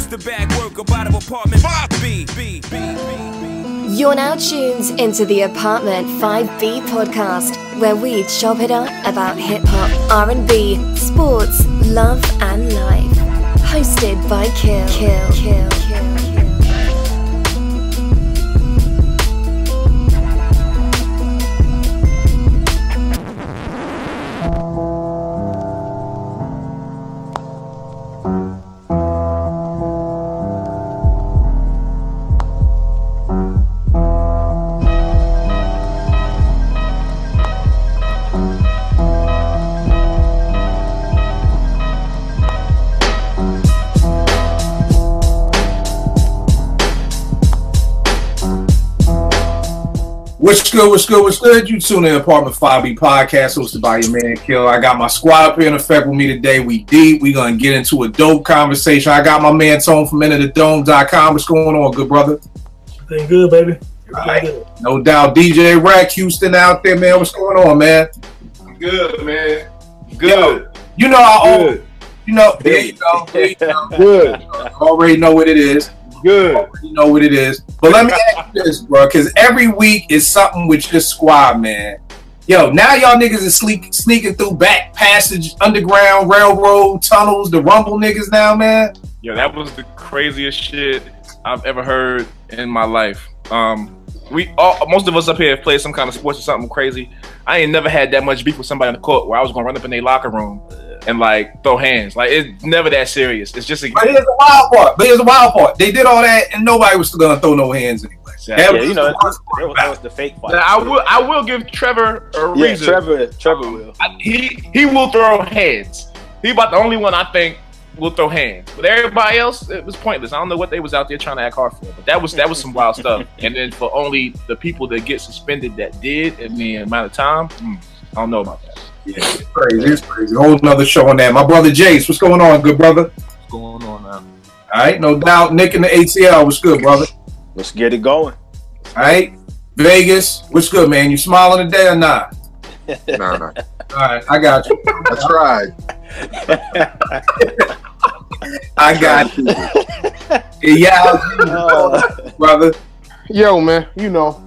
Used to bag work about an apartment 5B. You're now tuned into the Apartment 5B podcast, where we chop it up about hip-hop, R&B, sports, love and life. Hosted by Kill. What's good? You tune in to Apartment 5B podcast hosted by your man Kill. I got my squad up here in effect with me today. We deep. We gonna get into a dope conversation. I got my man Tone from IntoTheDome.com. What's going on, good brother? Everything good, baby. Right. Good. No doubt. DJ Rack Houston out there, man. What's going on, man? Good, man. Good. You know, there you go. Good. Already know what it is. Good. You know what it is. But let me ask you this, bro, because every week is something with your squad, man. Yo, now y'all niggas is sneaking through back passage, underground, railroad, tunnels, the rumble niggas now, man. Yo, that was the craziest shit I've ever heard in my life. Most of us up here have played some kind of sports or something crazy. I ain't never had that much beef with somebody on the court where I was gonna run up in their locker room and like throw hands. Like, it's never that serious. It's just But here's the wild part. They did all that and nobody was gonna throw no hands anyway. Exactly. That was the fake fight. Now, I will give Trevor a reason. Trevor will. He will throw hands. He about the only one I think will throw hands. But everybody else, it was pointless. I don't know what they was out there trying to act hard for. But that was some wild stuff. And then for only the people that get suspended that did in the amount of time, I don't know about that. Yeah, it's crazy. Whole nother show on that. My brother Jace, what's going on, good brother? What's going on now? All right, no doubt. Nick in the ATL, what's good, brother? Let's get it going. All right, Vegas, what's good, man? You smiling today or not? Nah. All right, I got you. That's right. I got you. Yeah, brother. Yo, man, you know,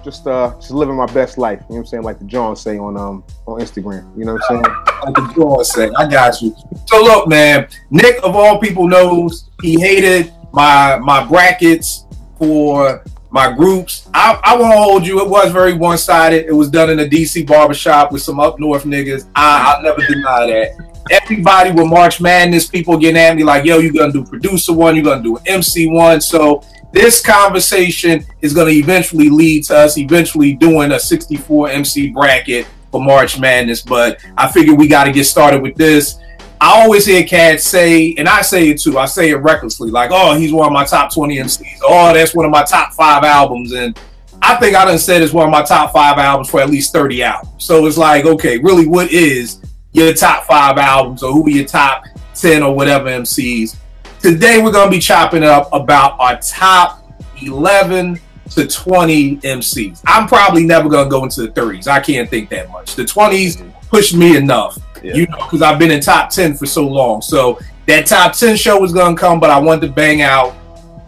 just living my best life. You know what I'm saying? Like the John say on Instagram. You know what I'm saying? Like the John say, I got you. So look, man, Nick of all people knows he hated my brackets for my groups. I won't hold you. It was very one-sided. It was done in a DC barbershop with some up north niggas. I'll never deny that. Everybody with March Madness, people getting at me like, yo, you're going to do producer one, you're going to do an MC one. So this conversation is going to eventually lead to us eventually doing a 64 MC bracket for March Madness. But I figure we got to get started with this. I always hear cats say, and I say it too, I say it recklessly, like, oh, he's one of my top 20 MCs. Oh, that's one of my top 5 albums. And I think I done said it's one of my top 5 albums for at least 30 albums. So it's like, okay, really, what is your top 5 albums, or who are your top 10 or whatever MCs? Today, we're going to be chopping up about our top 11 to 20 MCs. I'm probably never going to go into the 30s. I can't think that much. The 20s pushed me enough. Yeah. You know, because I've been in top 10 for so long. So that top 10 show was going to come, but I wanted to bang out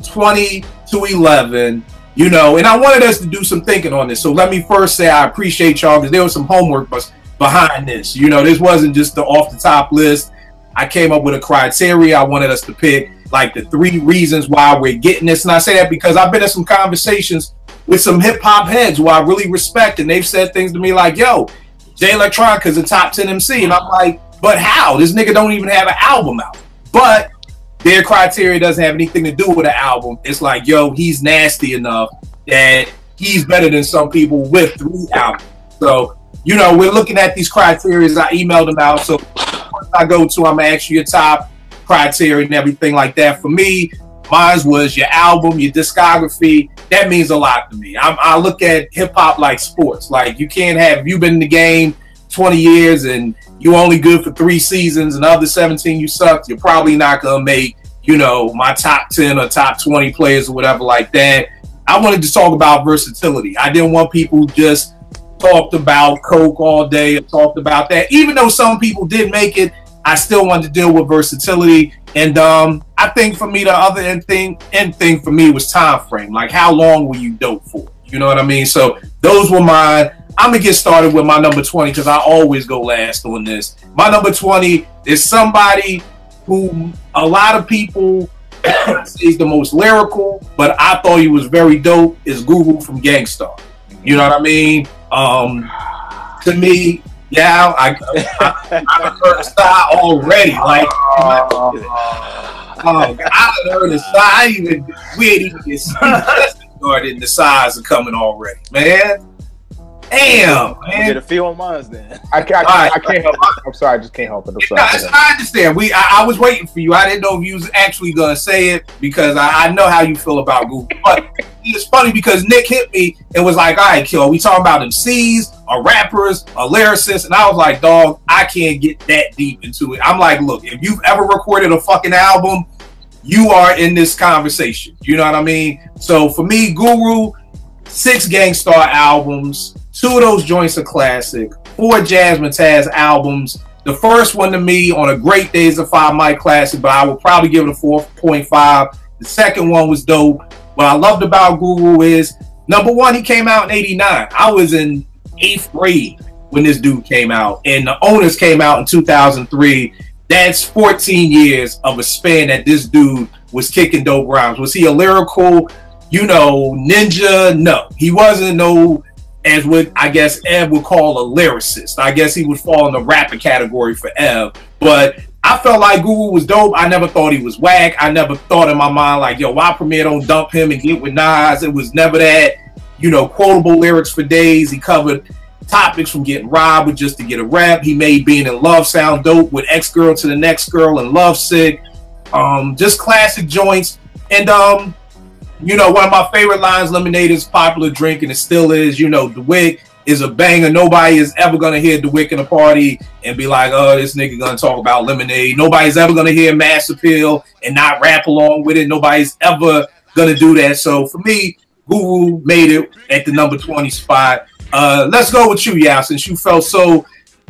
20 to 11, you know, and I wanted us to do some thinking on this. So let me first say I appreciate y'all, because there was some homework behind this. You know, this wasn't just the off the top list. I came up with a criteria. I wanted us to pick like the 3 reasons why we're getting this. And I say that because I've been in some conversations with some hip hop heads who I really respect, and they've said things to me like, yo, Jay Electronica is a top 10 MC. And I'm like, but how? This nigga don't even have an album out. But their criteria doesn't have anything to do with an album. It's like, yo, he's nasty enough that he's better than some people with 3 albums. So, you know, we're looking at these criteria. I emailed them out. So I go to, I'm going to ask you your top criteria and everything like that. For me, mine was your album, your discography. That means a lot to me. I look at hip hop like sports. Like, you can't have, if you've been in the game 20 years and you only good for 3 seasons and the other 17 you sucked, you're probably not going to make, you know, my top 10 or top 20 players or whatever like that. I wanted to talk about versatility. I didn't want people who just talked about Coke all day and talked about that. Even though some people did make it, I still wanted to deal with versatility. And I think for me, the other end thing for me was time frame. Like, how long were you dope for? You know what I mean? So those were mine. I'm gonna get started with my number 20 because I always go last on this. My number 20 is somebody who a lot of people say is the most lyrical, but I thought he was very dope. Is Guru from Gangstar? You know what I mean? To me, yeah, I heard the style already. Like, I heard the style. We ain't even get started, and the size are coming already, man. Damn, man. Get a feel on mine then. I can't help it. I'm sorry, I just can't help it. I'm sorry. I understand. I was waiting for you. I didn't know if you was actually gonna say it because I know how you feel about Google. But it's funny because Nick hit me and was like, "All right, Kill, we talking about MCs or rappers or lyricists?" And I was like, "Dog, I can't get that deep into it." I'm like, "Look, if you've ever recorded a fucking album, you are in this conversation." You know what I mean? So for me, Guru, 6 Gangstar albums. 2 of those joints are classic. 4 Jasmine Taz albums. The first one to me on a great day is a 5 mic classic, but I would probably give it a 4.5. The second one was dope. What I loved about Guru is, number one, he came out in 89. I was in 8th grade when this dude came out, and the Owners came out in 2003. That's 14 years of a span that this dude was kicking dope rhymes. Was he a lyrical, ninja? No, he wasn't as what I guess Ev would call a lyricist. I guess he would fall in the rapper category for Ev. But I felt like Guru was dope. I never thought he was whack. I never thought in my mind like, yo, why Premier don't dump him and get with Nas? It was never that, quotable lyrics for days. He covered topics from getting robbed with just to get a rap. He made Being in Love sound dope with X Girl to the Next Girl and Love Sick. Just classic joints. And one of my favorite lines, Lemonade is a popular drink, and it still is. DeWick is a banger. Nobody is ever going to hear DeWick in a party and be like, oh, this nigga going to talk about Lemonade. Nobody's ever going to hear Mass Appeal and not rap along with it. Nobody's ever going to do that. So for me, Guru made it at the number 20 spot. Let's go with you, Yao, since you felt so,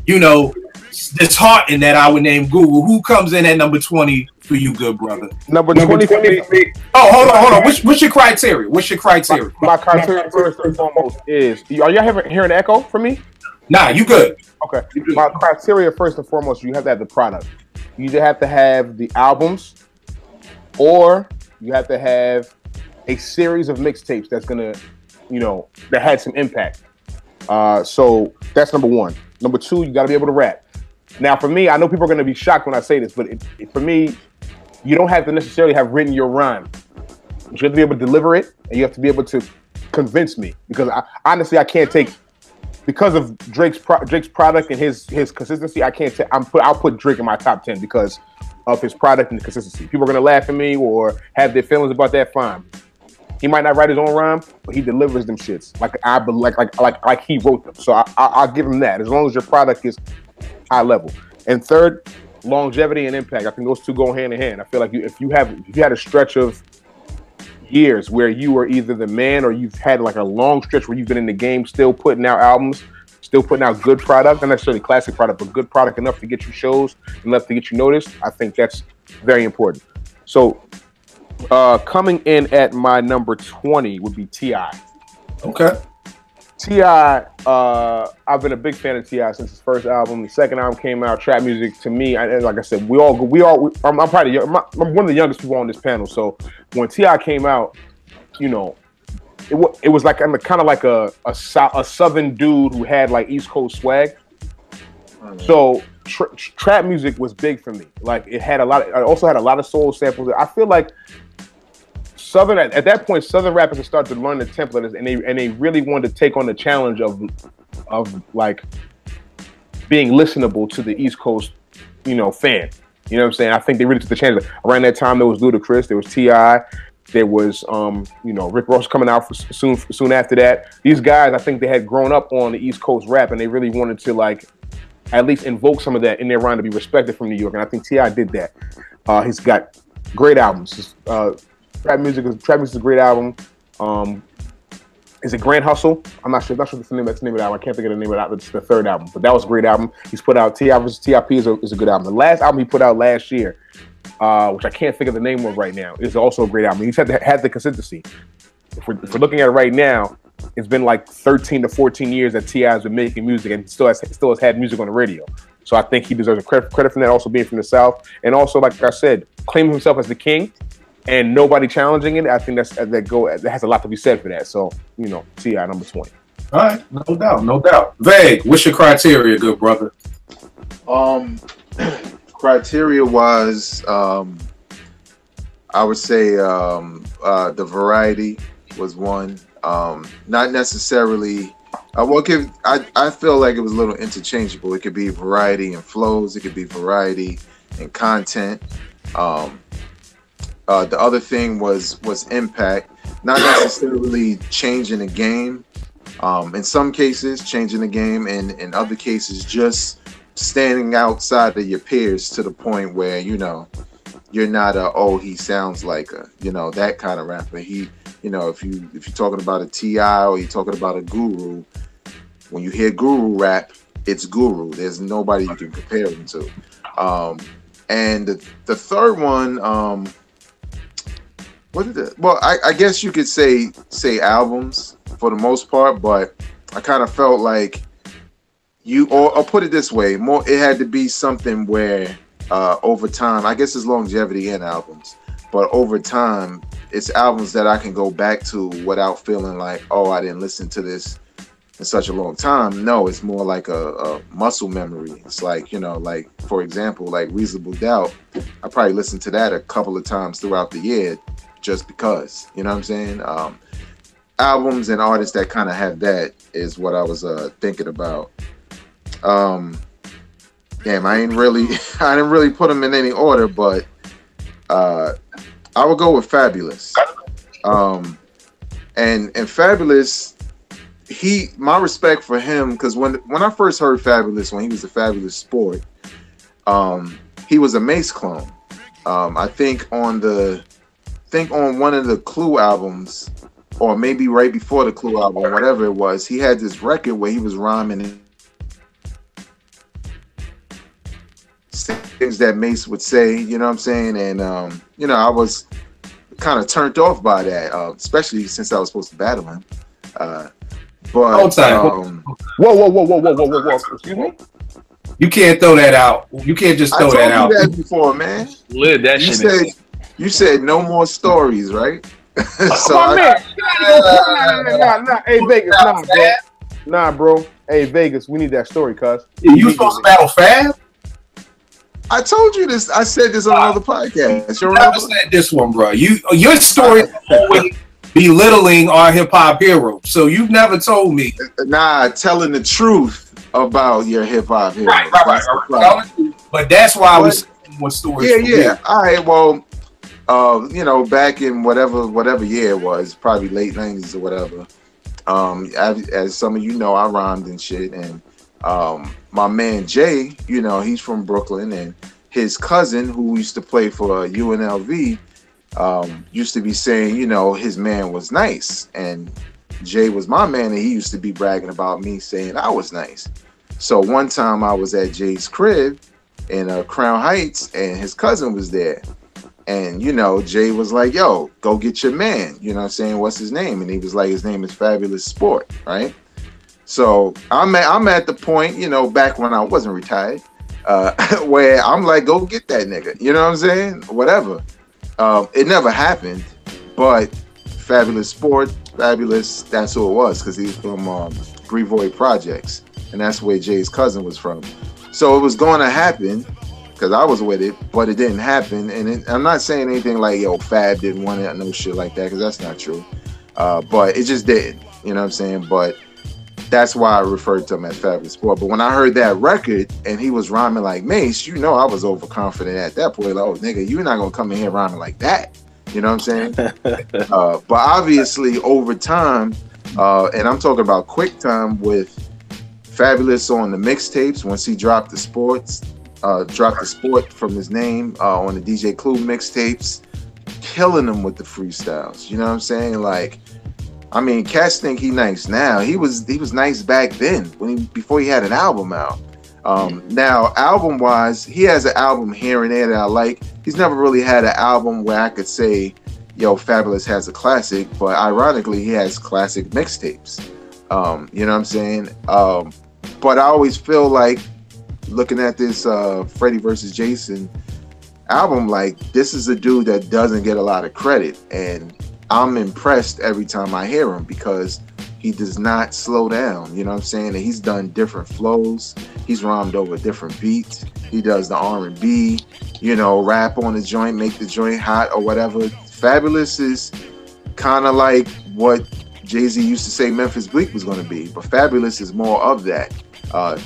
disheartened that I would name Guru. Who comes in at number 20 for you, good brother? Number 20 for me. Oh, hold on. What's your criteria? My criteria first and foremost is, are y'all hearing the echo from me? Nah, you good. Okay. My criteria first and foremost, you have to have the product. You either have to have the albums, or you have to have a series of mixtapes that's gonna, that had some impact. So that's number 1. Number 2, you got to be able to rap. Now, for me, I know people are going to be shocked when I say this, but for me, you don't have to necessarily have written your rhyme. You have to be able to deliver it, and you have to be able to convince me. Because honestly, I can't take, because of Drake's product and his consistency, I can't take. I'll put Drake in my top 10 because of his product and consistency. People are going to laugh at me or have their feelings about that. Fine. He might not write his own rhyme, but he delivers them shits like he wrote them. So I'll give him that. As long as your product is high level. And third, longevity and impact. I think those two go hand in hand. I feel like if you had a stretch of years where you were either the man or you've had like a long stretch where you've been in the game, still putting out albums, still putting out good product, not necessarily classic product, but good product enough to get you shows, enough to get you noticed. I think that's very important. So coming in at my number 20 would be T.I. Okay. T.I., I've been a big fan of T.I. since his first album. The second album came out, Trap Music, to me, like I said, I'm probably I'm one of the youngest people on this panel. So when T.I. came out, it was like kind of like a southern dude who had like East Coast swag. So trap music was big for me. Like it also had a lot of soul samples. I feel like at that point, Southern rappers had started to learn the template, and they really wanted to take on the challenge of like being listenable to the East Coast, fan. You know what I'm saying? I think they really took the challenge. Around that time, there was Ludacris, there was T.I., there was Rick Ross coming out soon after that. These guys, I think they had grown up on the East Coast rap, and they really wanted to like at least invoke some of that in their rhyme to be respected from New York, and I think T.I. did that. He's got great albums. Trap Music is a great album. Is it Grand Hustle? I'm not sure. That's the name of the album. I can't think of the name of the album. It's the third album, but that was a great album. He's put out T.I. vs. T.I.P. is a good album. The last album he put out last year, which I can't think of the name of right now, is also a great album. He's had the consistency. If we're looking at it right now, it's been like 13 to 14 years that T.I. has been making music and still has had music on the radio. So I think he deserves a credit from that, also being from the South. And also, like I said, claiming himself as the king and nobody challenging it. I think that has a lot to be said for that. So, you know, T.I. number 20. All right, no doubt. Vague, what's your criteria, good brother? Criteria was, I would say the variety was one. Not necessarily. I feel like it was a little interchangeable. It could be variety in flows. It could be variety in content. The other thing was impact. Not necessarily changing the game. In some cases, changing the game, and in other cases, just standing outside of your peers to the point where, you know, you're not he sounds like that kind of rapper. He, you know, if you're talking about a T.I. or you're talking about a Guru, when you hear Guru rap, it's Guru. There's nobody you can compare him to. And the third one, what is it? Well, I guess you could say albums for the most part, but I kind of felt like or put it this way, it had to be something where over time, I guess it's longevity in albums, but over time, it's albums that I can go back to without feeling like, oh, I didn't listen to this in such a long time. No, it's more like a muscle memory. It's like, you know, like, for example, like Reasonable Doubt, I probably listened to that a couple of times throughout the year just because, you know what I'm saying? Albums and artists that kind of have that is what I was thinking about. Damn, I didn't really put them in any order, but I would go with Fabulous. And Fabulous, my respect for him, because when I first heard Fabulous, when he was a Fabulous Sport, he was a Mace clone. I think on one of the Clue albums, or maybe right before the Clue album, whatever it was, he had this record where he was rhyming things that Mace would say, you know what I'm saying? And, you know, I was kind of turned off by that, especially since I was supposed to battle him. But Whoa! Excuse me. You can't throw that out. You can't just throw that out. I told you that before, man. You said no more stories, right? So man. Nah. Hey Vegas, nah, bro. Hey Vegas, we need that story, cuz. You supposed to battle Fab? I told you this. I said this on another podcast. You never said this one, bro. Your story always belittling our hip hop hero. So you've never told me. Nah, telling the truth about your hip hop hero. Right. But that's why I was saying what stories. Yeah. All right. Well, you know, back in whatever year it was, probably late 90s or whatever. As some of you know, I rhymed and shit, and my man Jay, you know, he's from Brooklyn, and his cousin, who used to play for UNLV, used to be saying, you know, his man was nice, and Jay was my man, and he used to be bragging about me, saying I was nice. So one time I was at Jay's crib in Crown Heights, and his cousin was there, and you know, Jay was like, yo, go get your man, you know what I'm saying, what's his name? And he was like, his name is Fabulous Sport, right? So I'm at the point, you know, back when I wasn't retired, where I'm like, go get that nigga. You know what I'm saying? Whatever. It never happened, but Fabulous Sport, Fabulous, that's who it was, because he was from Brevoy Projects, and that's where Jay's cousin was from. So it was going to happen, because I was with it, but it didn't happen. And I'm not saying anything like, yo, Fab didn't want it, no shit like that, because that's not true. But it just didn't, you know what I'm saying? But that's why I referred to him as Fabulous Sport. But when I heard that record and he was rhyming like Mace, you know I was overconfident at that point. Like, oh, nigga, you're not going to come in here rhyming like that. You know what I'm saying? But obviously, over time, and I'm talking about quick time with Fabulous on the mixtapes, once he dropped the Sport from his name on the DJ Clue mixtapes, killing them with the freestyles. You know what I'm saying? Like, I mean, cats think he nice now. He was nice back then before he had an album out. Now, album wise, he has an album here and there that I like. He's never really had an album where I could say, yo, Fabulous has a classic, but ironically, he has classic mixtapes. You know what I'm saying? But I always feel like looking at this Freddie versus Jason album, like, this is a dude that doesn't get a lot of credit, and I'm impressed every time I hear him because he does not slow down. You know what I'm saying? And he's done different flows. He's rhymed over different beats. He does the R&B, you know, rap on the joint, make the joint hot or whatever. Fabulous is kind of like what Jay-Z used to say Memphis Bleak was going to be, but Fabulous is more of that.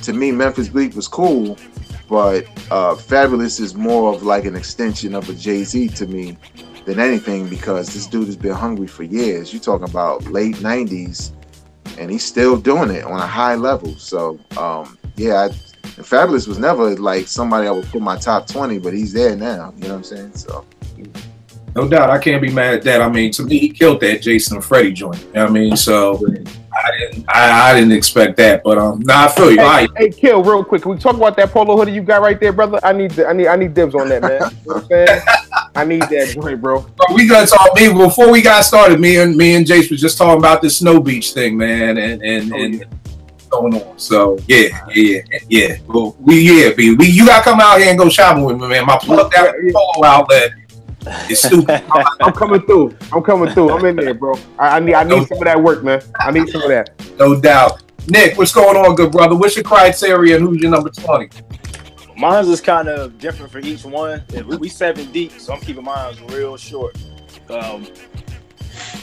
To me, Memphis Bleak was cool, but Fabulous is more of like an extension of a Jay-Z to me than anything, because this dude has been hungry for years. You're talking about late 90s, and he's still doing it on a high level. So, yeah, Fabulous was never like somebody I would put my top 20, but he's there now. You know what I'm saying? So, no doubt, I can't be mad at that. I mean, to me, he killed that Jason and Freddie joint. You know what I mean? So I didn't expect that, but I feel you. Hey, Kill, real quick, can we talk about that polo hoodie you got right there, brother? I need dibs on that, man. You know what I'm saying? I need that joint, bro. We gonna talk. Before we got started, me and Jace was just talking about this Snow Beach thing, man, and going on. So yeah. Well, you gotta come out here and go shopping with me, man. My plugged out polo outlet. It's stupid. I'm coming through. I'm in there, bro. I need some of that work, man. I need some of that. No doubt. Nick, what's going on, good brother? What's your criteria and who's your number 20? Mine's is kind of different for each one. We 7 deep, so I'm keeping mine real short.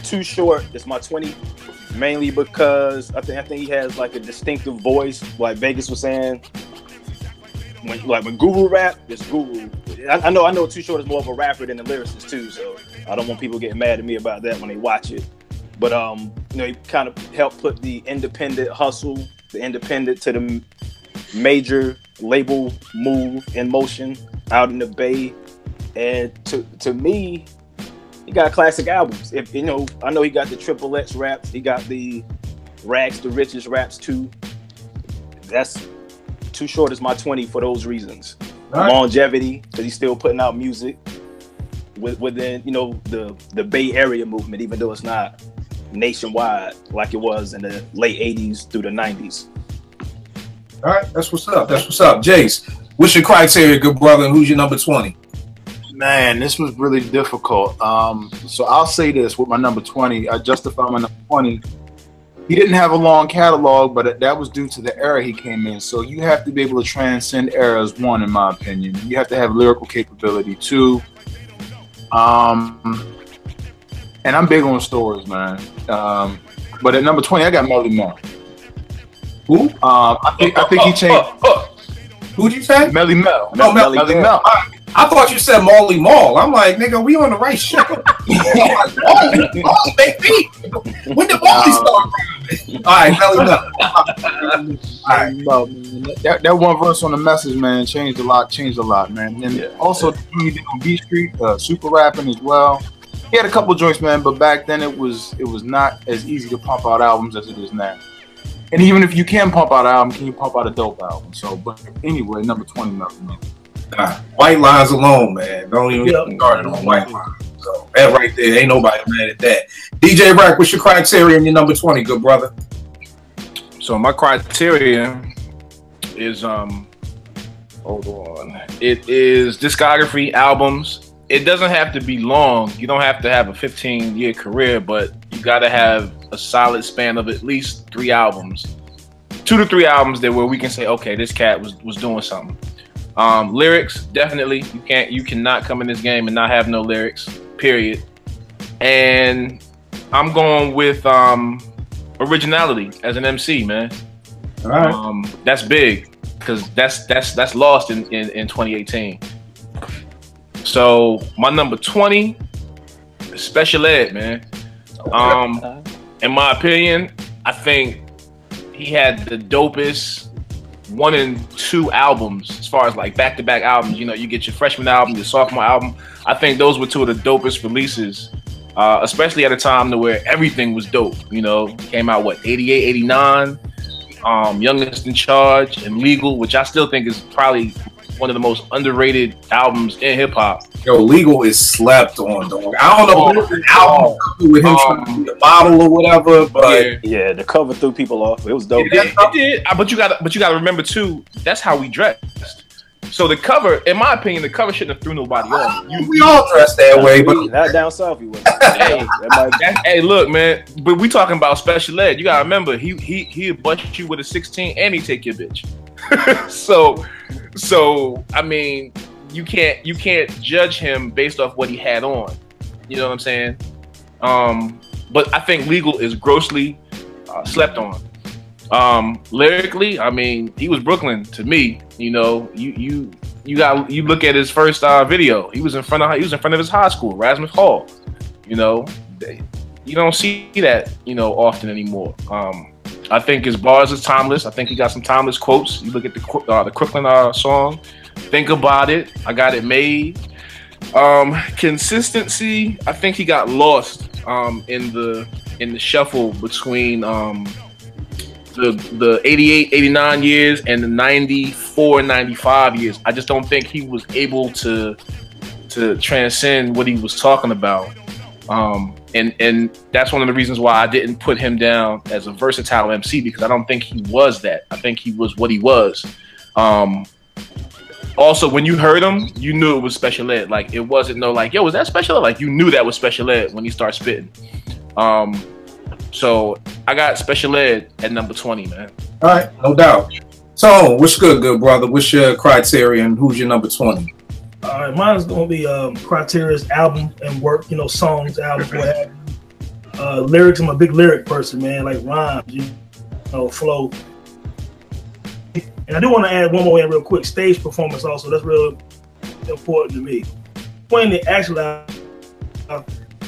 Too short is my 20, mainly because I think he has like a distinctive voice, like Vegas was saying. When Guru rap, it's Guru. I know Too Short is more of a rapper than the lyricist too, so I don't want people getting mad at me about that when they watch it. But you know, he kind of helped put the independent hustle, the independent to the major label move in motion out in the Bay. And to me, he got classic albums. If you know, I know he got the Triple X raps, he got the Rags to Riches raps too. That's Too Short is my 20 for those reasons. Right. Longevity, because he's still putting out music within, you know, the Bay Area movement, even though it's not nationwide like it was in the late 80s through the 90s. All right, that's what's up. Jace, what's your criteria, good brother, and who's your number 20? Man, this was really difficult. So I'll say this with my number 20. I justify my number 20. He didn't have a long catalog, but that was due to the era he came in. So you have to be able to transcend eras, one, in my opinion. You have to have lyrical capability, two. And I'm big on stories, man. But at number 20, I got Melly Mel. Who? I think he changed. Who'd you say? Melly Mel. Oh, Melly Mel. I thought you said Molly Mall. I'm like, nigga, we on the right show. Molly, baby. When did Molly start? All right, Melly Mel. All right. That one verse on the message, man, changed a lot, man. And also, he did on B Street, super rapping as well. He had a couple joints, man, but back then it was not as easy to pump out albums as it is now. And even if you can pump out an album, can you pump out a dope album? So, but anyway, number 20, Melly Mel. White lines alone, man. Don't even get started on white lines. So that right there, ain't nobody mad at that. DJ Rack, what's your criteria and your number 20, good brother? So my criteria is hold on. It is discography, albums. It doesn't have to be long. You don't have to have a 15-year career, but you gotta have a solid span of at least 3 albums. 2 to 3 albums that where we can say, okay, this cat was doing something. Lyrics, definitely. You cannot come in this game and not have no lyrics, period. And I'm going with originality as an MC, man. All right. That's big because that's lost in 2018. So my number 20, Special Ed, man. In my opinion, I think he had the dopest 1 and 2 albums as far as like back-to-back albums. You know, you get your freshman album, your sophomore album. I think those were 2 of the dopest releases, especially at a time where everything was dope. You know, came out 88, 89. Youngest in Charge, and Legal, which I still think is probably one of the most underrated albums in hip hop. Yo, Legal is slept on, dog. I don't know if it's an album with him trying to be a model or whatever, but yeah, the cover threw people off. It was dope. It did. But you gotta remember too. That's how we dressed. So the cover, in my opinion, the cover shouldn't have threw nobody off. We all dressed that way, but not down south. You was. Hey, look, man. But we talking about special ed. You gotta remember, he bust you with a 16 and he take your bitch. So I mean, you can't judge him based off what he had on. You know what I'm saying? But I think Legal is grossly slept on. Lyrically, I mean, he was Brooklyn to me. You know, you look at his first video. He was in front of his high school, Rasmus Hall. You know, you don't see that often anymore. I think his bars is timeless. I think he got some timeless quotes. You look at the Crooklyn song, Think About It, I Got It Made. Consistency, I think he got lost in the shuffle between the 88, 89 years and the 94, 95 years. I just don't think he was able to transcend what he was talking about. And that's one of the reasons why I didn't put him down as a versatile MC, because I don't think he was that. I think he was what he was. Also, when you heard him, you knew it was special ed. Like, it wasn't yo, was that special ed? Like, you knew that was special ed when he started spitting. So I got special ed at number 20, man. All right, no doubt. So, what's good brother? What's your criteria and who's your number 20? All right, mine is going to be Criteria's album and work, songs, albums, what have you. Lyrics, I'm a big lyric person, man, like rhymes, flow. And I do want to add one more in real quick, stage performance also. That's real important to me. Playing the actual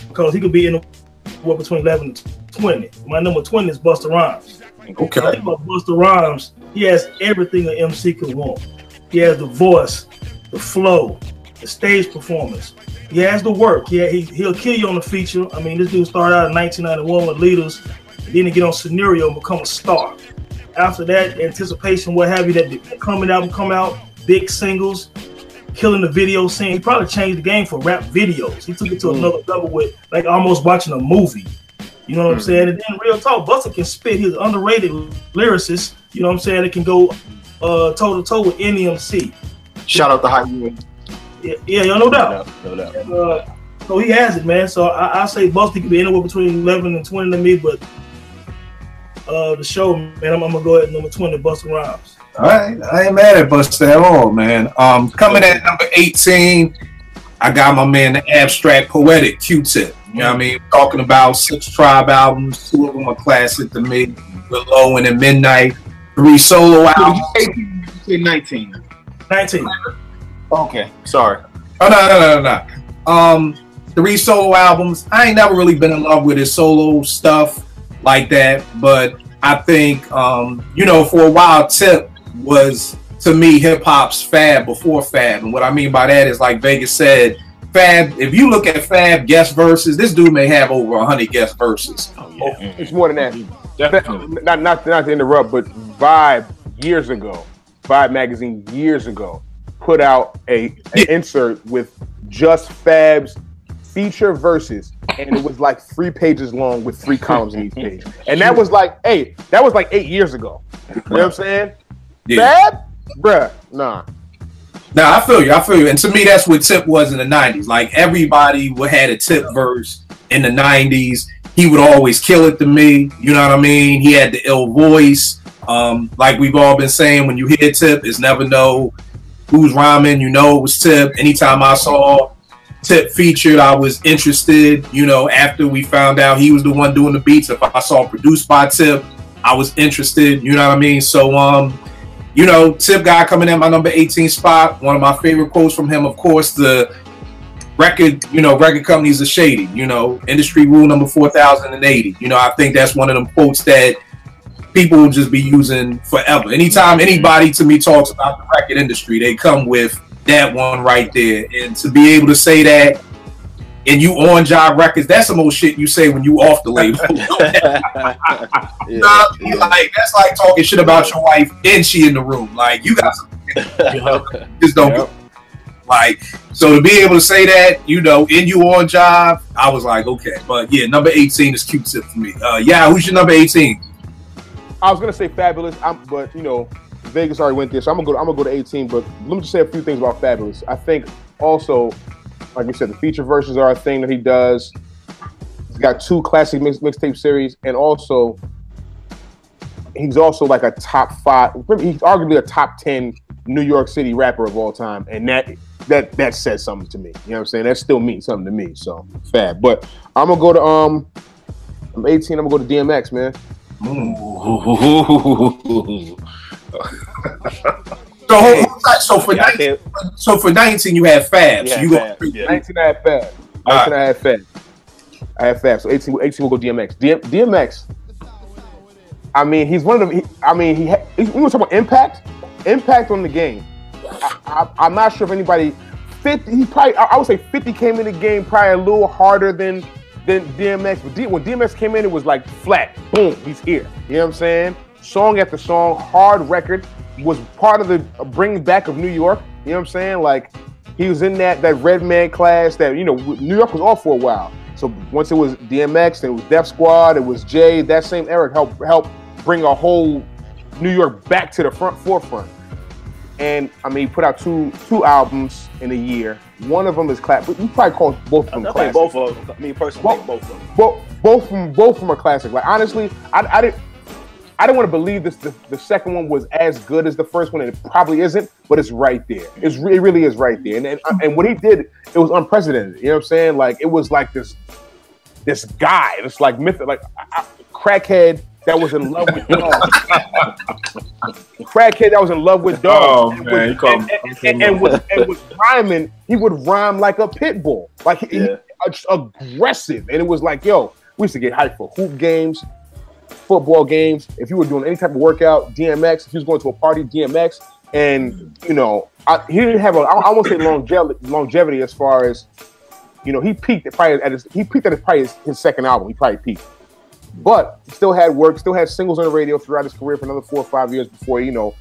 because he could be anywhere between 11 and 20. My number 20 is Busta Rhymes. Okay. I think about Busta Rhymes, he has everything an MC could want. He has the voice, the flow, the stage performance. He has the work. Yeah, he'll kill you on the feature. I mean, this dude started out in 1991 with Leaders, and then he get on Scenario and become a star. After that, Anticipation, what have you, that coming album come out, big singles, killing the video scene. He probably changed the game for rap videos. He took it to another level with like almost watching a movie. You know what I'm saying? And then real talk, Busta can spit. He's an underrated lyricist. You know what I'm saying? It can go toe to toe with any MC. Shout out to High. Yeah, no doubt. No doubt. And, so he has it, man. So I say Busta could be anywhere between 11 and 20 to me, but the show, man, I'm gonna go ahead and number 20, Busta Rhymes. All right, I ain't mad at Busta at all, man. Coming at number 18, I got my man, the Abstract Poetic, Q-Tip. You know what I mean? Talking about 6 Tribe albums, 2 of them are classic to me. With Low and at Midnight, 3 solo albums. You say 19. 19. Okay, sorry. Oh, no. 3 solo albums. I ain't never really been in love with his solo stuff like that, but I think, for a while, Tip was, to me, hip-hop's Fab before Fab. And what I mean by that is, like Vegas said, Fab, if you look at Fab guest verses, this dude may have over 100 guest verses. Oh, it's more than that. Definitely. Not to interrupt, but Vibe magazine years ago put out an insert with just Fab's feature verses, and it was like 3 pages long with 3 columns in each page. And that was like 8 years ago. You know what I'm saying? Yeah. Fab? Bruh, nah. Nah, I feel you. And to me, that's what Tip was in the 90s. Like, everybody had a Tip verse in the 90s. He would always kill it to me. You know what I mean? He had the ill voice. Like we've all been saying, when you hear Tip, it's never know who's rhyming. You know it was Tip. Anytime I saw Tip featured, I was interested. After we found out he was the one doing the beats, if I saw produced by Tip, I was interested. You know what I mean? So, Tip guy coming in my number 18 spot. One of my favorite quotes from him, of course, the record companies are shady. Industry rule number 4080. I think that's one of them quotes that people will just be using forever. Anytime anybody to me talks about the record industry, they come with that one right there. And to be able to say that and you on Jive Records, that's some old shit you say when you off the label. Like that's like talking shit about your wife and she in the room. Like you got some, just don't go. Like, so to be able to say that, you know, and you on Jive, I was like, okay. But yeah, number 18 is Q-Tip for me. Yeah, who's your number 18? I was gonna say Fabulous, but you know, Vegas already went there, so I'm gonna go to 18. But let me just say a few things about Fabulous. I think also, like we said, the feature verses are a thing that he does. He's got 2 classic mixtape series, and also he's also like a top 5. He's arguably a top 10 New York City rapper of all time, and that says something to me. You know what I'm saying? That still means something to me. So Fab. But I'm gonna go to I'm 18. I'm gonna go to DMX, man. So for 19 you have Fab. Yeah, so you Fab. 19 I had Fab. 19 I had Fab. I have Fab. So 18 will go DMX. DMX. I mean, he's one of them. We were talking about impact on the game. I'm not sure if anybody 50. He probably, I would say 50 came in the game probably a little harder than DMX. But when DMX came in, it was like flat, boom, he's here. You know what I'm saying? Song after song, hard record, was part of the bringing back of New York. You know what I'm saying? Like he was in that Red Man class that, you know, New York was off for a while. So once it was DMX, then it was Def Squad, it was Jay. That same era helped bring a whole New York back to the forefront. And I mean, he put out two albums in a year. One of them is classic. You probably call both of them classic. Both of them. Me personally, think both of them. Both of them are classic. Like honestly, I didn't want to believe the second one was as good as the first one, and it probably isn't. But it's right there. It really is right there. And what he did, it was unprecedented. You know what I'm saying? Like it was like this guy. It's like crackhead that was in love with dogs. Crackhead that was in love with dogs. Oh, man. And was rhyming. He would rhyme like a pit bull. Like he aggressive. And it was like, yo, we used to get hyped for hoop games, football games. If you were doing any type of workout, DMX. If you was going to a party, DMX. And, you know, he didn't have I won't say longevity as far as, you know, he peaked at his second album. He probably peaked. But still had work, still had singles on the radio throughout his career for another 4 or 5 years before, you know,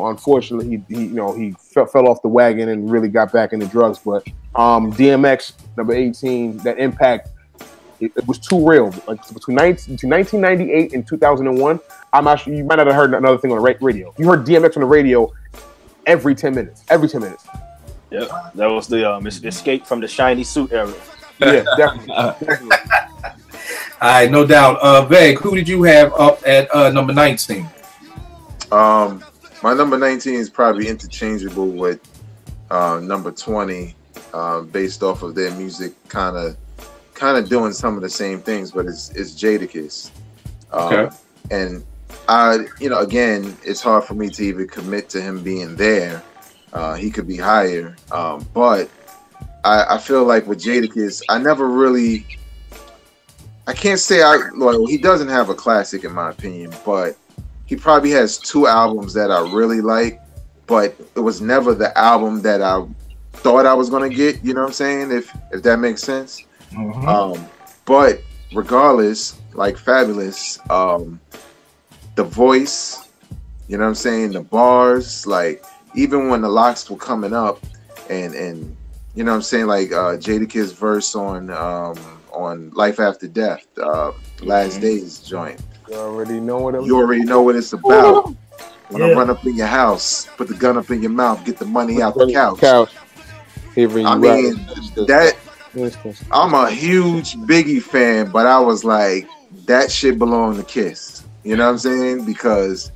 unfortunately he fell off the wagon and really got back into drugs. But DMX, number 18, that impact, it was too real. Like between 1998 and 2001, I'm actually, you might not have heard another thing on the radio. You heard DMX on the radio every 10 minutes. Every 10 minutes. Yeah, that was the escape from the shiny suit era. Yeah, definitely. All right, no doubt. Veg, who did you have up at number 19? My number 19 is probably interchangeable with number 20, based off of their music, kind of doing some of the same things, but it's Jadakiss. Okay. And again, it's hard for me to even commit to him being there. He could be higher, but I feel like with Jadakiss, I can't say he doesn't have a classic in my opinion, but he probably has 2 albums that I really like, but it was never the album that I thought I was gonna get. You know what I'm saying? If that makes sense. Mm-hmm. But regardless, like Fabulous, the voice, you know what I'm saying, the bars, like even when the locks were coming up, and you know what I'm saying, like Jadakiss verse on Life After Death, Last Days joint. You already know what it's about. When I run up in your house, put the gun up in your mouth, get the money out the couch. I mean, I'm a huge Biggie fan, but I was like, that shit belonged to Kiss. You know what I'm saying? Because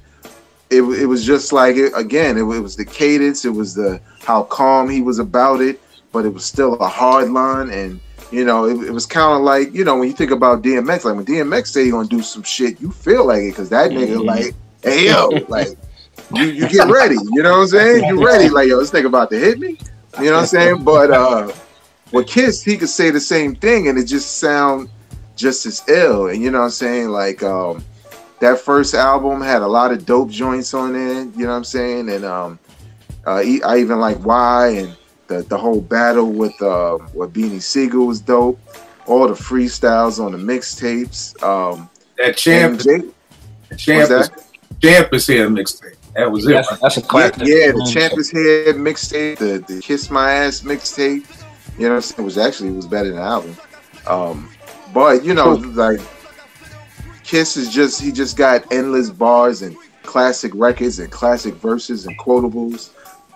it was just like, it was the cadence, it was how calm he was about it, but it was still a hard line. And you know, it was kind of like, you know, when you think about DMX, like when DMX say he gonna do some shit, you feel like it, because that nigga like, hey yo, like you get ready, you know what I'm saying? You ready, like yo, this nigga about to hit me, you know what I'm saying? But with Kiss, he could say the same thing and it just sound just as ill. And you know what I'm saying? Like that first album had a lot of dope joints on it, you know what I'm saying? And I even like Why, and The whole battle with Beanie Siegel was dope. All the freestyles on the mixtapes. That Champ is Here mixtape. That was it. That's a classic. Yeah, the Champ is Here mixtape, the Kiss My Ass mixtape. You know what I'm saying? It was better than the album. But you know, like Kiss he just got endless bars and classic records and classic verses and quotables.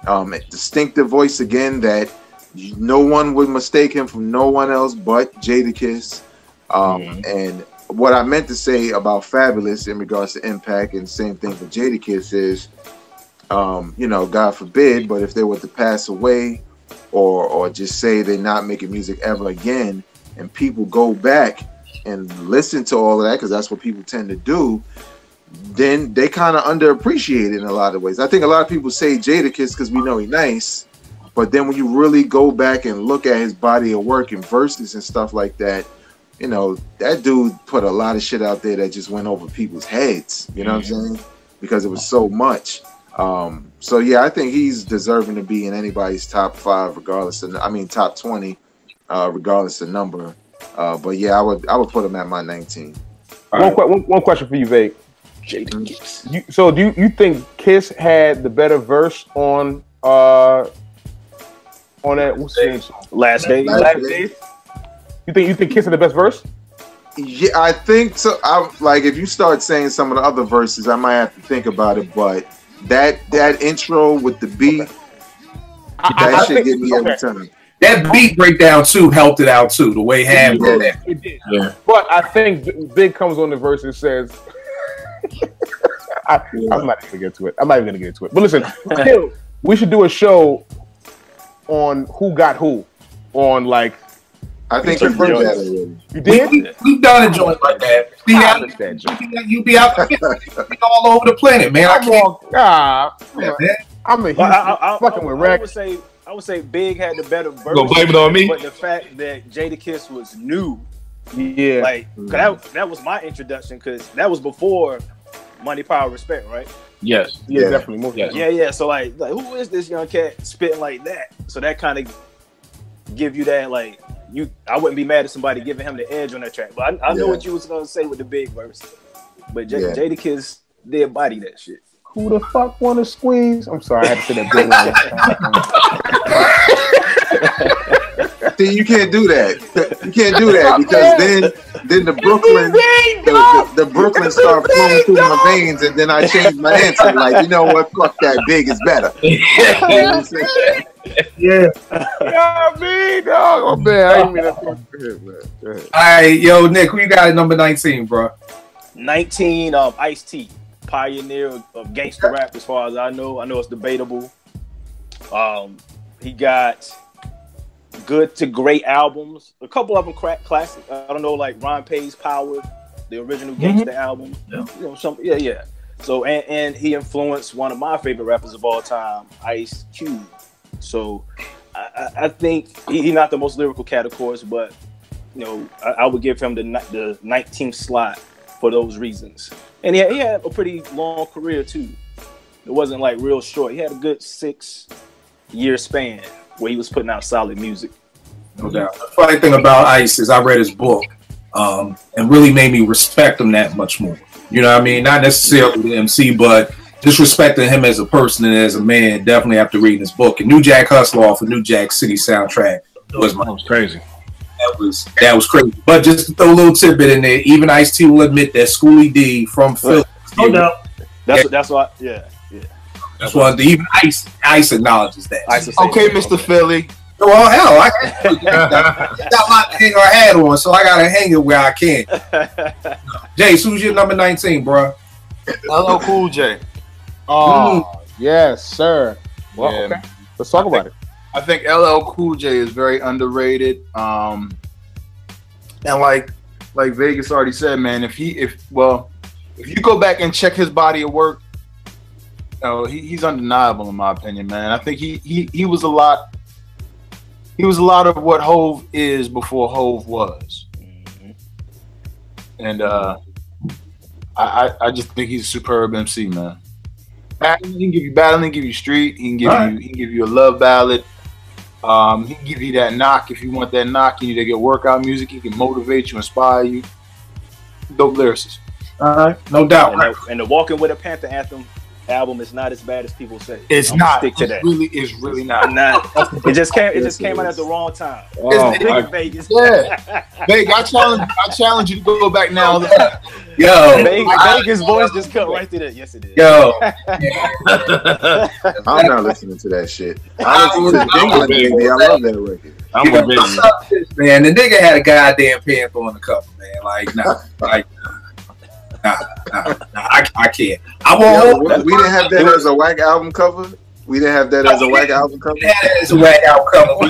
A distinctive voice again that no one would mistake him from no one else but Jadakiss. And what I meant to say about Fabulous in regards to impact, and same thing for Jadakiss is, you know, God forbid, but if they were to pass away or just say they're not making music ever again, and people go back and listen to all of that, because that's what people tend to do, then they kind of underappreciate it in a lot of ways. I think a lot of people say Jadakiss because we know he's nice, but then when you really go back and look at his body of work and verses and stuff like that, you know, that dude put a lot of shit out there that just went over people's heads, you know what I'm saying? Because it was so much. So yeah, I think he's deserving to be in anybody's top 5, regardless of, top 20, regardless of number. But yeah, I would put him at my 19. One question for you, Vague. So do you think Kiss had the better verse on that what's the name song? Last Days? You think Kiss had the best verse? Yeah, I think so. Like if you start saying some of the other verses, I might have to think about it. But that intro with the beat, that shit get me every time. That beat breakdown too helped it out too. The way Ham did that. It did. Yeah. But I think Big comes on the verse and says, I'm not even gonna get to it. But listen, we should do a show on who got who on like. I think you did that already. You did? We've done a joint like that. You be out all over the planet, man. I'm fucking with Rex. I would say Big had the better verse. Go blame it on me. But the fact that Jadakiss was new, yeah, like that was my introduction, because that was before Money, Power, Respect, right? Yes. Yeah, definitely. More yeah. So like, who is this young cat spitting like that? So that kind of give you that like. I wouldn't be mad at somebody giving him the edge on that track, but I know what you was gonna say with the Big verse. But Jadakiss did body that shit. Who the fuck wanna squeeze? I'm sorry, I had to say that big line. See, you can't do that. You can't do that because then the Brooklyn start flowing through my veins, and then I change my answer. Like, you know what? Fuck that. Big is better. Yeah. Me, dog. Oh man, I didn't mean that. Go ahead, man. Go ahead. All right, yo, Nick, who you got at number 19, bro? 19, Ice-T, pioneer of gangster rap, as far as I know. I know it's debatable. He got good to great albums. A couple of them classic. I don't know, like Ron Pay's Power, the original gangster album. Yeah. You know, yeah. So and he influenced one of my favorite rappers of all time, Ice Cube. So I think he's not the most lyrical cat, of course, but you know, I would give him the 19th slot for those reasons. And he had a pretty long career too. It wasn't like real short. He had a good 6-year span where he was putting out solid music. No doubt. The funny thing about Ice is I read his book and really made me respect him that much more. You know what I mean? Not necessarily the MC, but just respecting him as a person and as a man, definitely after reading his book. And New Jack Hustler off the New Jack City soundtrack was crazy. That was crazy. But just to throw a little tidbit in there, even Ice-T will admit that Schoolie D from Philly. No doubt. That's why. Yeah. That's why even Ice acknowledges that. Okay, Mr. Philly. Well, hell, I got a lot to hang our hat on, so I gotta hang it where I can. Jace, who's your number 19, bro? LL Cool J. Oh, yes, sir. Well, Yeah. okay. Let's talk about it. I think LL Cool J is very underrated. And like Vegas already said, man, if you go back and check his body of work, he's undeniable in my opinion, man. I think he was a lot of what Hove is before Hove was. And I just think he's a superb MC, man. He can give you battling, give you street, he can give you a love ballad. He can give you that knock if you want that knock. You need to get workout music. He can motivate you, inspire you. Dope lyricist. All right, no doubt. And the Walking with a Panther Anthem album is not as bad as people say. It's not. Stick to that. It's really not. It just came out at the wrong time. Vegas. Yeah, Vegas. I challenge you to go back now. Yo, Vegas' voice just cut right through that. Yes, it is. Yo, I'm not listening to that shit. I listen to Dingling Baby. I love that record. I'm with Biggie. Man, the nigga had a goddamn panther on the cover, man. Like, nah, I can't. I won't. We didn't have that as a whack album cover. We didn't have that as a whack album cover. We had that as a whack album cover. We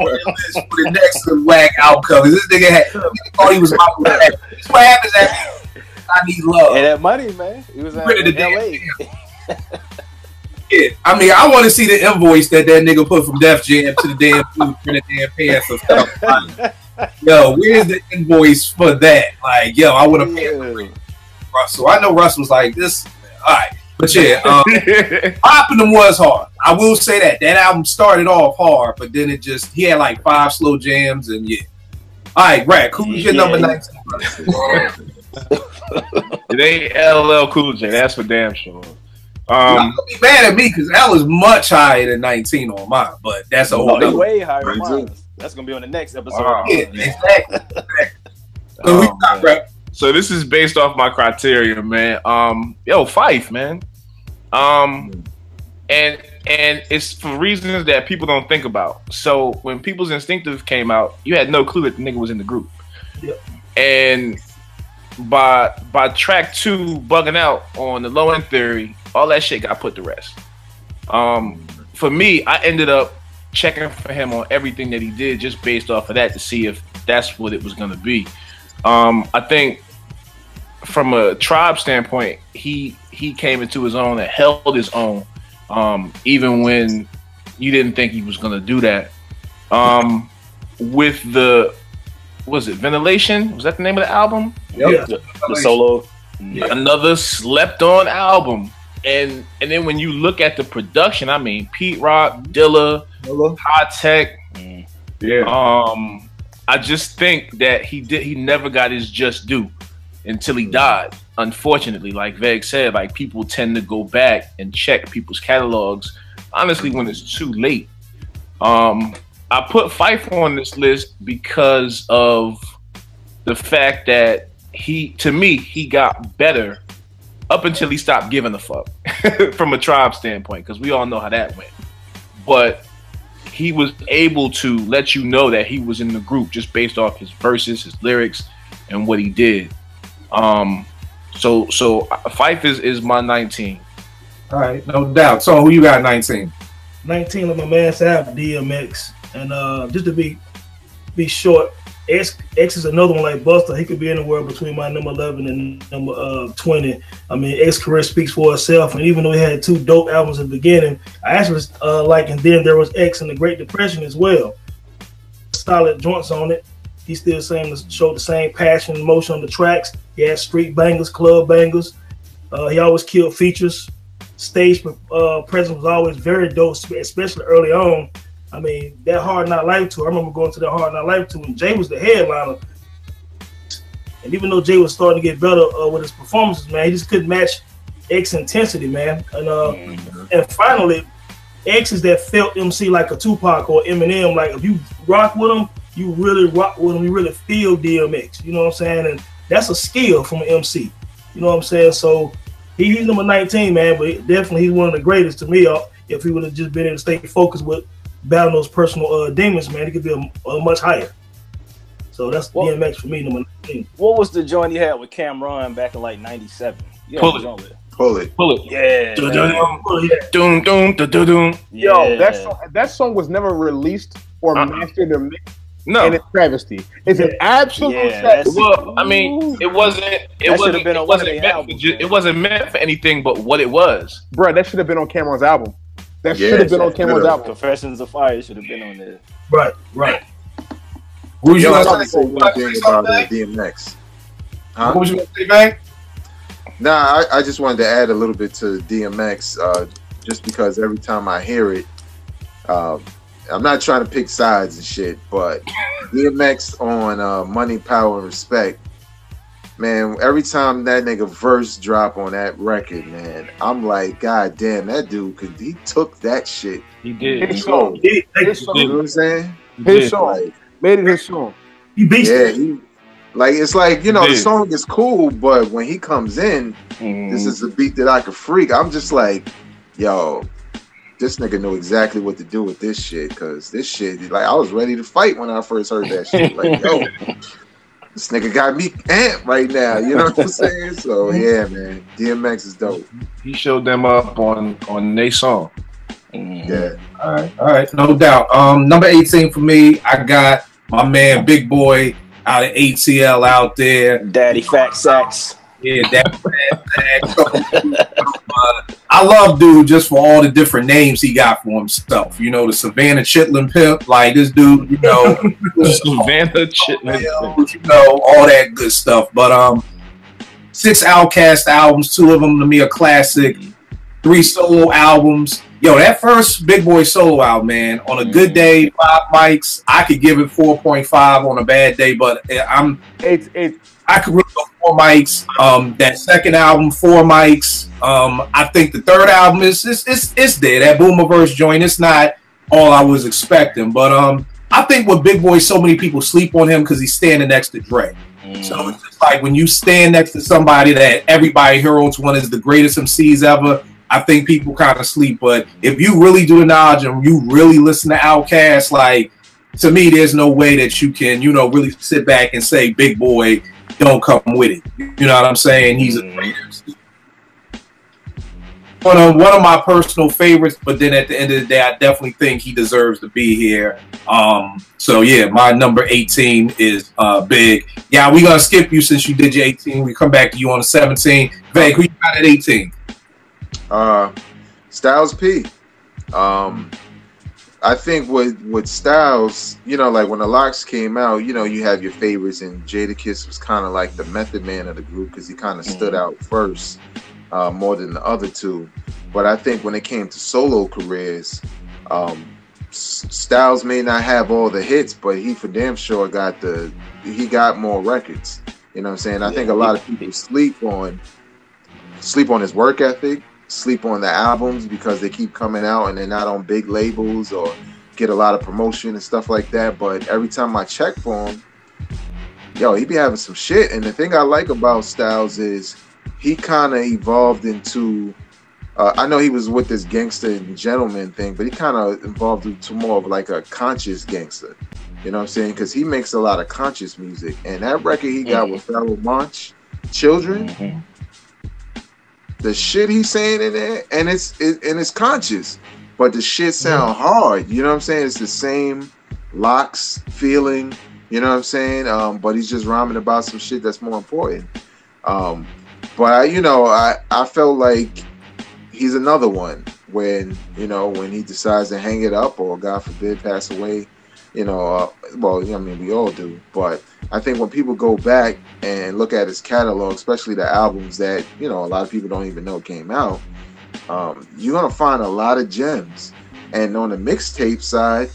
for the next whack album cover. This nigga thought he was my whack. That's what happens at I Need Love. And that money, man. He was in LA. Yeah, I mean, I want to see the invoice that nigga put from Def Jam to the damn food for the damn pants or stuff. Yo, where's the invoice for that? Like, yo, I would have paid for Russell. I know Russell was like this. All right, but yeah, Popping Them was hard. I will say that album started off hard, but then he had like 5 slow jams and yeah. All right, Rack, who's your number 19? It ain't LL Cool J. That's for damn sure. Don't be mad at me because L is much higher than 19 on mine, but that's a whole other way higher than mine. That's gonna be on the next episode. Yeah, exactly. So this is based off my criteria, man. Yo, Fife, man. And it's for reasons that people don't think about. So when People's Instinctive came out, you had no clue that the nigga was in the group. Yep. And by track 2, Bugging Out on the Low End Theory, all that shit got put to rest. For me, I ended up checking for him on everything that he did just based off of that to see if that's what it was going to be. I think from a Tribe standpoint, he came into his own and held his own, even when you didn't think he was going to do that. With the, was it Ventilation? Was that the name of the album? Yep. The solo. Yeah. Another slept on album. And then when you look at the production, I mean, Pete Rock, Dilla, High Tech. Yeah. I just think that he never got his just due until he died. Unfortunately, like Veg said, like people tend to go back and check people's catalogs, honestly, when it's too late. I put Fife on this list because of the fact that he got better up until he stopped giving a fuck from a Tribe standpoint, because we all know how that went. But he was able to let you know that he was in the group just based off his verses, his lyrics, and what he did. So Fife is my 19. All right, no doubt. So who you got 19? 19 of my man Sav, DMX. And just to be short, X is another one like Buster. He could be anywhere between my number 11 and number 20. I mean, X's career speaks for itself. And even though he had 2 dope albums at the beginning, I actually and then there was X in the Great Depression as well. Solid joints on it. He still showed the same passion and emotion on the tracks. He had street bangers, club bangers. He always killed features. Stage presence was always very dope, especially early on. I mean, that Hard Knock Life tour, I remember going to that Hard Knock Life tour, and Jay was the headliner. And even though Jay was starting to get better with his performances, man, he just couldn't match X intensity, man. And finally, X is that felt MC like a Tupac or Eminem. Like, if you rock with him, you really rock with him. You really feel DMX. You know what I'm saying? And that's a skill from an MC. You know what I'm saying? So he's number 19, man, but definitely he's one of the greatest to me. If he would have just been able to stay focused with battling those personal demons, man, it could be a much higher. So that's DMX for me, number 19. What was the joint he had with Cameron back in like 97? Pull it. Yeah. Yo, that song was never released or mastered or mixed. No, and it's travesty. It's an absolute travesty. Well, I mean, it wasn't meant for anything but what it was. Bro, that should have been on Cameron's album. That should have been on Cameron's album. Confessions of Fire should have been on there. Right. Who was you going to say one thing about DMX? What was you going to say, Bang? Nah, I just wanted to add a little bit to DMX, just because every time I hear it, I'm not trying to pick sides and shit, but DMX on Money, Power, and Respect, man, every time that nigga verse drop on that record, man, I'm like, God damn, that dude he took that shit. He did. His song. His song. You know what I'm saying? His song. Like, Made it his song. He beasted. Yeah, like it's like, you know, the song is cool, but when he comes in, this is the beat that I could freak. I'm just like, yo, this nigga knew exactly what to do with this shit, because this shit, like, I was ready to fight when I first heard that shit. Like, yo, this nigga got me amped right now. You know what I'm saying? So yeah, man, DMX is dope. He showed them up on their song. Yeah. All right, no doubt. Number 18 for me, I got my man Big Boy out of ATL out there. Daddy Fat Sacks. Yeah, Daddy Fat Sacks. I love dude just for all the different names he got for himself. You know, the Savannah Chitlin Pimp, like this dude, you know. Savannah Chitlin Pimp. You know, all that good stuff. But 6 Outkast albums, 2 of them to me are classic. 3 solo albums. Yo, that first Big Boy solo album, man, on a good day, 5 mics, I could give it 4.5 on a bad day, but I could really go 4 mics. That second album, 4 mics. I think the third album is there. That Boomerverse joint, it's not all I was expecting, but I think with Big Boy, so many people sleep on him because he's standing next to Dre. So it's just like when you stand next to somebody that everybody hears one is the greatest MCs ever, I think people kind of sleep. But if you really do the knowledge and you really listen to Outkast, like, to me, there's no way that you can, you know, really sit back and say Big Boy don't come with it. You know what I'm saying? He's a great MC. One of my personal favorites, but then at the end of the day, I definitely think he deserves to be here. So yeah, my number 18 is Big. Yeah, we're gonna skip you since you did your 18. We come back to you on the 17. Veg, who you got at 18? Styles P. I think with Styles, you know, like when the Locks came out, you know, you have your favorites, and Jadakiss was kind of like the method man of the group because he kind of stood out first more than the other two. But I think when it came to solo careers, Styles may not have all the hits, but he for damn sure got more records. You know what I'm saying? I think a lot of people sleep on his work ethic, sleep on the albums because they keep coming out and they're not on big labels or get a lot of promotion and stuff like that. But every time I check for him, yo, he be having some shit. And the thing I like about Styles is he kind of evolved into I know he was with this gangster and gentleman thing, but he kind of evolved into more of like a conscious gangster. You know what I'm saying? Because he makes a lot of conscious music. And that record he got with Pharoah Monch, Children, the shit he's saying in there, and it's conscious, but the shit sound hard. You know what I'm saying? It's the same Locks feeling. You know what I'm saying? But he's just rhyming about some shit that's more important. But I felt like he's another one when he decides to hang it up or God forbid pass away. Well, I mean, we all do, but I think when people go back and look at his catalog, especially the albums that, a lot of people don't even know came out, you're going to find a lot of gems. And on the mixtape side,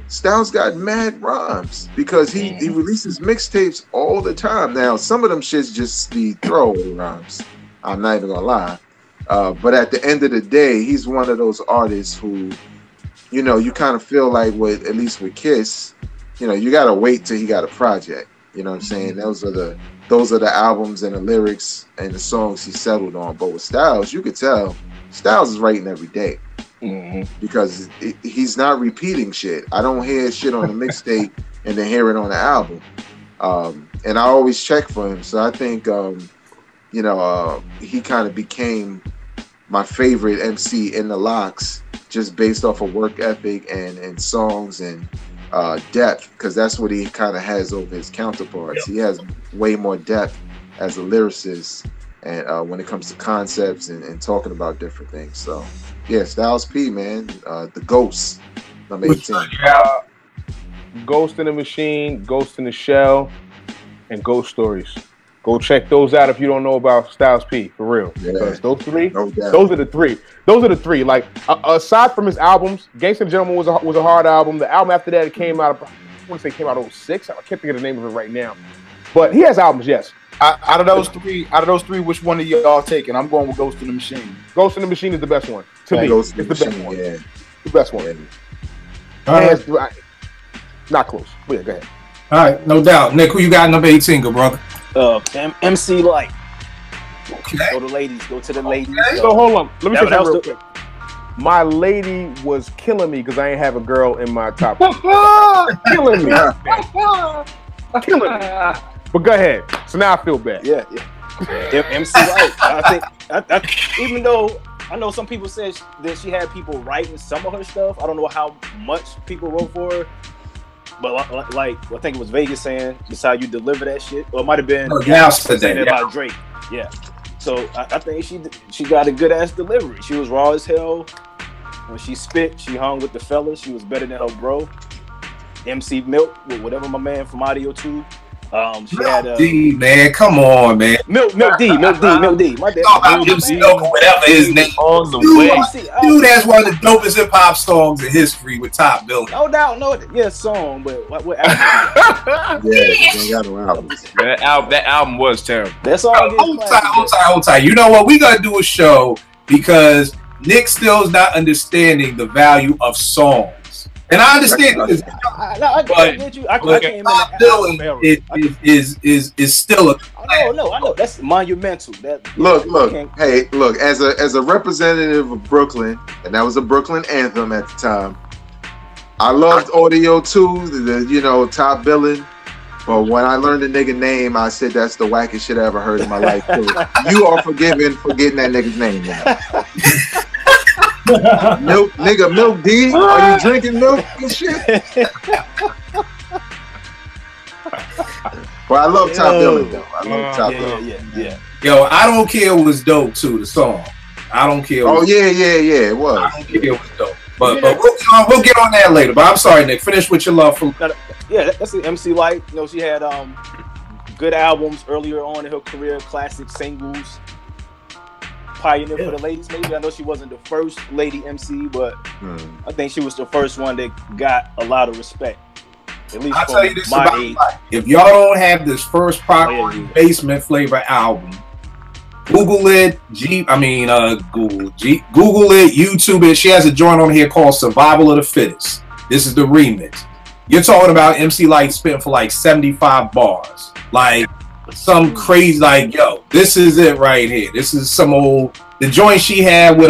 Styles got mad rhymes because he releases mixtapes all the time. Now, some of them shits just be throwaway rhymes. I'm not even going to lie. But at the end of the day, he's one of those artists who, you kind of feel like at least with Kiss, you gotta wait till he got a project. You know what I'm saying? Those are the albums and the lyrics and the songs he settled on. But with Styles, you could tell Styles is writing every day because he's not repeating shit. I don't hear shit on the mixtape and then hear it on the album. And I always check for him. So I think he kind of became my favorite MC in the Locks, just based off of work ethic and songs and depth, because that's what he kind of has over his counterparts. He has way more depth as a lyricist and when it comes to concepts and talking about different things. So yeah, Styles P, man, the Ghost, number 18. Ghost in the Machine, Ghost in the Shell, and Ghost Stories. Go check those out if you don't know about Styles P, for real. Yeah. Because those three, No doubt. those are the three. Those are the three. Like aside from his albums, Gangsta and Gentleman was a hard album. The album after that it came out. I want to say it came out in 06. I can't think of the name of it right now. But he has albums, yes. Out of those three, which one of y'all taking? I'm going with Ghost in the Machine. Ghost in the Machine is the best one. To me, Ghost it's in the the best Machine, one. yeah. The best one. Not close. But yeah, go ahead. All right, no doubt. Nick, who you got number 18, good brother? MC Light. Okay. Go to ladies. Go to the ladies. So hold on. Let me say That something real was quick. My lady was killing me because I ain't have a girl in my top. Killing me. Killing me. But go ahead. So now I feel bad. Yeah. MC Light. I think even though I know some people said that she had people writing some of her stuff, I don't know how much people wrote for her. But like I think it was Vegas saying, "This how you deliver that shit," or it might have been saying that about Drake. Yeah. So I think she got a good ass delivery. She was raw as hell. When she spit, she hung with the fellas. She was better than her bro. MC Milk, whatever my man from Audio 2. She had D, man, come on, man. Milk D. My dad. Whatever his name on the way. way. Dude, that's one of the dopest hip hop songs in history with Top Billing. No doubt, song, but what Yeah, album? they got no albums. That album was terrible. That's all. Hold tight. You know what? We gotta do a show because Nick still is not understanding the value of songs. And I understand this, I get you. I came in Top Billing is still a. I know. That's monumental. Look. Hey, look. As a representative of Brooklyn, and that was a Brooklyn anthem at the time. I loved Audio 2, Top Billing. But when I learned the nigga name, I said that's the wackest shit I ever heard in my life. So you are forgiven for getting that nigga's name now. Milk D, are you drinking milk and shit? Well, I love Top Billing though. I love Top Billing. Yeah. Yo, I Don't Care was dope too. The song, I Don't Care. Oh yeah, it was. I Don't Care was dope. But we'll get on that later. But I'm sorry, Nick. Finish with your love from. Yeah, that's the MC Light. She had good albums earlier on in her career, classic singles. Pioneer for the ladies, maybe. I know she wasn't the first lady MC, but I think she was the first one that got a lot of respect. At least I'll tell you this my about age. If y'all don't have this first proper Basement Flavor album, Google it. Google it, YouTube it. She has a joint on here called Survival of the Fittest. This is the remix. You're talking about MC Light spitting for like 75 bars. Like some crazy, like, yo, this is it right here. This is some old, the joint she had with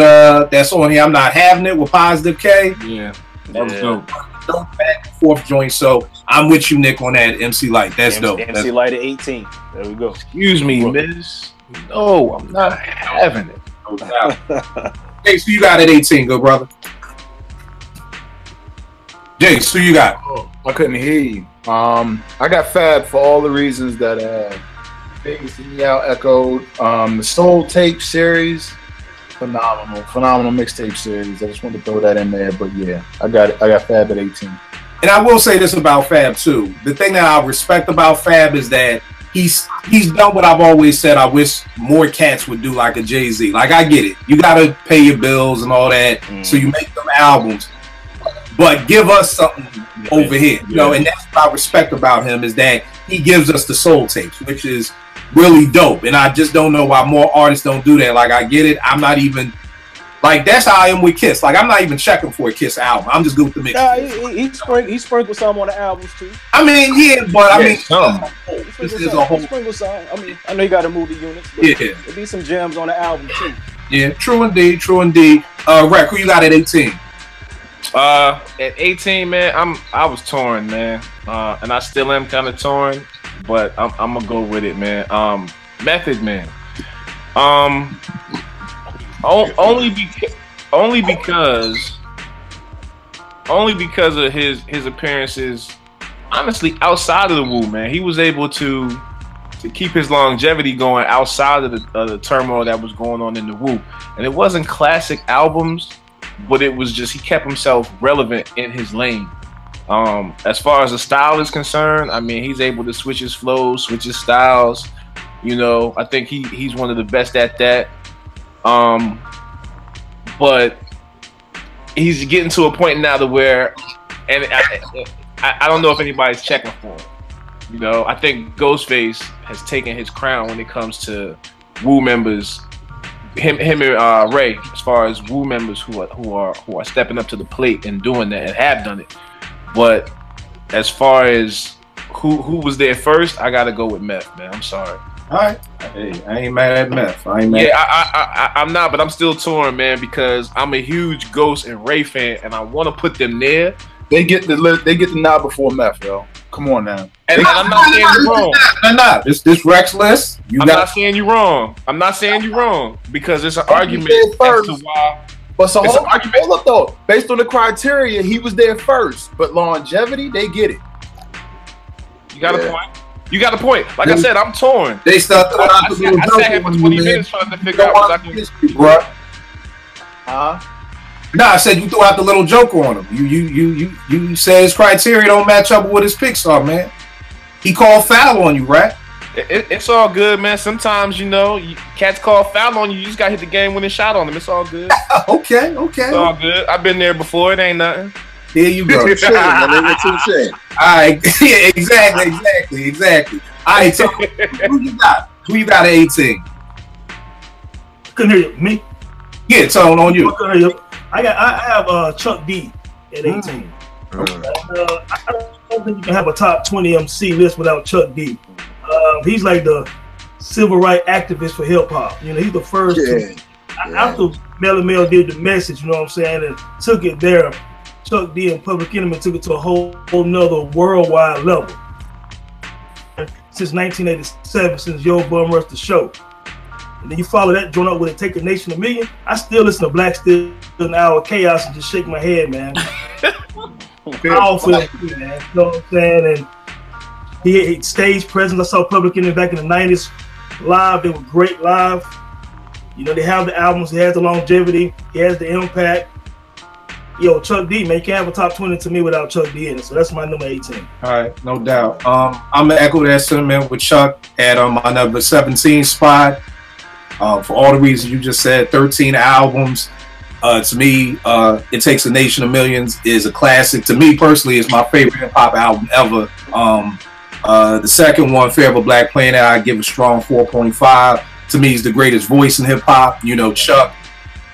that's on here, I'm Not Having It, with Positive K. Yeah, that was dope. Dope back and forth joint. So I'm with you, Nick, on that MC Light. That's dope. MC Light at 18. There we go. Excuse me, miss. No, I'm not having it. No doubt. Hey, so you got at 18, good brother. Jace, who you got? Oh, I couldn't hear you. I got Fab for all the reasons that Vegas and Meow echoed. The Soul Tape series, phenomenal mixtape series. I just wanted to throw that in there, but yeah, I got Fab at 18. And I will say this about Fab too. The thing that I respect about Fab is that he's done what I've always said. I wish more cats would do, like a Jay-Z. Like, I get it. You got to pay your bills and all that, so you make them albums. But give us something over here, and that's what I respect about him, is that he gives us the soul tapes, which is really dope. And I just don't know why more artists don't do that. Like, I get it. I'm not even, like, that's how I am with Kiss. Like, I'm not even checking for a Kiss album. I'm just good with the mix. He sprinkled some on the albums too. I mean, yeah, but This is a whole. Sprinkle some. I mean, I know you got to move the units. But there'll be some gems on the album too. Yeah, true indeed. Rec, who you got at 18? At 18, man, I was torn, man, and I still am kind of torn, but I'm gonna go with it, man. Method Man, only because of his appearances, honestly, outside of the Wu, man. He was able to keep his longevity going outside of the turmoil that was going on in the Wu, and it wasn't classic albums. But it was just, he kept himself relevant in his lane. As far as the style is concerned, I mean, he's able to switch his flows, switch his styles. You know, I think he's one of the best at that. But he's getting to a point now to where, and I don't know if anybody's checking for him. You know, I think Ghostface has taken his crown when it comes to Wu members. Him and Ray, as far as Wu members who are stepping up to the plate and doing that and have done it. But as far as who was there first, I gotta go with Meth, man. I'm sorry. All right, hey, I ain't mad at Meth. I ain't mad. Yeah, I'm not, but I'm still torn, man, because I'm a huge Ghost and Ray fan, and I want to put them there. They get the nod before Meth, yo. Come on now. And I'm not saying you're wrong. No. This Rex list. I'm not saying you're wrong. I'm not saying you're wrong because it's an argument as to why. But so hold up though. Based on the criteria, he was there first. But longevity, they get it. You got a point. You got a point. Like I said, I'm torn. They start throwing out the little joke. I sat here for 20 minutes trying to figure out what I can do. No, I said you threw out the little joke on him. You said his criteria don't match up with what his picks are, man. He called foul on you, right? It's all good, man. Sometimes, you know, cats call foul on you. You just got to hit the game-winning shot on them. It's all good. Okay. It's all good. I've been there before. It ain't nothing. Here you go. Touche. All right. Yeah, exactly. All right, so who you got? Who you got at 18? Couldn't hear you. Me? Yeah, Tone, on you. I have Chuck D at 18. I don't think you can have a top 20 MC list without Chuck D. He's like the civil rights activist for hip hop. You know, he's the first. After Melly Mel did the message, you know what I'm saying, and took it there. Chuck D and Public Enemy took it to a whole nother worldwide level. Since 1987, since Yo Bum Rush the Show. And then you follow that joint up with it, Take a Nation $1 Million. I still listen to Black Steel an Hour Chaos and just shake my head, man. Powerful, man. You know what I'm saying? And he stage presence. I saw Public Enemy back in the 90s live. They were great live. You know, they have the albums. He has the longevity. He has the impact. Yo, Chuck D, man, you can't have a top 20 to me without Chuck D in it. So that's my number 18. All right, no doubt. I'm gonna echo that sentiment with Chuck at my number 17 spot. For all the reasons you just said, 13 albums. To me, It Takes a Nation of Millions is a classic. To me personally, it's my favorite hip hop album ever. The second one, Fear of a Black Planet, I give a strong 4.5. To me, he's the greatest voice in hip hop. You know, Chuck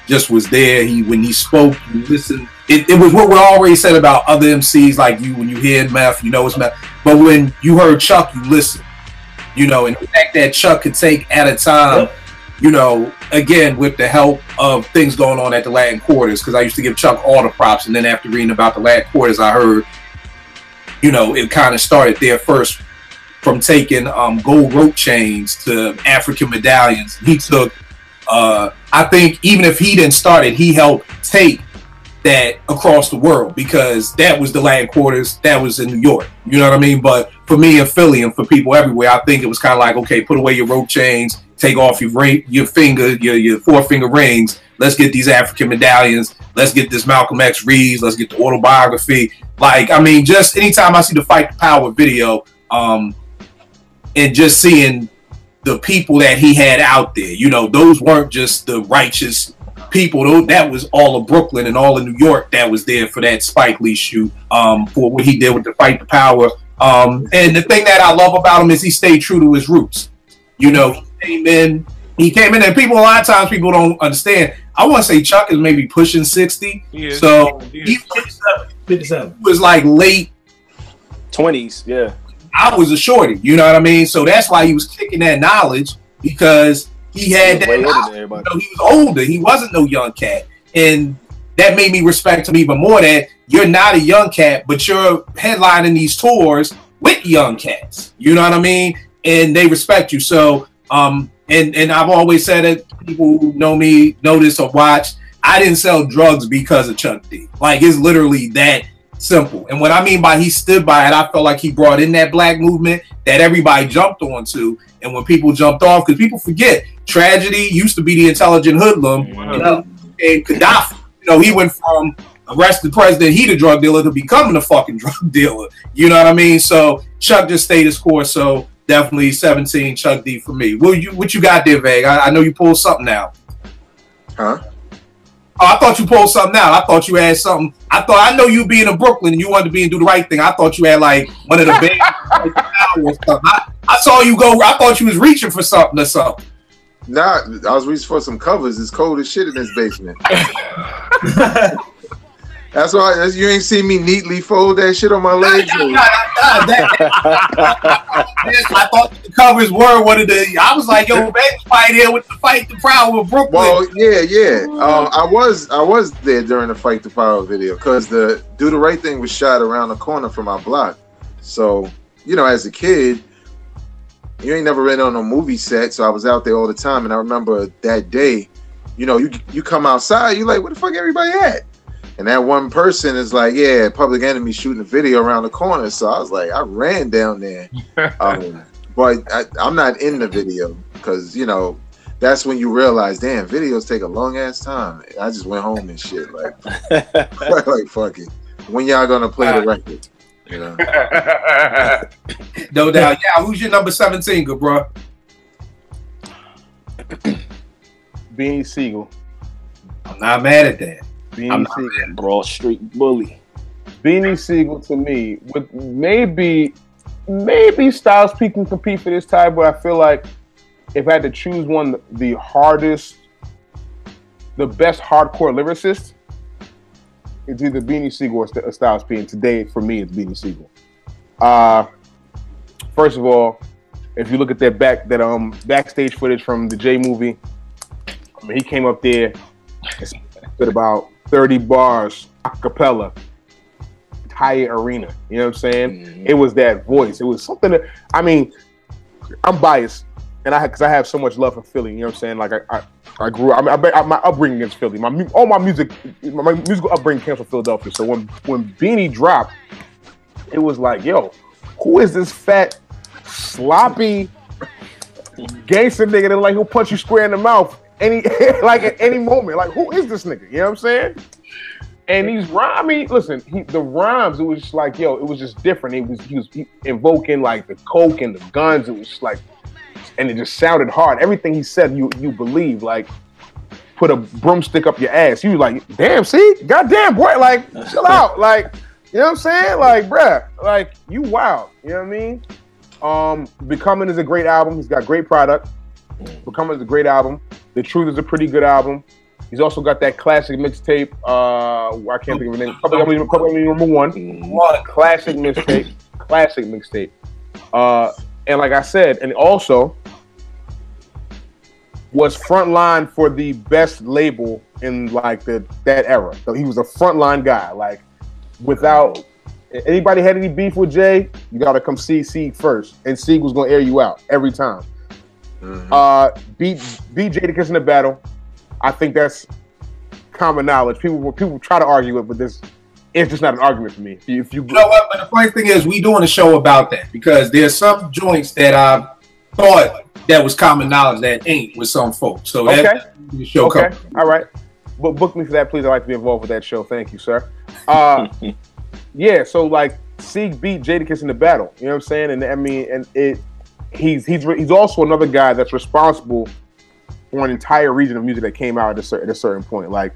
just was there. When he spoke, you listened. It was what we already said about other MCs like you. When you hear Meth, you know it's Meth. But when you heard Chuck, you listened. You know, and the fact that Chuck could take at a time. You know, again, with the help of things going on at the Latin Quarters, because I used to give Chuck all the props, and then after reading about the Latin Quarters, I heard, you know, it kind of started there first from taking gold rope chains to African medallions. He took, I think, even if he didn't start it, he helped take that across the world, because that was the Latin Quarters, that was in New York. You know what I mean? But for me in Philly and for people everywhere, I think it was kind of like, okay, put away your rope chains. Take off your four-finger rings. Let's get these African medallions. Let's get this Malcolm X reads. Let's get the autobiography. Like, I mean, just anytime I see the Fight the Power video, and just seeing the people that he had out there, you know, those weren't just the righteous people. That was all of Brooklyn and all of New York that was there for that Spike Lee shoot, for what he did with the Fight the Power. And the thing that I love about him is he stayed true to his roots. You know, he came in, and a lot of times people don't understand. I want to say Chuck is maybe pushing 60. So he 57. Was like late 20s, yeah. I was a shorty, you know what I mean? So that's why he was kicking that knowledge, because he had that knowledge. You know, he was older. He wasn't no young cat. And that made me respect him even more, that you're not a young cat, but you're headlining these tours with young cats. You know what I mean? And they respect you. So, and I've always said it, people who know me, know this or watch, I didn't sell drugs because of Chuck D. Like, it's literally that simple. And what I mean by he stood by it, I felt like he brought in that black movement that everybody jumped onto. And when people jumped off, because people forget, Tragedy used to be the intelligent hoodlum. You know, and Gaddafi, you know, he went from arrested president, he the drug dealer, to becoming a fucking drug dealer. You know what I mean? So Chuck just stayed his course. So definitely 17 Chuck D for me. What you got there, Veg? I know you pulled something out. Huh? Oh, I thought you pulled something out. I thought you had something. I know you being in Brooklyn and you wanted to be and do the right thing. I thought you had like one of the big or something. I saw you go. I thought you was reaching for something or something. Nah, I was reaching for some covers. It's cold as shit in this basement. That's why you ain't see me neatly fold that shit on my legs. I thought the covers were one of the. I was like, yo, baby, fight here with the Fight the Power of Brooklyn. Well, yeah. I was there during the Fight the Power video because the Do the Right Thing was shot around the corner from my block. So, you know, as a kid, you ain't never been on a movie set, so I was out there all the time. And I remember that day, you know, you come outside, you like, where the fuck everybody at? And that one person is like, yeah, Public Enemy shooting a video around the corner. So I was like, I ran down there. But I'm not in the video because, you know, that's when you realize, damn, videos take a long ass time. I just went home and shit. Like, like fuck it. When y'all gonna play the record? You know? No doubt. Yeah, who's your number 17, good bro? Beanie Siegel. I'm not mad at that. Beanie Siegel. Broad Street Bully. Beanie Siegel to me, with maybe Styles P can compete for this tie, but I feel like if I had to choose one, the best hardcore lyricist, it's either Beanie Siegel or Styles P. And today, for me, it's Beanie Siegel. First of all, if you look at that backstage footage from the J movie, I mean, he came up there and spit about 30 bars a cappella, entire arena. You know what I'm saying? Mm-hmm. It was that voice. It was something that, I mean, I'm biased, and because I have so much love for Philly. You know what I'm saying? Like I grew up. My upbringing is Philly. My musical upbringing came from Philadelphia. So when Beanie dropped, it was like, yo, who is this fat, sloppy gangster nigga that like he'll punch you square in the mouth at any moment? Like, who is this nigga? You know what I'm saying? And these rhymes, I mean, listen, the rhymes, it was just like, yo, it was just different. He was invoking like the coke and the guns. It was just like, and it just sounded hard. Everything he said, you believe. Like, put a broomstick up your ass. You like, damn, see, goddamn boy, like, chill out, like, you know what I'm saying? Like, bruh, like, you wild. You know what I mean? Becoming is a great album. He's got great product. Becoming is a great album. The Truth is a pretty good album. He's also got that classic mixtape. I can't think of the name. Probably number one. Classic mixtape. Classic mixtape. And like I said, and also was frontline for the best label in like that era. So he was a frontline guy. Like, without anybody had any beef with Jay, you gotta come see Sieg first, and Sieg was gonna air you out every time. Mm-hmm. Beat Jadakiss in the battle. I think that's common knowledge. People try to argue it, but it's just not an argument for me. If you know what, but the funny thing is, we doing a show about that because there's some joints that I thought that was common knowledge that ain't with some folks. So that's the show. Okay, all right. But book me for that, please. I'd like to be involved with that show. Thank you, sir. Yeah. So like, Sieg beat Jadakiss in the battle. You know what I'm saying? And I mean, and he's also another guy that's responsible for an entire region of music that came out at a certain point. Like,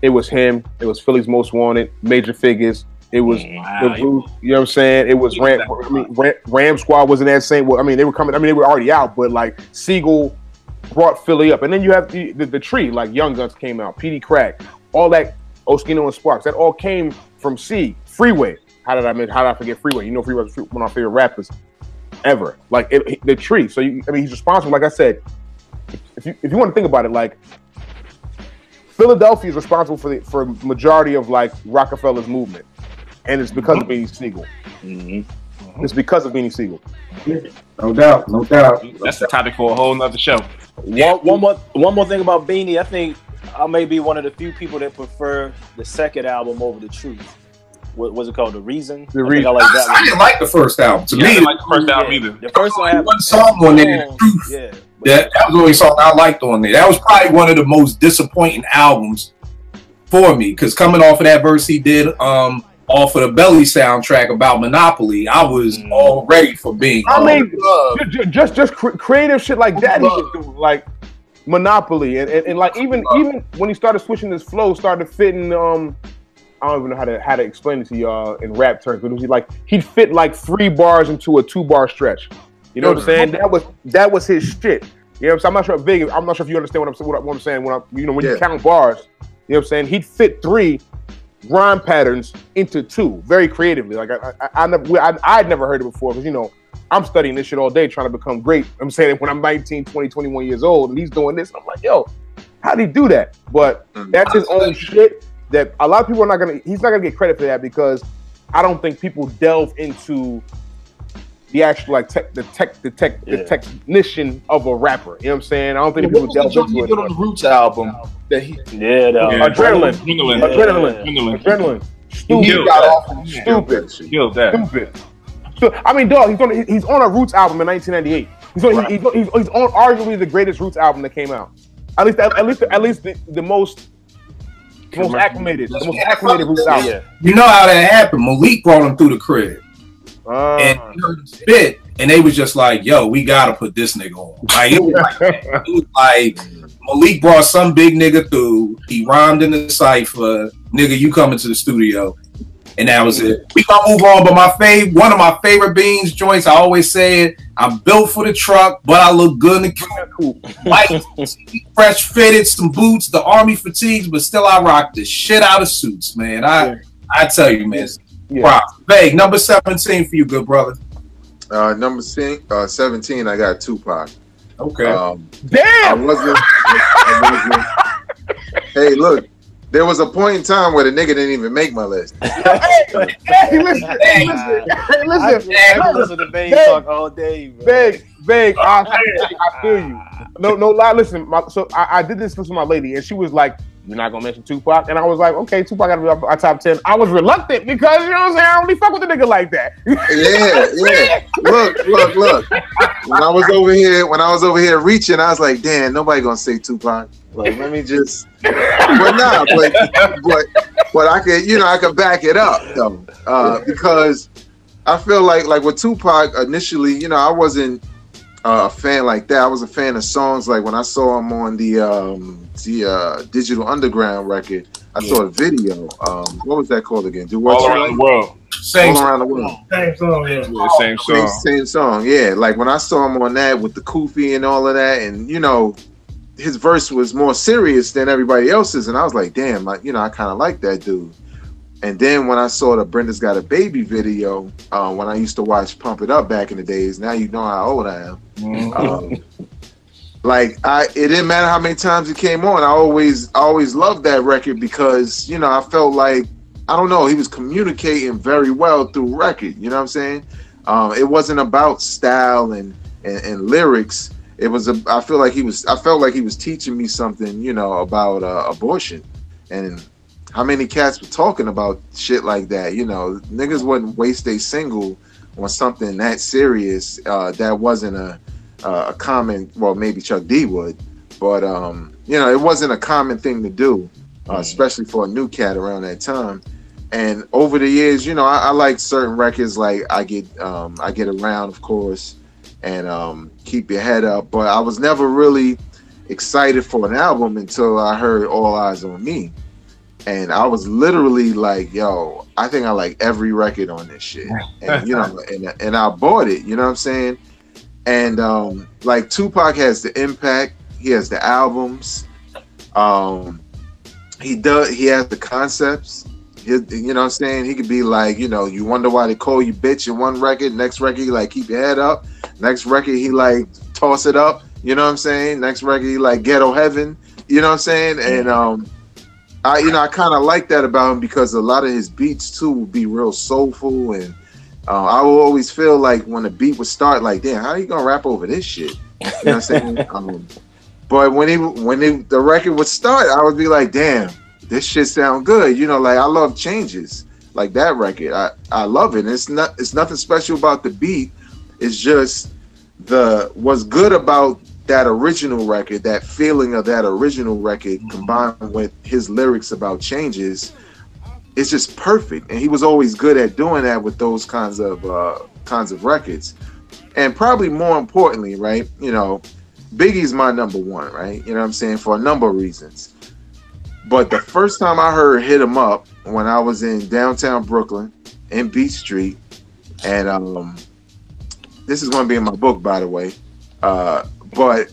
it was him. It was Philly's Most Wanted, Major Figures. It was, you know what I'm saying? It was Ram Squad was in that same. Well, I mean, they were coming. I mean, they were already out, but like, Siegel brought Philly up, and then you have the tree. Like, Young Guns came out, PD Crack, all that, Oskino and Sparks. That all came from Sieg. Freeway. How did I forget Freeway? You know, Freeway was one of my favorite rappers ever. Like, the tree. So he's responsible. Like I said, if you want to think about it, like, Philadelphia is responsible for majority of like Rockefeller's movement, and it's because of Beanie Siegel. Mm-hmm. It's because of Beanie Siegel. No doubt, no doubt. That's the topic for a whole nother show. One more thing about Beanie. I think I may be one of the few people that prefer the second album over The Truth. What was it called? The Reason? The Reason. I didn't like the first album. To me, I didn't like the first album either. The first one had one song on there, The Truth. Yeah. That was the only song I liked on there. That was probably one of the most disappointing albums for me, because coming off of that verse he did off of the Belly soundtrack about Monopoly. I was all ready for being. I mean, just creative shit like that he was doing, like Monopoly, and like even when he started switching his flow, started fitting. I don't even know how to explain it to y'all in rap terms, but it was like he'd fit like 3 bars into a 2-bar stretch. You know what I'm saying? That was his shit. You know what I'm saying? I'm not sure if you understand what I'm saying when you count bars. You know what I'm saying? He'd fit 3 rhyme patterns into 2 very creatively. Like I'd never heard it before because I'm studying this shit all day trying to become great. I'm saying when I'm 19, 20, 21 years old and he's doing this, I'm like, yo, how'd he do that? But that's his own shit that a lot of people he's not gonna get credit for that because I don't think people delve into the actual the technician of a rapper. You know what I'm saying? I don't think people delve into it. On the Roots album that Adrenaline. Stupid. Killed that. So, I mean, dog, he's on a Roots album in 1998. He's on arguably the greatest Roots album that came out. At least the most acclimated Roots album. Yeah. You know how that happened? Malik brought him through the crib. And he heard him spit, and they was just like, yo, we gotta put this nigga on. Like it was like Malik brought some big nigga through, he rhymed in the cypher, nigga, you coming to the studio. And that was it. We gonna move on, but one of my favorite Beans joints, I always say it, I'm built for the truck, but I look good in the cool. Like fresh fitted, some boots, the army fatigues, but still I rock the shit out of suits, man. I tell you, man. Yeah. Vague, number 17 for you, good brother. Number 17, I got Tupac. Okay. Damn! I wasn't. Hey, look, there was a point in time where the nigga didn't even make my list. Hey, listen. I listen to Vague talk all day, bro. Vague, I feel you. No lie, listen. So I did this with my lady, and she was like, you're not gonna mention Tupac? And I was like, okay, Tupac gotta be our top 10. I was reluctant because, you know what I'm saying, I don't really fuck with a nigga like that. Yeah. Look. When I was over here reaching, I was like, damn, nobody gonna say Tupac. Like, let me just but I could back it up though. Because I feel like with Tupac initially, I wasn't a fan like that. I was a fan of songs like when I saw him on the Digital Underground record. I saw a video. What was that called again? All Around the World. All Around the World. Same song, yeah. Same song. Same song, yeah. Like when I saw him on that with the Koofy and all of that, and his verse was more serious than everybody else's, and I was like, damn, I kind of like that dude. And then when I saw the Brenda's Got a Baby video, when I used to watch Pump It Up back in the days, now you know how old I am. Mm-hmm. It didn't matter how many times it came on. I always loved that record because, I felt like, I don't know, he was communicating very well through record. You know what I'm saying? It wasn't about style and lyrics. It was, I felt like he was teaching me something, about abortion. And how many cats were talking about shit like that? Niggas wouldn't waste a single on something that serious. That wasn't a common. Well, maybe Chuck D would, but it wasn't a common thing to do, especially for a new cat around that time. And over the years, I like certain records, like I Get Around, of course, and Keep Your Head Up. But I was never really excited for an album until I heard All Eyes on Me. And I was literally like, yo, I think I like every record on this shit. And, and I bought it, you know what I'm saying? And Tupac has the impact. He has the albums. He has the concepts. You know what I'm saying? He could be like, you wonder why they call you bitch in one record. Next record, he like keep your head up. Next record, he like toss it up. You know what I'm saying? Next record, he like Ghetto Heaven. You know what I'm saying? And I kind of like that about him because a lot of his beats too would be real soulful, and I will always feel like when the beat would start, like, damn, how are you gonna rap over this shit? You know what I'm saying? But when the record would start, I would be like, damn, this shit sound good. I love Changes, like that record. I love it. And it's nothing special about the beat. It's just what's good about that original record, that feeling of that original record combined with his lyrics about changes, it's just perfect. And he was always good at doing that with those kinds of records. And probably more importantly, right, you know, Biggie's my number one, right? You know what I'm saying? For a number of reasons. But the first time I heard Hit 'Em Up, when I was in downtown Brooklyn, in Beach Street, and this is going to be in my book, by the way, but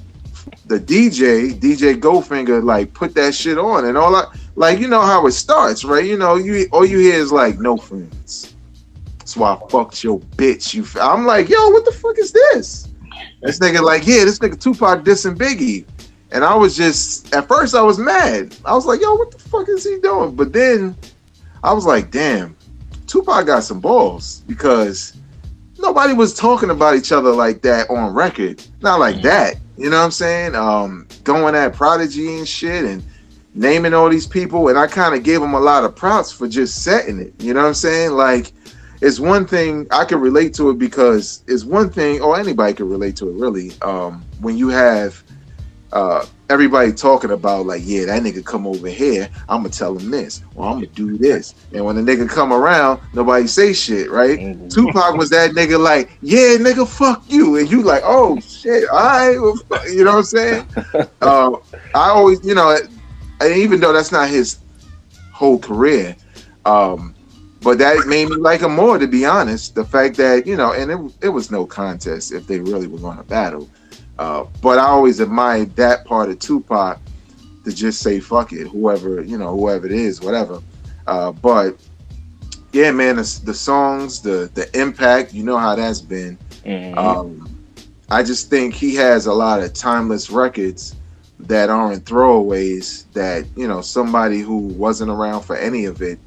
the DJ Goldfinger, like, put that shit on, and all like, you know how it starts, right? You know, all you hear is like, no friends. That's why I fucked your bitch. I'm like, yo, what the fuck is this? This nigga like, yeah, this nigga Tupac dissing Biggie. And I was just, at first I was mad. I was like, yo, what the fuck is he doing? But then I was like, damn, Tupac got some balls, because nobody was talking about each other like that on record. Not like that. You know what I'm saying? Going at Prodigy and shit and naming all these people. And I kind of gave him a lot of props for just setting it. You know what I'm saying? Like, it's one thing, I can relate to it, because it's one thing, or anybody can relate to it really, when you have everybody talking about, like, yeah, that nigga come over here, I'm gonna tell him this, or I'm gonna do this. And when the nigga come around, nobody say shit, right? Mm-hmm. Tupac was that nigga like, yeah, nigga, fuck you. And you like, oh shit, all right, well, you know what I'm saying? I always, you know, even though that's not his whole career, but that made me like him more, to be honest. The fact that, you know, and it was no contest if they really were going to battle. But I always admired that part of Tupac, to just say fuck it, whoever it is, whatever. But yeah, man, the songs, the impact, you know how that's been. Mm-hmm. I just think he has a lot of timeless records that aren't throwaways, that, you know, somebody who wasn't around for any of it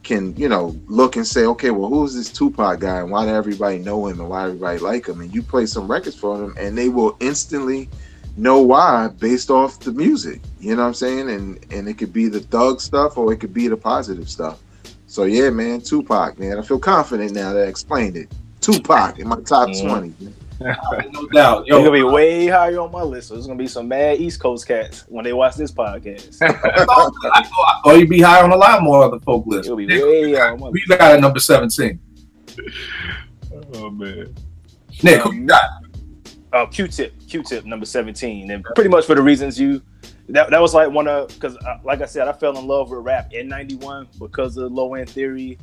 can, you know, look and say, okay, well, who's this Tupac guy, and why did everybody know him, and why everybody like him? And you play some records for them, and they will instantly know why, based off the music. You know what I'm saying? And it could be the thug stuff, or it could be the positive stuff. So yeah, man, Tupac, man. I feel confident now that I explained it. Tupac in my top 20. Man. No doubt. Yo, it's gonna be way higher on my list. So there's gonna be some mad East Coast cats when they watch this podcast. I thought you'd be high on a lot more other folk lists. It'll be way higher on my list. We got at number 17. Oh man, Nick, who you got? Q-Tip, number 17, and pretty much for the reasons that was like one of, because like I said, I fell in love with rap in '91 because of Low End Theory.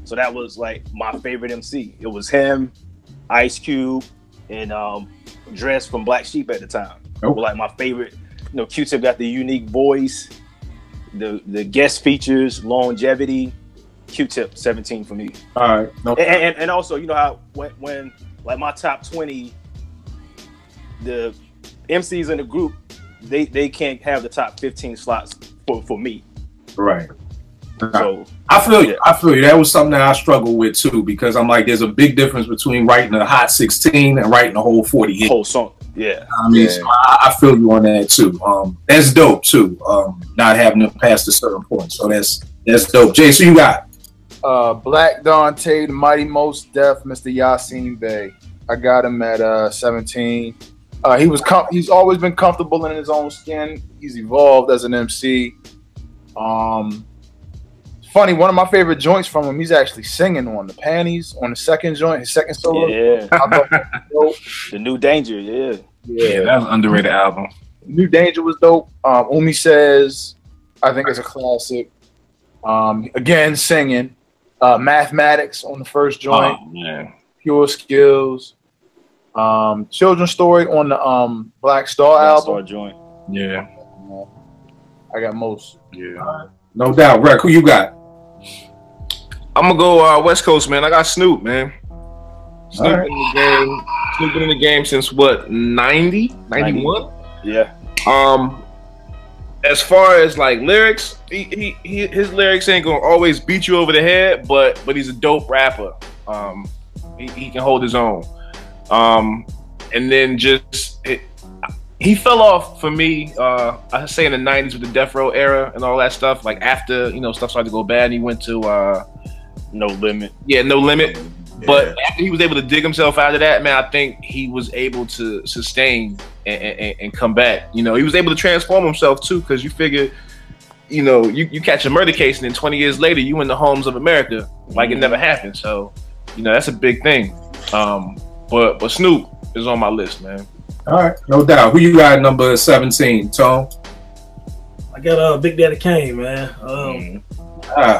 So that was like my favorite MC. It was him, Ice Cube, and Dress from Black Sheep at the time. Oh. Were like my favorite. You know, Q-Tip got the unique voice, the guest features, longevity. Q-Tip 17 for me. All right. No. And also, you know how when like my top 20, the MCs in the group, they can't have the top 15 slots for me. Right. So I feel you. I feel you. That was something that I struggle with too, because I'm like, there's a big difference between writing a hot 16 and writing a whole 40 hit. Whole song. Yeah. I mean, so I feel you on that too. That's dope too. Not having to pass a certain point. So that's dope. Jay, so you got Black Dante, the Mighty Most Def, Mr. Yasin Bey. I got him at 17. He's always been comfortable in his own skin. He's evolved as an MC. Funny, one of my favorite joints from him, he's actually singing on the Panties on the second joint, his second solo. Yeah. The New Danger, yeah. Yeah, that was an underrated album. New Danger was dope. Umi Says, I think it's a classic. Again, singing. Mathematics on the first joint. Oh, man. Pure Skills. Children's Story on the Black Star album. Star joint. Yeah. I got most. Yeah. No doubt. Rec, who you got? I'm gonna go West Coast, man. I got Snoop, man. Snoop Right. in the game. Snoop been in the game since what, 90? 91? Yeah. As far as like lyrics, his lyrics ain't gonna always beat you over the head, but he's a dope rapper. He can hold his own. And then he fell off for me, I say in the 90s with the Death Row era and all that stuff. Like after, you know, stuff started to go bad, and he went to No Limit. Yeah, No Limit. Yeah. But after he was able to dig himself out of that, man, I think he was able to sustain and come back. You know, he was able to transform himself too, because you figure you know, you catch a murder case and then 20 years later you in the homes of America like it never happened. So, you know, that's a big thing. But Snoop is on my list, man. All right, no doubt. Who you got at number 17, Tone? I got Big Daddy Kane, man. You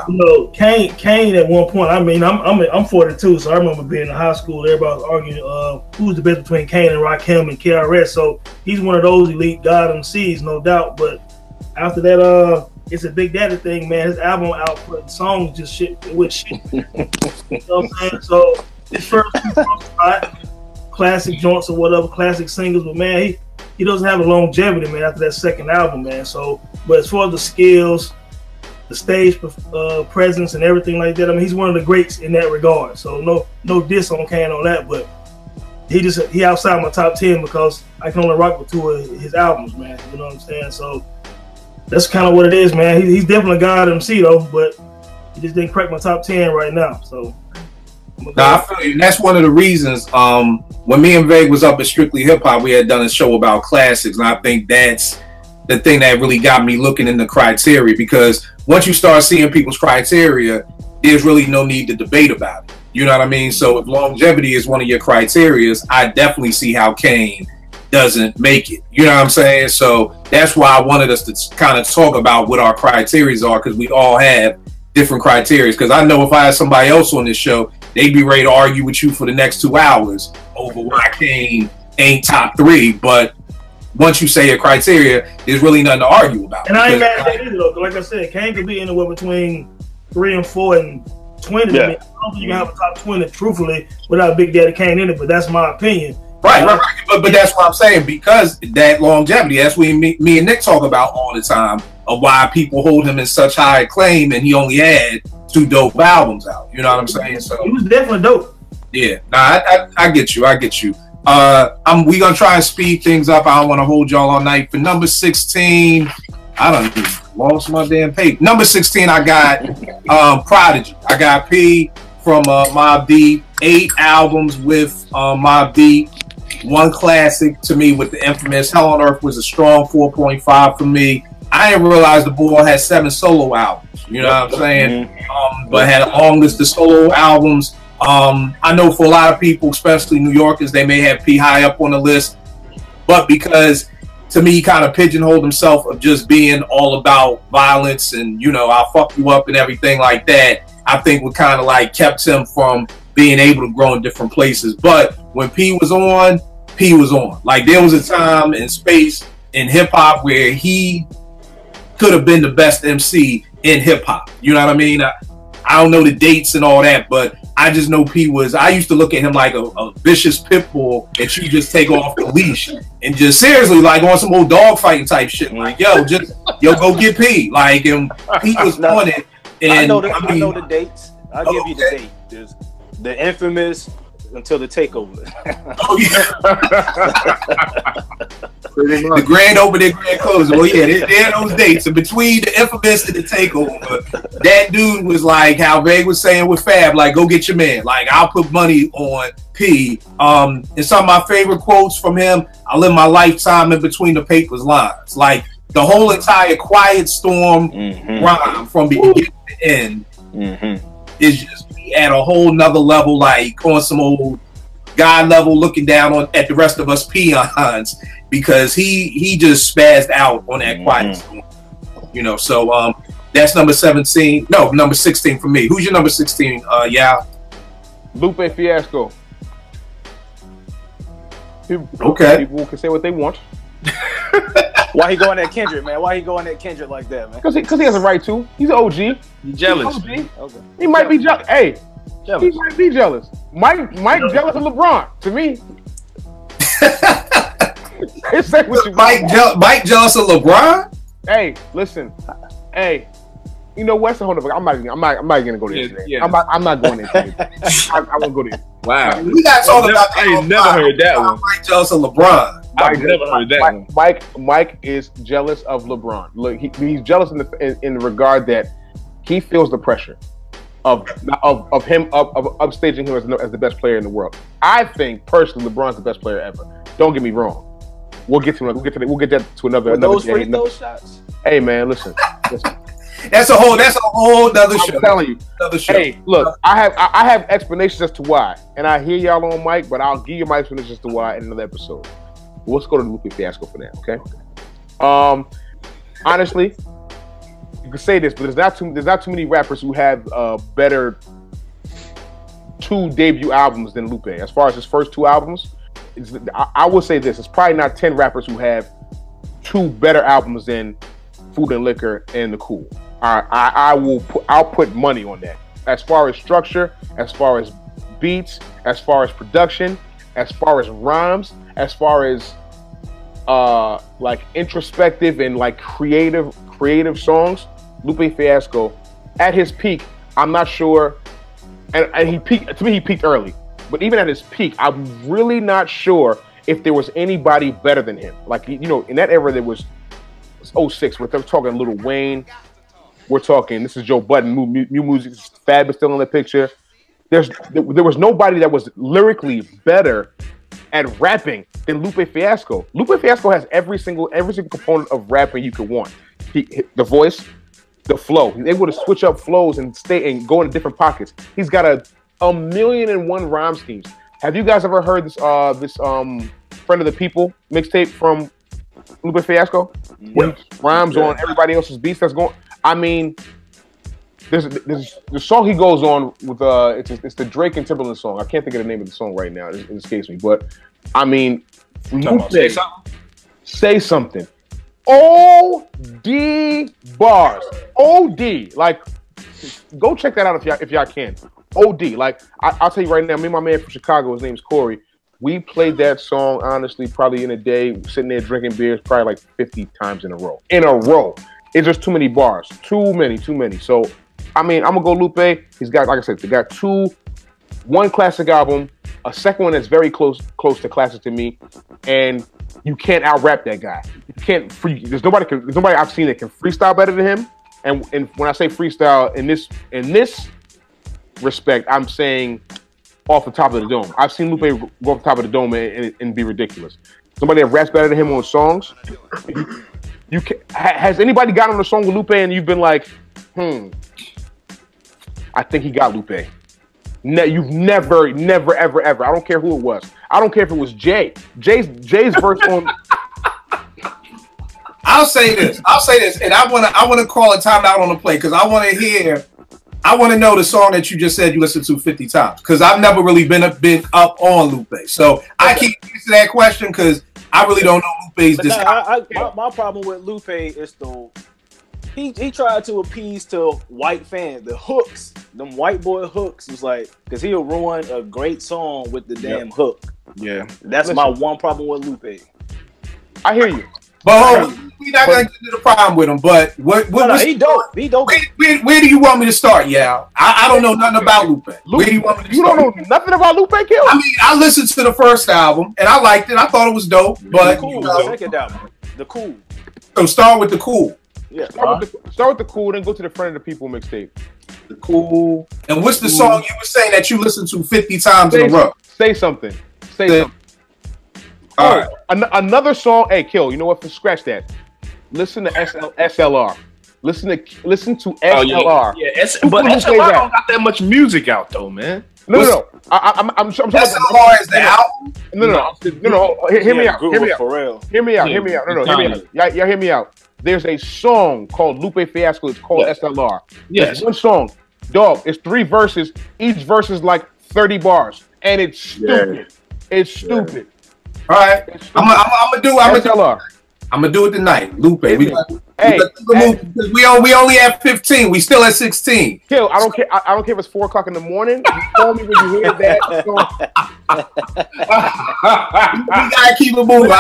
know, Kane at one point. I mean, I'm 42, so I remember being in high school. Everybody was arguing who's the best between Kane and Rakim and KRS. So he's one of those elite God MCs, no doubt. But after that, it's a Big Daddy thing, man. His album output, songs just shit with shit. You know what I'm saying? So his first two songs are classic joints or whatever, classic singles, but man, he doesn't have a longevity, man, after that second album, man. So, but as far as the skills, the stage presence and everything like that, I mean, he's one of the greats in that regard. So no diss on Kane on that, but he outside my top 10 because I can only rock with 2 of his albums, man. You know what I'm saying? So that's kind of what it is, man. He's definitely a God MC though, but he just didn't crack my top 10 right now. So I feel you. And that's one of the reasons. When me and Vague was up at Strictly Hip Hop, we had done a show about classics, and I think that's the thing that really got me looking in the criteria, because once you start seeing people's criteria, there's really no need to debate about it. You know what I mean? So if longevity is one of your criterias, I definitely see how Kane doesn't make it. You know what I'm saying? So that's why I wanted us to kind of talk about what our criterias are, because we all have different criterias. Because I know if I had somebody else on this show, they'd be ready to argue with you for the next 2 hours over why Kane ain't top 3. But once you say your criteria, there's really nothing to argue about. And I ain't mad at that either, though. Like I said, Kane could be anywhere between 3 and 4 and 20. Yeah. I mean, I don't think you can have a top 20, truthfully, without Big Daddy Kane in it, but that's my opinion. Right. But that's what I'm saying, because that longevity, that's what me and Nick talk about all the time, of why people hold him in such high acclaim, and he only had 2 dope albums out. You know what I'm saying? So he was definitely dope. Yeah. Nah, I get you. We gonna try and speed things up. I don't want to hold y'all all night. For number 16, I done lost my damn page. Number 16, I got Prodigy. I got P from Mobb Deep. 8 albums with Mobb Deep. 1 classic to me with the infamous Hell on Earth was a strong 4.5 for me. I didn't realize the boy had 7 solo albums. You know what I'm saying? But had a long list of solo albums. I know for a lot of people, especially New Yorkers, they may have P high up on the list, but because to me, he kind of pigeonholed himself of just being all about violence and, you know, I'll fuck you up and everything like that, I think what kind of like kept him from being able to grow in different places. But when P was on, P was on. Like, there was a time and space in hip hop where he could have been the best MC in hip hop. You know what I mean? I don't know the dates and all that, but I just know P was, I used to look at him like a vicious pit bull, and she just take off the leash and just seriously like on some old dog fighting type shit. Like, yo, go get P. Like, and P was on it. And I know the dates. I'll give you the date. There's the infamous Until the Takeover. Oh yeah. The grand opening, grand closing. Well, yeah, there are those dates. And between the infamous and the takeover, that dude was like how Vague was saying with Fab, like, go get your man. Like, I'll put money on P. And some of my favorite quotes from him, I live my lifetime in between the papers lines. Like, the whole entire Quiet Storm rhyme from beginning to end is just at a whole nother level, like on some old God level, looking down at the rest of us peons, because he just spazzed out on that Quiet Storm. You know, so that's number 17. No, number 16 for me. Who's your number 16? Yeah. Lupe Fiasco. Okay. People can say what they want. Why he going at Kendrick, man? Why he going at Kendrick like that, man? Because he has a right to. He's an OG. You jealous? Okay. He might be jealous. Hey, jealous. He might be jealous. Mike jealous of LeBron. To me. Mike jealous of LeBron? Hey, listen. Hey, you know what's the hold up? I'm not gonna go there. Yeah. I'm not going there. I won't go there. Wow. We got to talk about. I ain't never heard that one. Mike jealous of LeBron. I've never heard that one. Mike is jealous of LeBron. Look, he's jealous in the regard that he feels the pressure of him upstaging him as the best player in the world. I think personally, LeBron's the best player ever. Don't get me wrong. We'll get that to another. Those day. free throw shots. Hey man, listen. That's a whole other show. I'm telling you. Another show. Hey, look, I have explanations as to why, and I hear y'all on mic, but I'll give you my explanations as to why in another episode. But let's go to Lupe Fiasco for now, okay? Honestly, you can say this, but there's not too many rappers who have better 2 debut albums than Lupe. As far as his first 2 albums, I will say this: it's probably not 10 rappers who have 2 better albums than Food and Liquor and The Cool. I'll put money on that. As far as structure, as far as beats, as far as production, as far as rhymes, as far as like introspective and like creative songs, Lupe Fiasco at his peak, I'm not sure, and he peaked, to me he peaked early, but even at his peak, I'm really not sure if there was anybody better than him. Like, you know, in that era there was 06, we're talking Lil Wayne, we're talking, this is Joe Budden, New Music, Fab is still in the picture. There was nobody that was lyrically better at rapping than Lupe Fiasco. Lupe Fiasco has every single component of rapping you could want. The voice, the flow. He's able to switch up flows and stay and go into different pockets. He's got a 1,000,001 rhyme schemes. Have you guys ever heard this Friend of the People mixtape from Lupe Fiasco? Where he rhymes on everybody else's beats that's going. I mean, there's the song he goes on with it's the Drake and Timberland song. I can't think of the name of the song right now. It escapes me. But I mean, Lupe, say something. OD bars. OD. Like, go check that out if y'all can. OD. Like, I'll tell you right now, me and my man from Chicago, his name's Corey. We played that song, honestly, probably in a day, sitting there drinking beers, probably like 50 times in a row. It's just too many bars. Too many. So, I mean, I'm going to go Lupe. He's got, like I said, they got 1 classic album, a second one that's very close to classic to me, and you can't out-rap that guy. You can't there's nobody I've seen that can freestyle better than him. And when I say freestyle, in this respect, I'm saying off the top of the dome. I've seen Lupe go off the top of the dome and be ridiculous. Somebody that raps better than him on songs. Has anybody gotten on a song with Lupe and you've been like, I think he got Lupe? You've never, ever. I don't care who it was. I don't care if it was Jay. Jay's verse on. I'll say this, and I want to call a timeout on the play because I want to know the song that you just said you listened to 50 times because I've never really been up on Lupe. So I keep answering that question because I really don't know Lupe's discography. My problem with Lupe is he tried to appease to white fans. The hooks, them white boy hooks, was like, because he'll ruin a great song with the damn hook. Yeah, that's my one problem with Lupe. I hear you. But we're not gonna get to the problem with him. But he dope. He dope. Where do you want me to start, Yao? I don't know nothing about Lupe. Where do you want me to start? You don't know nothing about Lupe, Kill? I mean, I listened to the first album and I liked it. I thought it was dope. But the Cool, the second album, The Cool. So start with The Cool. Yeah. Start with the Cool, then go to the Friend of the People mixtape. The Cool. And what's the song you were saying that you listened to 50 times in a row? Say something. Say something. All right. Another song. Hey, Kill. You know what? Scratch that. Listen to SLR. Listen to SLR. Oh, yeah. But SLR don't got that much music out though, man. No. I'm talking about SLR is the album. No. Hear me out. For real. Hear me out. No. Hear me out. Y'all hear me out. There's a song called Lupe Fiasco. It's called SLR. Yes. It's one song. Dog. It's 3 verses. Each verse is like 30 bars, and it's stupid. Yeah. It's stupid. All right, I'm gonna do it tonight, Lupe. We only have 15. We still at 16. Kill. I don't care. I don't care if it's 4 o'clock in the morning. You call me when you hear that. We gotta keep it moving.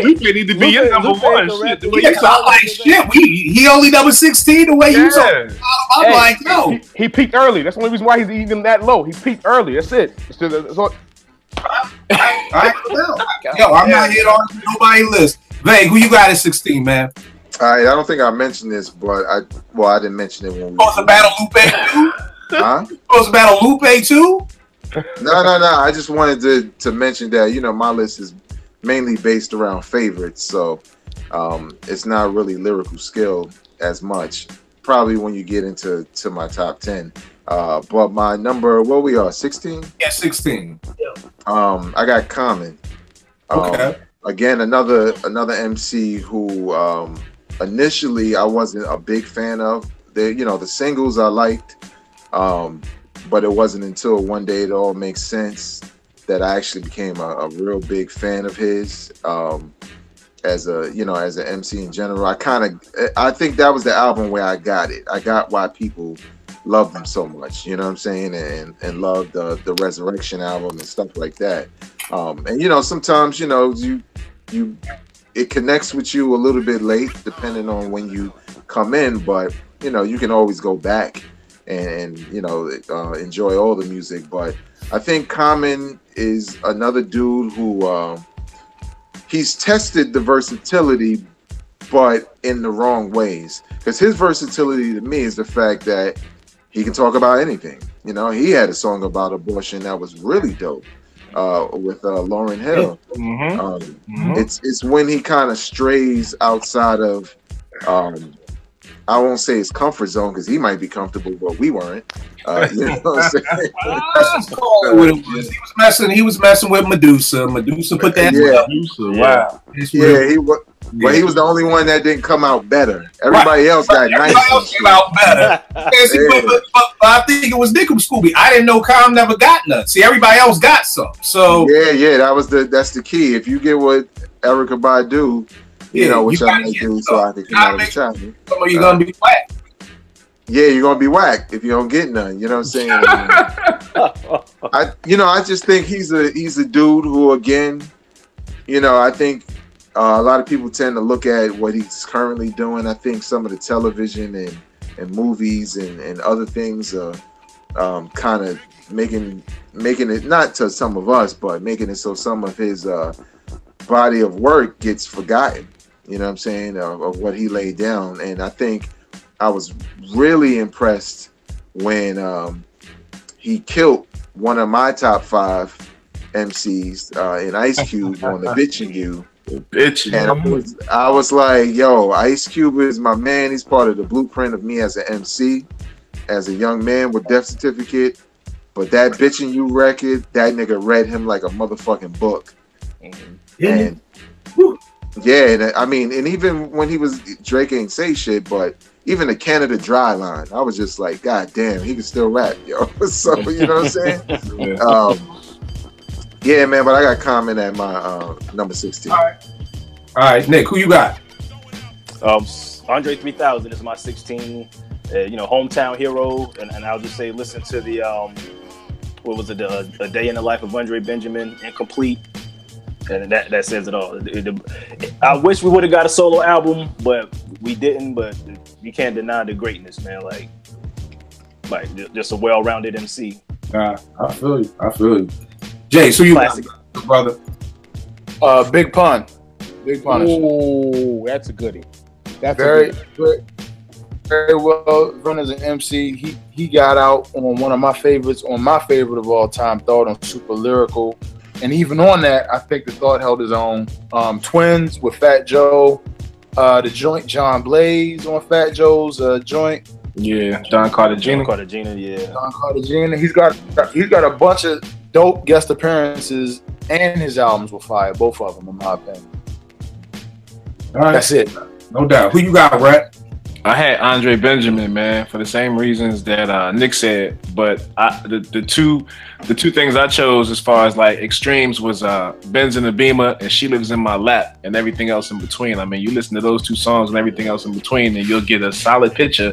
Lupe need to be your number 1. Shit, the way you sound like shit. He only number 16. The way you talk. I'm like, yo. He peaked early. That's the only reason why he's even that low. He peaked early. That's it. All right, yo, I'm not here on nobody's list. Vang, who you got at 16, man? All right, I don't think I mentioned this, but I didn't mention it when we supposed to battle Lupe too. Huh? Supposed to battle Lupe too? No. I just wanted to mention that my list is mainly based around favorites, so it's not really lyrical skill. as much. Probably when you get into my top 10. But my number, what we are, 16? Yeah, 16. I got Common. Okay. Again, another MC who initially I wasn't a big fan of. The singles I liked, but it wasn't until One Day It All Makes Sense that I actually became a real big fan of his. As an MC in general, I think that was the album where I got it. I got why people loved him so much, you know what I'm saying, and loved the Resurrection album and stuff like that. And sometimes it connects with you a little bit late, depending on when you come in, but you can always go back and enjoy all the music. But I think Common is another dude who he's tested the versatility, but in the wrong ways. Because his versatility to me is the fact that he can talk about anything. He had a song about abortion that was really dope with Lauryn Hill. It's when he kind of strays outside of, I won't say his comfort zone because he might be comfortable, but we weren't. You know what I'm saying? He was messing with Medusa. Medusa put that. Wow. But he was the only one that didn't come out better. Everybody else got nice. Everybody else came out better. But I think it was Nick from Scooby. I didn't know Com never got none. See, everybody else got some. So that's the key. If you get what Erykah Badu, which I might do, so I can come out of the channel. So you're gonna be whack. Yeah, you're gonna be whacked if you don't get none. You know what I'm saying? I just think he's a dude who, again, I think a lot of people tend to look at what he's currently doing. I think some of the television and movies and other things are kind of making it, not to some of us, but making it so some of his body of work gets forgotten. You know what I'm saying? Of what he laid down. And I think I was really impressed when he killed one of my top 5 MCs in Ice Cube on the Bitchin' You. And I was like, yo, Ice Cube is my man. He's part of the blueprint of me as an MC, as a young man with death certificate. But that Bitchin' You record, that nigga read him like a motherfucking book. And I mean, and even when he was, Drake ain't say shit, but even the Canada Dry line, I was just like, God damn, he can still rap, yo. So, you know what I'm saying? Yeah, man, but I got Common at my number 16. All right, Nick, who you got? Andre 3000 is my 16. Hometown hero, and I'll just say, listen to the what was it, A Day in the Life of Andre Benjamin, Incomplete, and that says it all. I wish we would have got a solo album, but we didn't. But you can't deny the greatness, man. Like just a well-rounded MC. I feel you. Jay, so you got, brother? Big Pun. Big Pun. Oh, that's a goodie. That's very well run as an MC. He got out on one of my favorites, on my favorite of all time, Thought, on Super Lyrical. And even on that, I think the Thought held his own. Twins with Fat Joe. The joint John Blaze on Fat Joe's joint. Yeah, Don Cartagena. Yeah. Don Cartagena. He's got a bunch of dope guest appearances, and his albums were fire, both of them, in my opinion. All right. That's it. No doubt. Who you got, Rat? I had Andre Benjamin, man, for the same reasons that Nick said. But the two things I chose as far as like extremes was Benz in the Beamer and She Lives in My Lap and everything else in between. I mean, you listen to those two songs and everything else in between, and you'll get a solid picture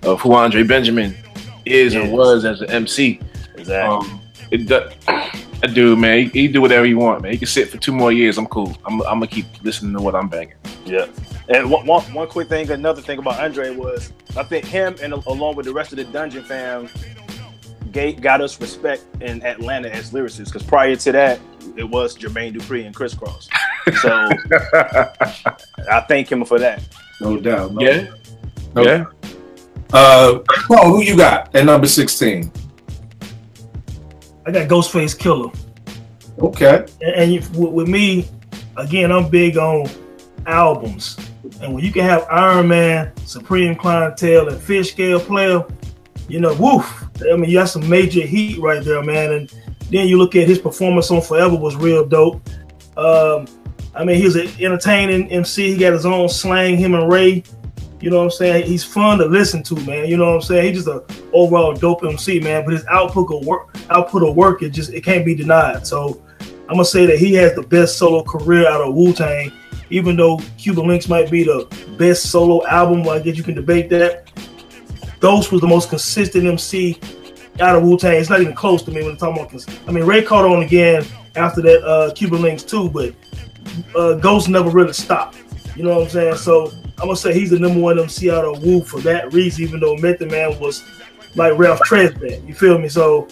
of who Andre Benjamin is and was as an MC. Exactly. That dude, man, he do whatever he want, man. He can sit for 2 more years. I'm cool. I'm gonna keep listening to what I'm banging. Yeah. And one quick thing, another thing about Andre was, I think him and along with the rest of the Dungeon fam got us respect in Atlanta as lyricists, because prior to that, it was Jermaine Dupri and Criss Cross. So I thank him for that. No doubt. Yeah. Paul, who you got at number 16? I got Ghostface Killer. Okay. And with me, again, I'm big on albums. And when you can have Iron Man, Supreme Clientele, and Fish Scale Player, you know, woof. I mean, you got some major heat right there, man. And then you look at his performance on Forever was real dope. I mean, he's an entertaining MC. He got his own slang, him and Ray. You know what I'm saying? He's fun to listen to, man. You know what I'm saying? He's just an overall dope MC, man. But his output of work, it can't be denied. So I'm gonna say that he has the best solo career out of Wu-Tang. Even though Cuban Links might be the best solo album, well, I guess you can debate that. Ghost was the most consistent MC out of Wu-Tang. It's not even close to me when I'm talking about. I mean, Ray caught on again after that Cuban Links too, but Ghost never really stopped. You know what I'm saying? So I'm gonna say he's the number one MC out of Wu for that reason. Even though Method Man was like Ralph Tresvant, you feel me? So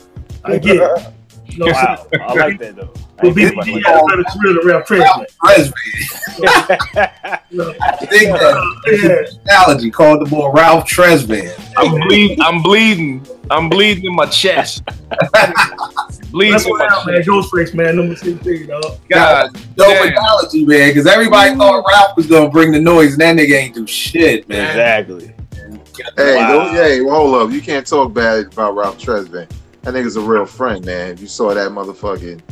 I get it. You know, wow, I like that though. But BBG had a better career than Ralph Tresvant. I think that analogy called the boy Ralph Tresvant. I'm bleeding in my chest. Bleeding That's in what my happened, man. chest. Ghostface, man. Number 16, dog. God, Dope damn. analogy, man, because everybody thought Ralph was gonna bring the noise, and that nigga ain't do shit, man. Exactly. Hey, Wow. hey, well, hold up. You can't talk bad about Ralph Tresvant. That nigga's a real friend, man. If you saw that motherfucking,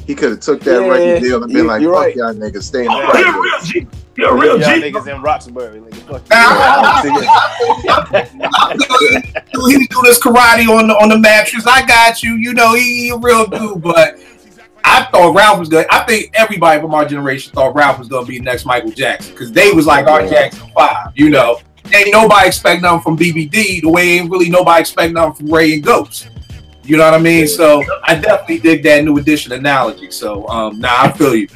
he could have took that record deal and been like, fuck right. y'all niggas, stay in the Oh, he a real G. He a real Y'all G. niggas in Roxbury. Like, fuck He was doing this karate on the mattress. I got you. You know, he a real dude, but I thought Ralph was good. I think everybody from our generation thought Ralph was gonna be the next Michael Jackson because they was like our Jackson 5, you know. Ain't nobody expect nothing from BBD the way ain't really nobody expect nothing from Ray and Ghost. You know what I mean? So I definitely dig that new edition analogy. So I feel you.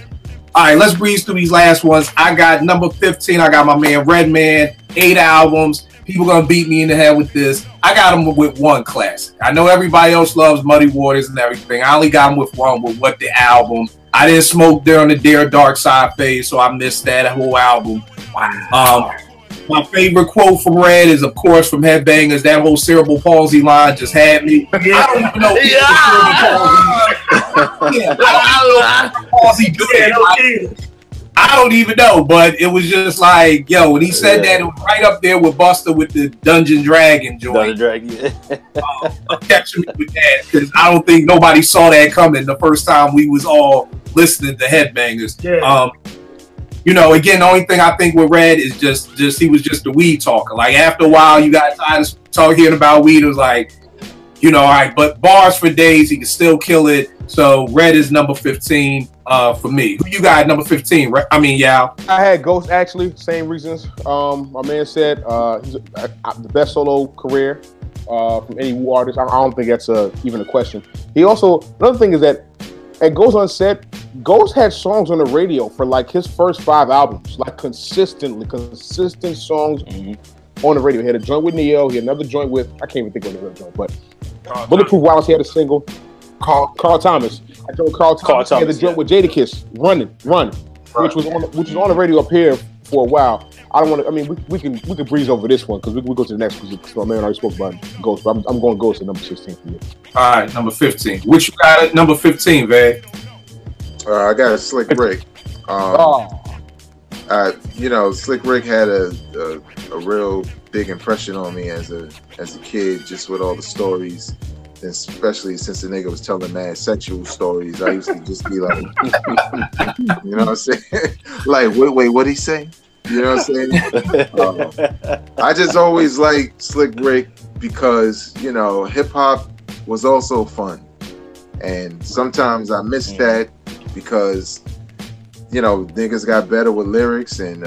All right, let's breeze through these last ones. I got number 15. I got my man Redman, 8 albums. People gonna beat me in the head with this. I got him with one classic. I know everybody else loves Muddy Waters and everything. I only got him with one, with What the Album. I didn't smoke during the Dare Dark Side phase, so I missed that whole album. My favorite quote from Red is, of course, from Headbangers. That whole cerebral palsy line just had me. I don't even know palsy do that. I don't even know, but it was just like, yo, when he said that, it was right up there with Buster with the Dungeon Dragon joint. Dragon. Catching me with that because I don't think nobody saw that coming the first time we was all listening to Headbangers. Yeah. You know, again, the only thing I think with Red is just he was just a weed talker. Like after a while, you got tired of talking about weed. It was like, you know, all right, but bars for days, he can still kill it. So Red is number 15 for me. Who you got at number 15? I mean, Yao. I had Ghost actually, same reasons. My man said he's the best solo career from any Wu artist. I don't think that's even a question. He also, another thing is that, and Ghost unsaid, Ghost had songs on the radio for like his first 5 albums, like consistent songs on the radio. He had a joint with Neo, he had another joint with, I can't even think of the other joint, but Bulletproof Violence, he had a single. Carl Thomas. I told Carl Thomas he had a joint with Jadakiss, Run, which was on the radio up here for a while. I don't want to. I mean, we can breeze over this one because we go to the next because my man already spoke about Ghost. But I'm going Ghost at number 16 for you. All right, number 15. What you got at number 15, Vay? I got a Slick Rick. You know, Slick Rick had a real big impression on me as a kid, just with all the stories. Especially since the nigga was telling mad sexual stories, I used to just be like, you know what I'm saying? Like, wait, what'd he say? You know what I'm saying? I just always liked Slick Rick because, you know, hip hop was also fun. And sometimes I miss that because, you know, niggas got better with lyrics and,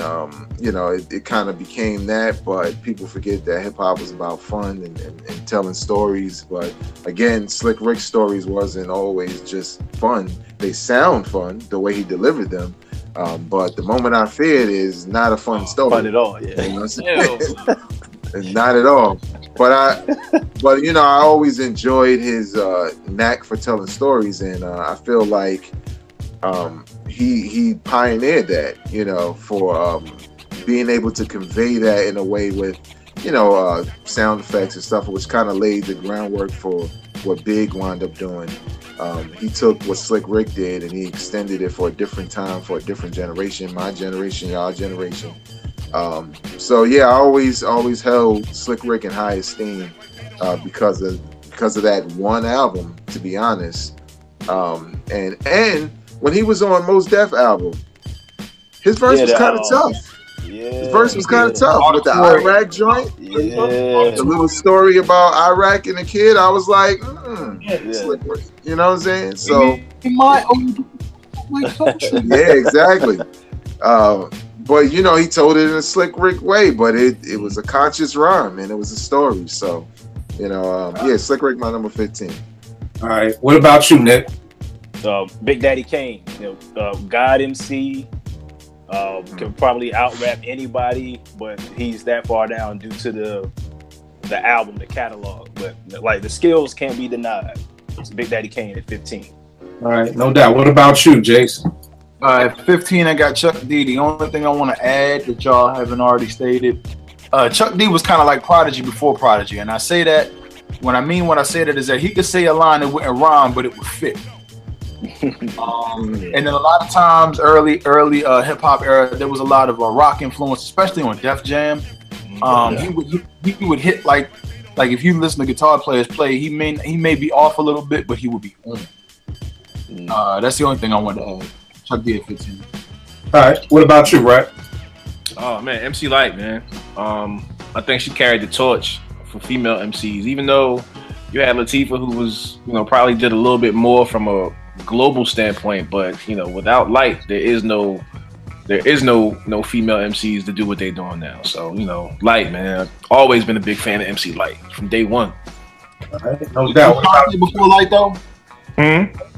you know, it kind of became that, but people forget that hip hop was about fun and telling stories. But again, Slick Rick's stories wasn't always just fun. They sound fun the way he delivered them. But The Moment I Feared is not a fun story. Fun at all, yeah. You know what I'm saying? Not at all. But you know, I always enjoyed his knack for telling stories, and I feel like he pioneered that, you know, for being able to convey that in a way with, you know, sound effects and stuff, which kind of laid the groundwork for what Big wound up doing. He took what Slick Rick did and he extended it for a different time, for a different generation, my generation, y'all generation. So yeah, I always held Slick Rick in high esteem because of that one album, to be honest. And when he was on Mos Def album, his verse was kind of tough. Yeah, his verse was kind of tough with the Iraq joint. Yeah. The little story about Iraq and the kid, I was like, Slick Rick. You know what I'm saying? So my yeah, exactly. But you know, he told it in a Slick Rick way, but it was a conscious rhyme and it was a story. So, you know, yeah, Slick Rick, my number 15. All right. What about you, Nick? Big Daddy Kane, God MC, can probably out-rap anybody, but he's that far down due to the album, the catalog. But like the skills can't be denied. It's Big Daddy Kane at 15. All right, no doubt. What about you, Jason? At 15, I got Chuck D. The only thing I want to add that y'all haven't already stated, Chuck D was kind of like Prodigy before Prodigy, and I say that when I say that is that he could say a line that wouldn't rhyme, but it would fit. And then a lot of times, early hip hop era, there was a lot of rock influence, especially on Def Jam. He would hit like if you listen to guitar players play, he may be off a little bit, but he would be on. That's the only thing I wanted to add. Chuck D at 15. All right, what about you, Brett? Oh man, MC Light, man. I think she carried the torch for female MCs, even though you had Latifah, who was, probably did a little bit more from a global standpoint, but without Light, there is no female MCs to do what they're doing now. So Light, man, I've always been a big fan of MC Light from day one. All right, no doubt. Was Shantae before Light though?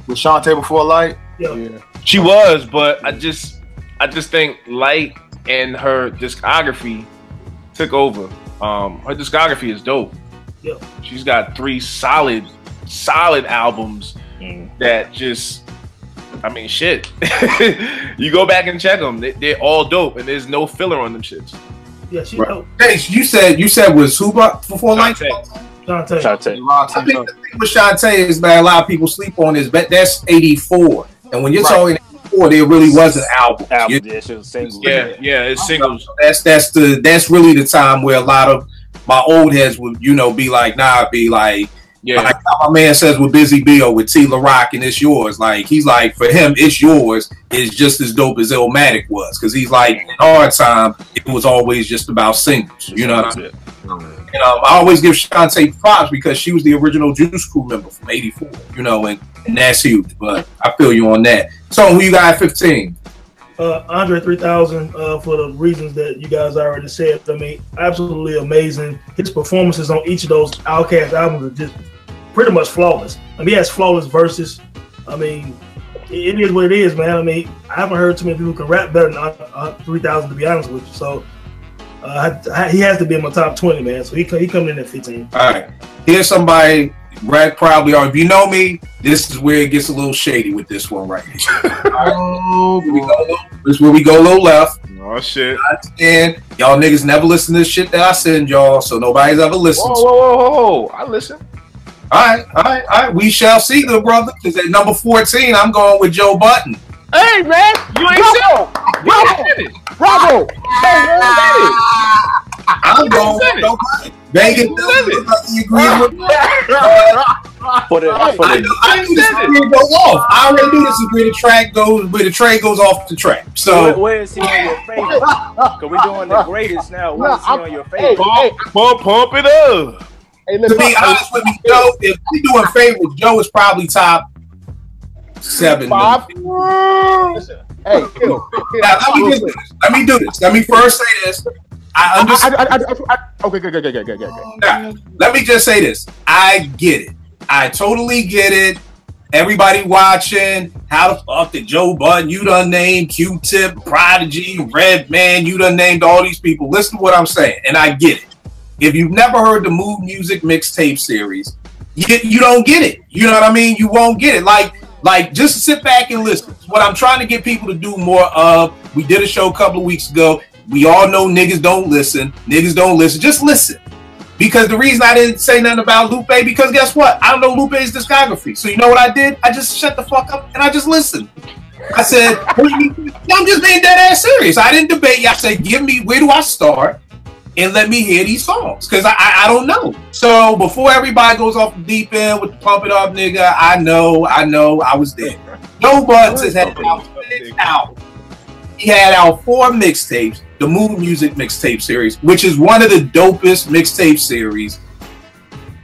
Was Shantae before Light? Yeah. She was, but I just think Light and her discography took over. Her discography is dope. Yeah. She's got 3 solid albums that just, shit. You go back and check them; they're all dope, and there's no filler on them shits. Yeah, she right. dope. Hey, you said was who before Light? Shantae. I think the thing with Shantae is that a lot of people sleep on is that's 84, and when you're talking 84, there really wasn't albums. Singles. Yeah, it's singles. That's really the time where a lot of my old heads would be like, like how my man says with Busy Bill with T La Rock and It's Yours. Like he's like, for him, It's Yours is just as dope as Illmatic was, because he's like, in our time it was always just about singles. You know what I mean? And I always give Shantae props because she was the original Juice Crew member from '84. And that's huge. But I feel you on that. So who you got at 15? Andre 3000, for the reasons that you guys already said. Absolutely amazing. His performances on each of those Outkast albums are just pretty much flawless. He has flawless verses. It is what it is, man. I haven't heard too many people who can rap better than 3000, to be honest with you. So he has to be in my top 20, man. So he coming in at 15. All right. Here's somebody Brad probably, or if you know me, this is where it gets a little shady with this one right here. This is where we go a little left. Oh shit! And y'all niggas never listen to this shit that I send y'all, so nobody's ever listened. Whoa! I listen. All right. We shall see, good brother. Because at number 14, I'm going with Joe Budden. Hey man, you ain't said it. Bravo! I'm going with Joe Budden. Vegas, you agree with me? I knew this was going to go off. I already knew this is where the train goes off the track. So where is he on your favorite? Because we're doing the greatest now. Where is he on your favorite? Pump it up. Hey, to be honest with you, Joe, if we doing favorites, Joe is probably top 7. 5. Hey, now, let me do this. Let me first say this. I understand. Okay, good. Now, let me just say this. I get it. I totally get it. Everybody watching, how the fuck did Joe Budden, you done named Q-Tip, Prodigy, Redman, you done named all these people. Listen to what I'm saying, and I get it. If you've never heard the Mood Music mixtape series, you don't get it. You know what I mean? You won't get it. Like just sit back and listen. What I'm trying to get people to do more of, we did a show a couple of weeks ago. We all know niggas don't listen. Just listen. Because the reason I didn't say nothing about Lupe, because guess what? I don't know Lupe's discography. So you know what I did? I just shut the fuck up and I just listened. I said, I'm just being dead ass serious. I didn't debate you. I said, give me, where do I start? And let me hear these songs. Because I don't know. So before everybody goes off the deep end with the Pump It Up, nigga, I know, I was there. Joe Budden has had out 6 albums. He had out 4 mixtapes, the Mood Music mixtape series, which is one of the dopest mixtape series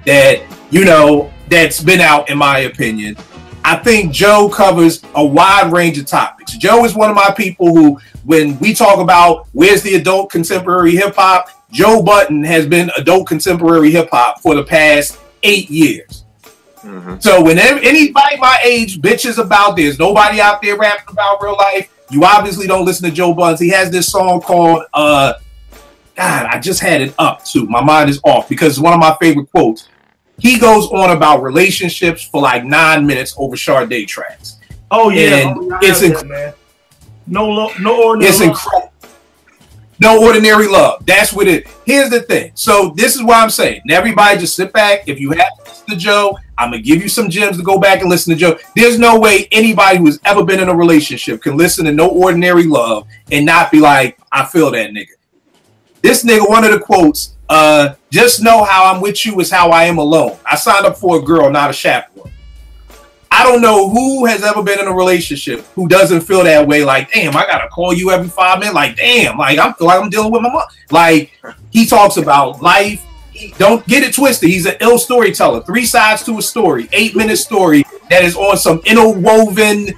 that, you know, that's been out, in my opinion. I think Joe covers a wide range of topics. Joe is one of my people who, when we talk about where's the adult contemporary hip hop, Joe Budden has been adult contemporary hip hop for the past 8 years. Mm-hmm. So whenever anybody my age bitches about there's nobody out there rapping about real life, you obviously don't listen to Joe Budden. He has this song called God, I just had it up too. My mind is off because it's one of my favorite quotes. He goes on about relationships for like 9 minutes over Sade tracks. Oh yeah, it's incredible, man. No ordinary. It's incredible. No ordinary love. That's what it. Here's the thing. So this is what I'm saying. Everybody just sit back. If you have to listen to Joe, I'm gonna give you some gems to go back and listen to Joe. There's no way anybody who has ever been in a relationship can listen to No Ordinary Love and not be like, I feel that nigga. This nigga, one of the quotes, just know how I'm with you is how I am alone. I signed up for a girl, not a chaperone. I don't know who has ever been in a relationship who doesn't feel that way. Like, damn, I gotta call you every 5 minutes. Like, damn, like I feel like I'm dealing with my mom. Like, he talks about life. Don't get it twisted. He's an ill storyteller. 3 sides to a story. 8-minute story that is on some interwoven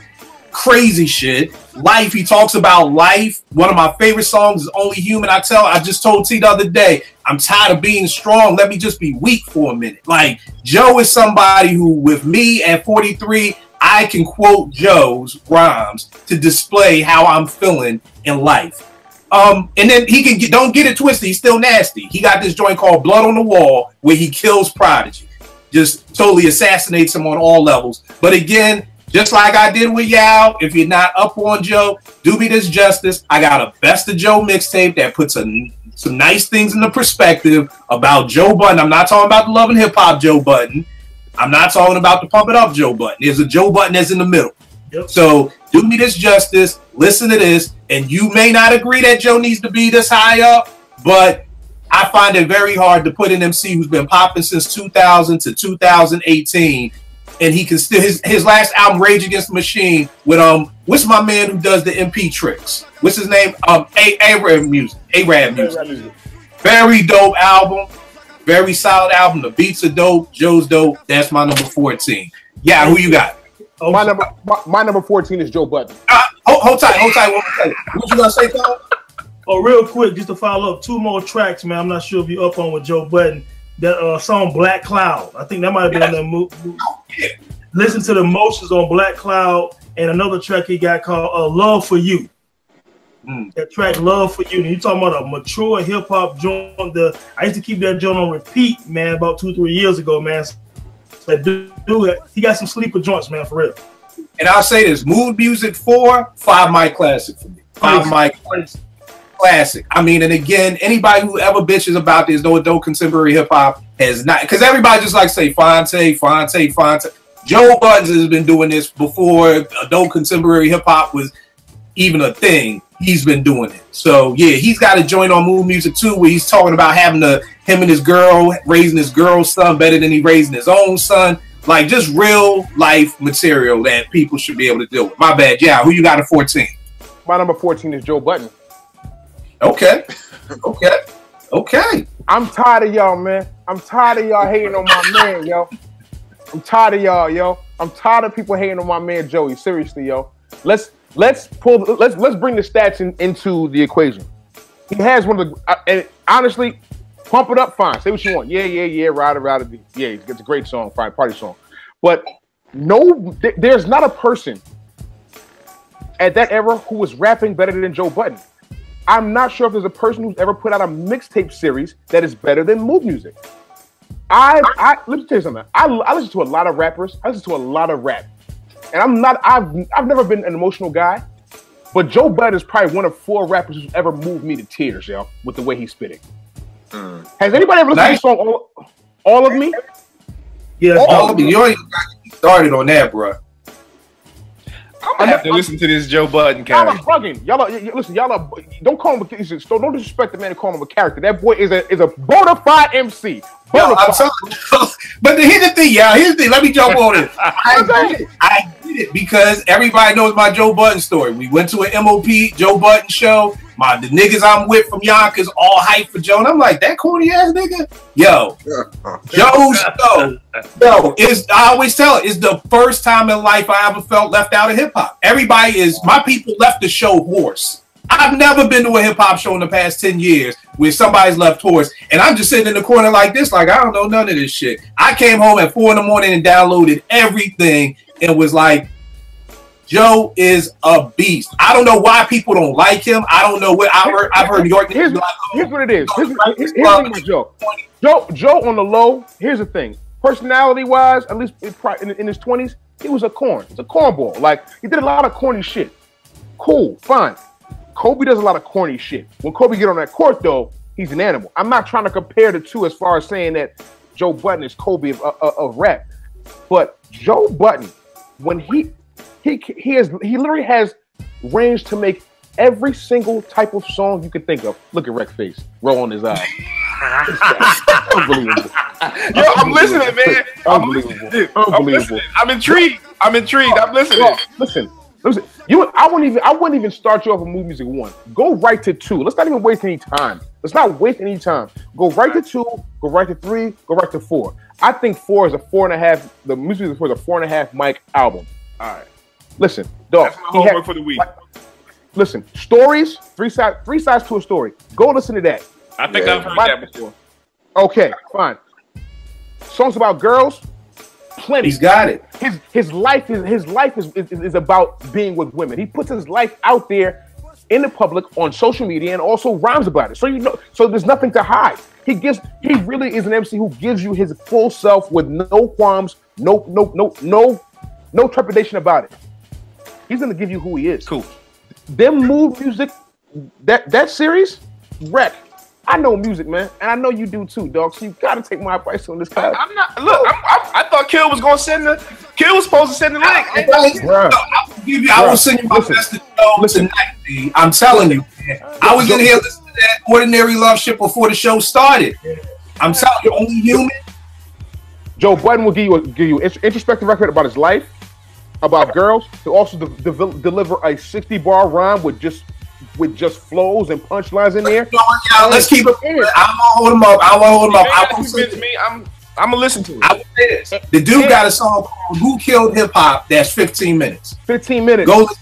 crazy shit. Life. He talks about life. One of my favorite songs is Only Human. I just told T the other day, I'm tired of being strong. Let me just be weak for a minute. Like, Joe is somebody who, with me at 43, I can quote Joe's rhymes to display how I'm feeling in life. And then he can don't get it twisted. He's still nasty. He got this joint called Blood on the Wall where he kills Prodigy. Just totally assassinates him on all levels. But again, just like I did with Yao, if you're not up on Joe, do me this justice. I got a Best of Joe mixtape that puts some nice things in the perspective about Joe Budden. I'm not talking about the Love and Hip Hop Joe Budden. I'm not talking about the Pump It Up Joe Budden. There's a Joe Budden that's in the middle. Yep. So do me this justice. Listen to this. And you may not agree that Joe needs to be this high up, but I find it very hard to put an MC who's been popping since 2000 to 2018. And he can still his last album, Rage Against the Machine, with what's my man who does the MP tricks? What's his name? Arab music. Very dope album, very solid album. The beats are dope. Joe's dope. That's my number 14. Yeah, who you got? My number 14 is Joe Budden. Hold tight. What you gonna say, Carl? Oh, real quick, just to follow up 2 more tracks, man. I'm not sure if you're up on with Joe Budden. That song Black Cloud. I think that might have been on that movie. Yeah. Listen to the Emotions on Black Cloud and another track he got called Love for You. That track Love for You. And you talking about a mature hip hop joint. I used to keep that joint on repeat, man, about 2-3 years ago, man. So dude, he got some sleeper joints, man, for real. And I'll say this: Mood Music 4, 5 mic classic for me. 5 mic classic. I mean, and again, anybody who ever bitches about this no adult contemporary hip hop has not, because everybody just like to say Fonte. Joe Budden has been doing this before adult contemporary hip hop was even a thing. He's been doing it. So yeah, he's got a joint on Mood Music 2 where he's talking about having him and his girl raising his girl's son better than he raising his own son. Like just real life material that people should be able to deal with. My bad. Yeah, who you got at 14? My number 14 is Joe Budden. Okay. I'm tired of y'all, man. I'm tired of y'all hating on my man, yo. I'm tired of y'all, yo. I'm tired of people hating on my man Joey. Seriously, yo. Let's bring the stats into the equation. He has one of the and honestly, Pump It Up, fine. Say what you want. Yeah. Ride. Yeah, it's a great song, fine, party song. But there's not a person at that era who was rapping better than Joe Budden. I'm not sure if there's a person who's ever put out a mixtape series that is better than Mood Music. Let me tell you something. I listen to a lot of rappers. I listen to a lot of rap. And I've never been an emotional guy, but Joe Budden is probably one of 4 rappers who's ever moved me to tears, yo, with the way he's spitting. Has anybody ever listened to the song All of Me? Yeah, All of me. You ain't got to get started on that, bro. I'm gonna have to listen to this Joe Budden Y'all are character. bugging. Listen. Y'all are. Don't call him. Don't disrespect the man and call him a character. That boy is a bona fide MC. Yo, I'm telling you. But here's the thing, y'all. Here's the thing. Let me jump on it. I get it because everybody knows my Joe Budden story. We went to an MOP Joe Budden show. The niggas I'm with from Yonkers all hyped for Joe. And I'm like, that corny ass nigga? Yo. Joe's show. Yo, I always tell it, it's the first time in life I ever felt left out of hip hop. My people left the show hoarse. I've never been to a hip hop show in the past 10 years where somebody's left hoarse. And I'm just sitting in the corner like this, like, I don't know none of this shit. I came home at 4 a.m. and downloaded everything and was like, Joe is a beast. I don't know why people don't like him. I don't know what I've heard New York. Here's what it is. Here's my Joe. Joe on the low. Here's the thing. Personality wise, at least in his 20s, he was a corn. He's a cornball. Like, he did a lot of corny shit. Cool, fine. Kobe does a lot of corny shit. When Kobe get on that court, though, he's an animal. I'm not trying to compare the two as far as saying that Joe Budden is Kobe of rap, but Joe Budden, when he literally has range to make every single type of song you could think of. Look at Rex face, roll on his eyes. Unbelievable. Yo, I'm listening, man. Unbelievable. I'm intrigued. I'm listening. Listen. I wouldn't even start you off with Mood Music 1. Go right to 2. Let's not even waste any time. Let's not waste any time. Go right to 2. Go right to 3. Go right to 4. I think 4 is a 4.5. The Music Music 4 is a 4.5 mic album. All right. Listen, dog. That's my homework for the week. Listen, stories. Three sides to a story. Go listen to that. I think I've heard that before. Okay, fine. Songs about girls. Plenty. He's got it. His life is about being with women. He puts his life out there in the public on social media and also rhymes about it. So there's nothing to hide. He really is an MC who gives you his full self with no qualms, no trepidation about it. He's gonna give you who he is. Cool. Them Mood Music, that series, wreck. I know music, man, and I know you do too, dog. So you gotta take my advice on this guy. I'm not. Look, I thought Kill was gonna send the. Kill was supposed to send the link. I will send you my best to Joe tonight, B. I'm telling you, man. I was in here listening to that Ordinary Love shit before the show started. I'm telling you, only human. Joe Budden will give you an introspective record about his life, about girls. He'll also deliver a 60-bar rhyme with just flows and punchlines in there. Let's keep it. I'm gonna hold him up. I'm gonna listen to it. I will say this: the dude got a song called "Who Killed Hip Hop." That's 15 minutes. 15 minutes. Go listen.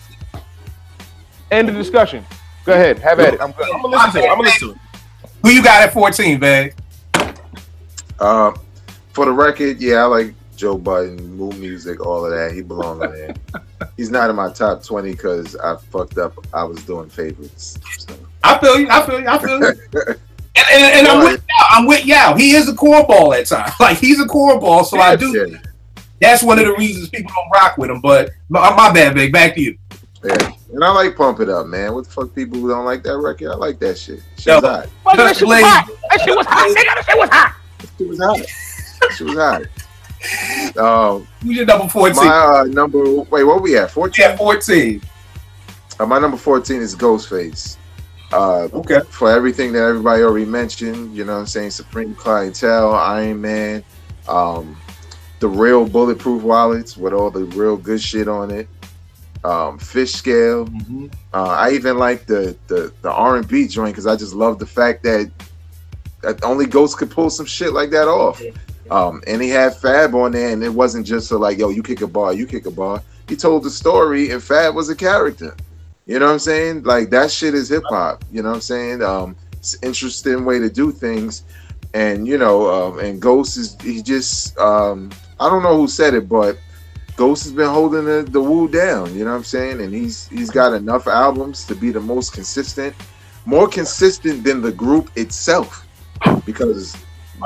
End of discussion. Go ahead. Have at it. I'm gonna listen to it. Who you got at 14, man? For the record, yeah, I like Joe Budden, Mood Music, all of that. He belongs in there. He's not in my top 20 because I fucked up. I was doing favorites. So. I feel you. And I'm with Yao. He is a cornball at times. Like, he's a cornball, so I do. Yeah. That's one of the reasons people don't rock with him. But my bad, Big. Back to you. Yeah. And I like Pump It Up, man. What the fuck people who don't like that record? I like that shit. Shit's hot. That shit was hot. That shit was hot. Nigga, that shit was hot. She was hot. She was hot. Who's your number 14? My wait, what we at? 14? Yeah, 14. My number 14 is Ghostface. Okay. For everything that everybody already mentioned, you know what I'm saying? Supreme Clientele, Iron Man, the real bulletproof wallets with all the real good shit on it. Fish Scale. Mm-hmm. I even like the R&B joint because I just love the fact that only Ghost could pull some shit like that off. And he had Fab on there, and it wasn't just like, yo, you kick a bar, you kick a bar. He told the story, and Fab was a character. You know what I'm saying? Like, that shit is hip hop. You know what I'm saying? It's an interesting way to do things. And, you know, and Ghost he just, I don't know who said it, but Ghost has been holding the Wu down. You know what I'm saying? And he's got enough albums to be the most consistent, more consistent than the group itself. Because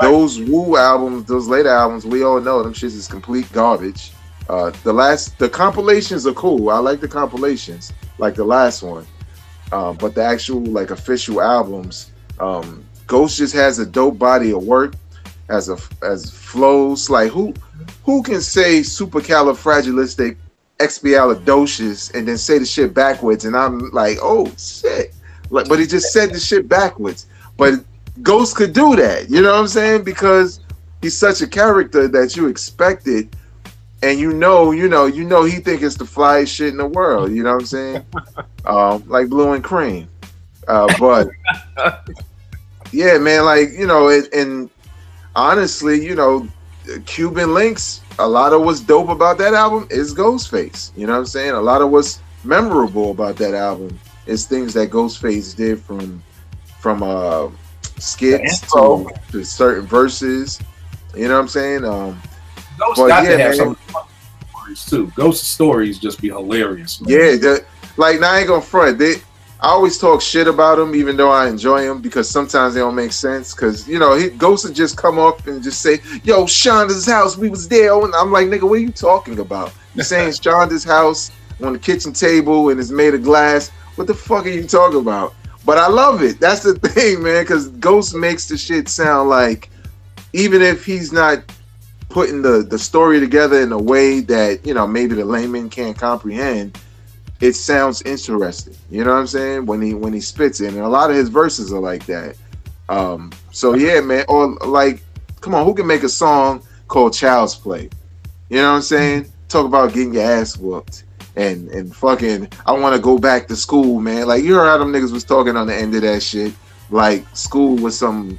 those Wu albums, those later albums, we all know them shits is complete garbage. The compilations are cool. I like the compilations, like the last one. But the actual, like, official albums, Ghost just has a dope body of work, as flows. Like who can say supercalifragilisticexpialidocious and then say the shit backwards? And I'm like, oh shit! Like, but he just said the shit backwards. But Ghost could do that. You know what I'm saying? Because he's such a character that you expected. And you know, he think it's the flyest shit in the world. You know what I'm saying? Like Blue and Cream. But yeah, man, like, and honestly, Cuban Links, a lot of what's dope about that album is Ghostface. You know what I'm saying? A lot of what's memorable about that album is things that Ghostface did from skits to certain verses. You know what I'm saying? Ghost got to have some stories too. Ghost's stories just be hilarious. Man. Yeah, like now I ain't gonna front. I always talk shit about him, even though I enjoy him, because sometimes they don't make sense. Because Ghost would just come up and just say, "Yo, Shonda's house, we was there," and I'm like, "Nigga, what are you talking about? You saying Shonda's house on the kitchen table and it's made of glass? What the fuck are you talking about?" But I love it. That's the thing, man. Because Ghost makes the shit sound like, even if he's not putting the story together in a way that maybe the layman can't comprehend, it sounds interesting. You know what I'm saying? When he spits it, and a lot of his verses are like that. So yeah, man. Or like, come on, who can make a song called Child's Play? You know what I'm saying? Talk about getting your ass whooped and fucking, I want to go back to school, man. Like, you heard how them niggas was talking on the end of that shit. Like school was some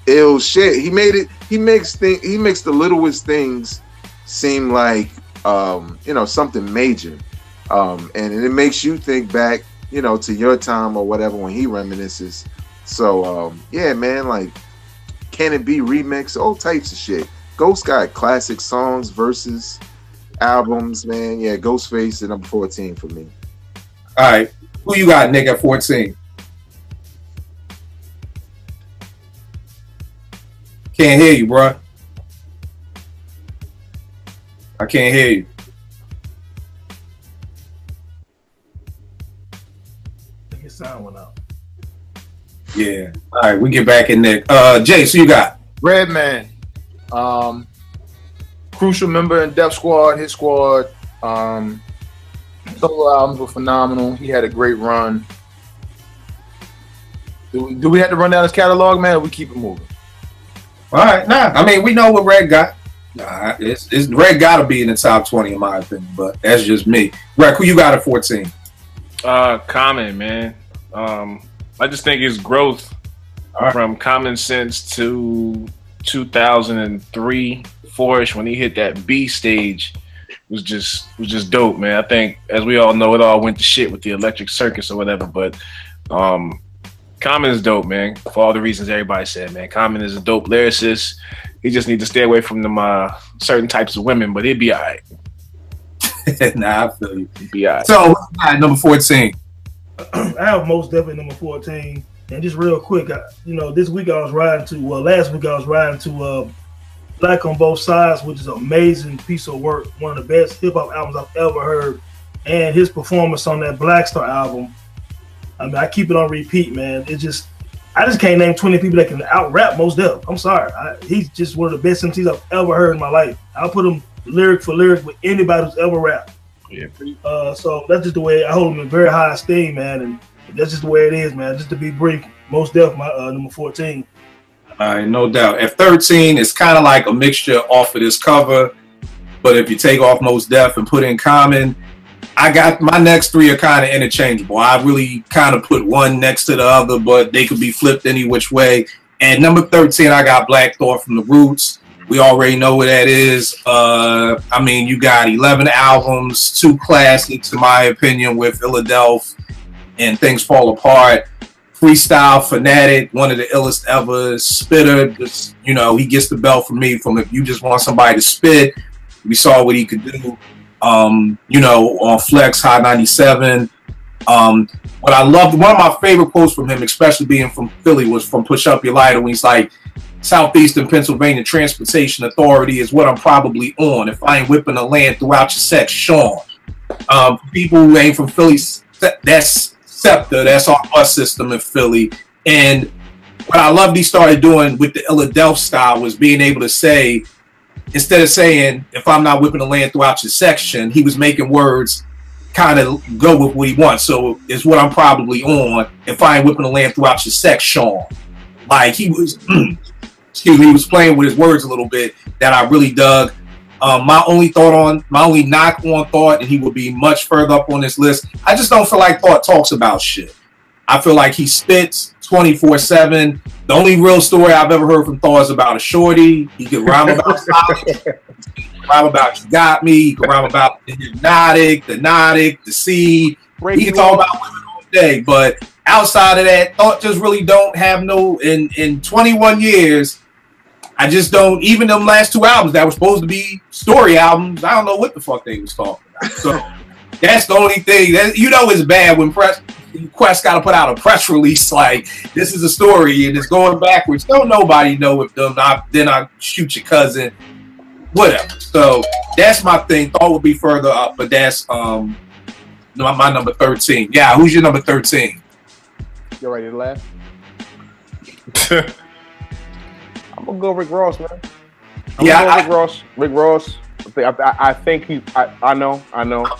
ill shit. He makes the littlest things seem like something major, and it makes you think back to your time or whatever when he reminisces. So yeah, man, like, Can It Be remix, all types of shit. Ghost got classic songs, verses, albums, man. Yeah, Ghostface at number 14 for me. All right, who you got, Nick, at 14? Can't hear you, bro. I can't hear you. I think your sound went out. Yeah. All right, we get back in Nick. Jay, so you got Redman. Crucial member in Def Squad, his squad. Solo albums were phenomenal. He had a great run. Do we have to run down his catalog, man, or we keep it moving? all right. Nah, I mean, we know what Red got. Nah, it's Red got to be in the top 20 in my opinion, but that's just me. Red, who you got at 14? Common, man. I just think his growth from Common Sense to 2003, 4-ish, when he hit that B stage, was just dope, man. I think, as we all know, it all went to shit with the Electric Circus or whatever, but Common is dope, man, for all the reasons everybody said, man. Common is a dope lyricist. He just needs to stay away from them certain types of women, but he'd be all right. Nah, I feel you. He'd be all right. So, number 14. I have most definitely number 14. And just real quick, this week I was riding to, last week I was riding to Black on Both Sides, which is an amazing piece of work, one of the best hip-hop albums I've ever heard. And his performance on that Black Star album, I mean, I keep it on repeat, man. I just can't name 20 people that can out-rap Mos Def. I'm sorry. He's just one of the best MCs I've ever heard in my life. I'll put him lyric for lyric with anybody who's ever rapped. Yeah. So that's just the way I hold him in very high esteem, man. And that's just the way it is, man. Just to be brief, Mos Def, my number 14. All right, no doubt. At 13, it's kind of like a mixture off of this cover, but if you take off Mos Def and put in Common, I got my next three are kind of interchangeable. I really kind of put one next to the other, but they could be flipped any which way. And number 13, I got Black Thought from the Roots. We already know what that is. I mean, you got 11 albums, 2 classics, in my opinion, with Philadelphia and Things Fall Apart. Freestyle Fanatic, one of the illest ever. Spitter, just, he gets the belt from me from if you just want somebody to spit. We saw what he could do. On Flex, High 97. What I loved, one of my favorite quotes from him, especially being from Philly, was from Push Up Your Lighter when he's like, Southeastern Pennsylvania Transportation Authority is what I'm probably on. If I ain't whipping the land throughout your section. People who ain't from Philly, that's SEPTA, that's our bus system in Philly. And what I loved he started doing with the Philadelphia style was being able to say, instead of saying, if I'm not whipping the land throughout your section, he was making words kind of go with what he wants. So it's what I'm probably on if I ain't whipping the land throughout your section. Like he was, excuse me, he was playing with his words a little bit that I really dug. My only knock on Thought, and he would be much further up on this list, I just don't feel like Thought talks about shit. I feel like he spits 24/7. The only real story I've ever heard from Thought is about a shorty. He could rhyme about solid, rhyme about you got me, he could rhyme about the hypnotic, the seed. He can talk about women all day, but outside of that, Thought just really don't have no, in 21 years, I just don't, even them last 2 albums that were supposed to be story albums, I don't know what the fuck they was talking about. So that's the only thing that, you know, is bad when Quest got to put out a press release like this is a story and it's going backwards. Don't nobody know if then I shoot your cousin, whatever. So that's my thing. Thought would be further up, but that's my number 13. Yeah, who's your number 13? You ready to laugh? I'm gonna go Rick Ross, man. Rick Ross. I think he. I know. I'm not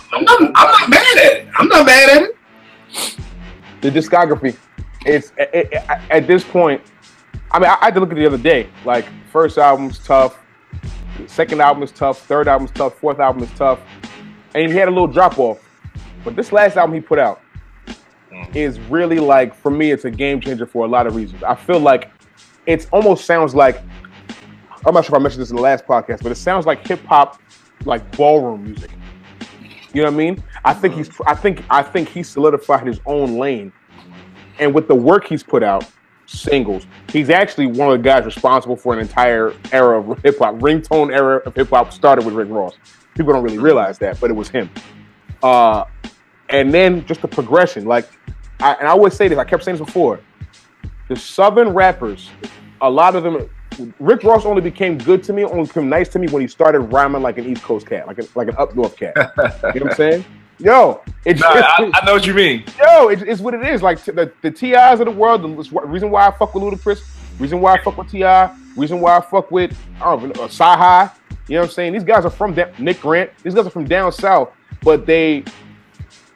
mad at it. I'm not mad at it. The discography. It's at this point. I mean, I had to look at it the other day. Like, first album's tough, second album is tough, third album's tough, fourth album is tough, and he had a little drop off. But this last album he put out is really, like, for me, it's a game changer for a lot of reasons. I feel like it almost sounds like, I'm not sure if I mentioned this in the last podcast, but it sounds like hip hop, like ballroom music. You know what I mean? I think he's solidified his own lane, and with the work he's put out, singles, he's actually one of the guys responsible for an entire era of hip hop. Ringtone era of hip hop started with Rick Ross. People don't really realize that, but it was him. And then just the progression, like, I always say this. I kept saying this before. The Southern rappers, a lot of them, Rick Ross only became good to me, only became nice to me when he started rhyming like an East Coast cat, like an up north cat. You know what I'm saying? Yo, I know what you mean. Yo, it's what it is. Like the T.I.s of the world, the reason why I fuck with Ludacris, reason why I fuck with T.I., reason why I fuck with Sci-Hi. You know what I'm saying? These guys are from Nick Grant. These guys are from down south, but they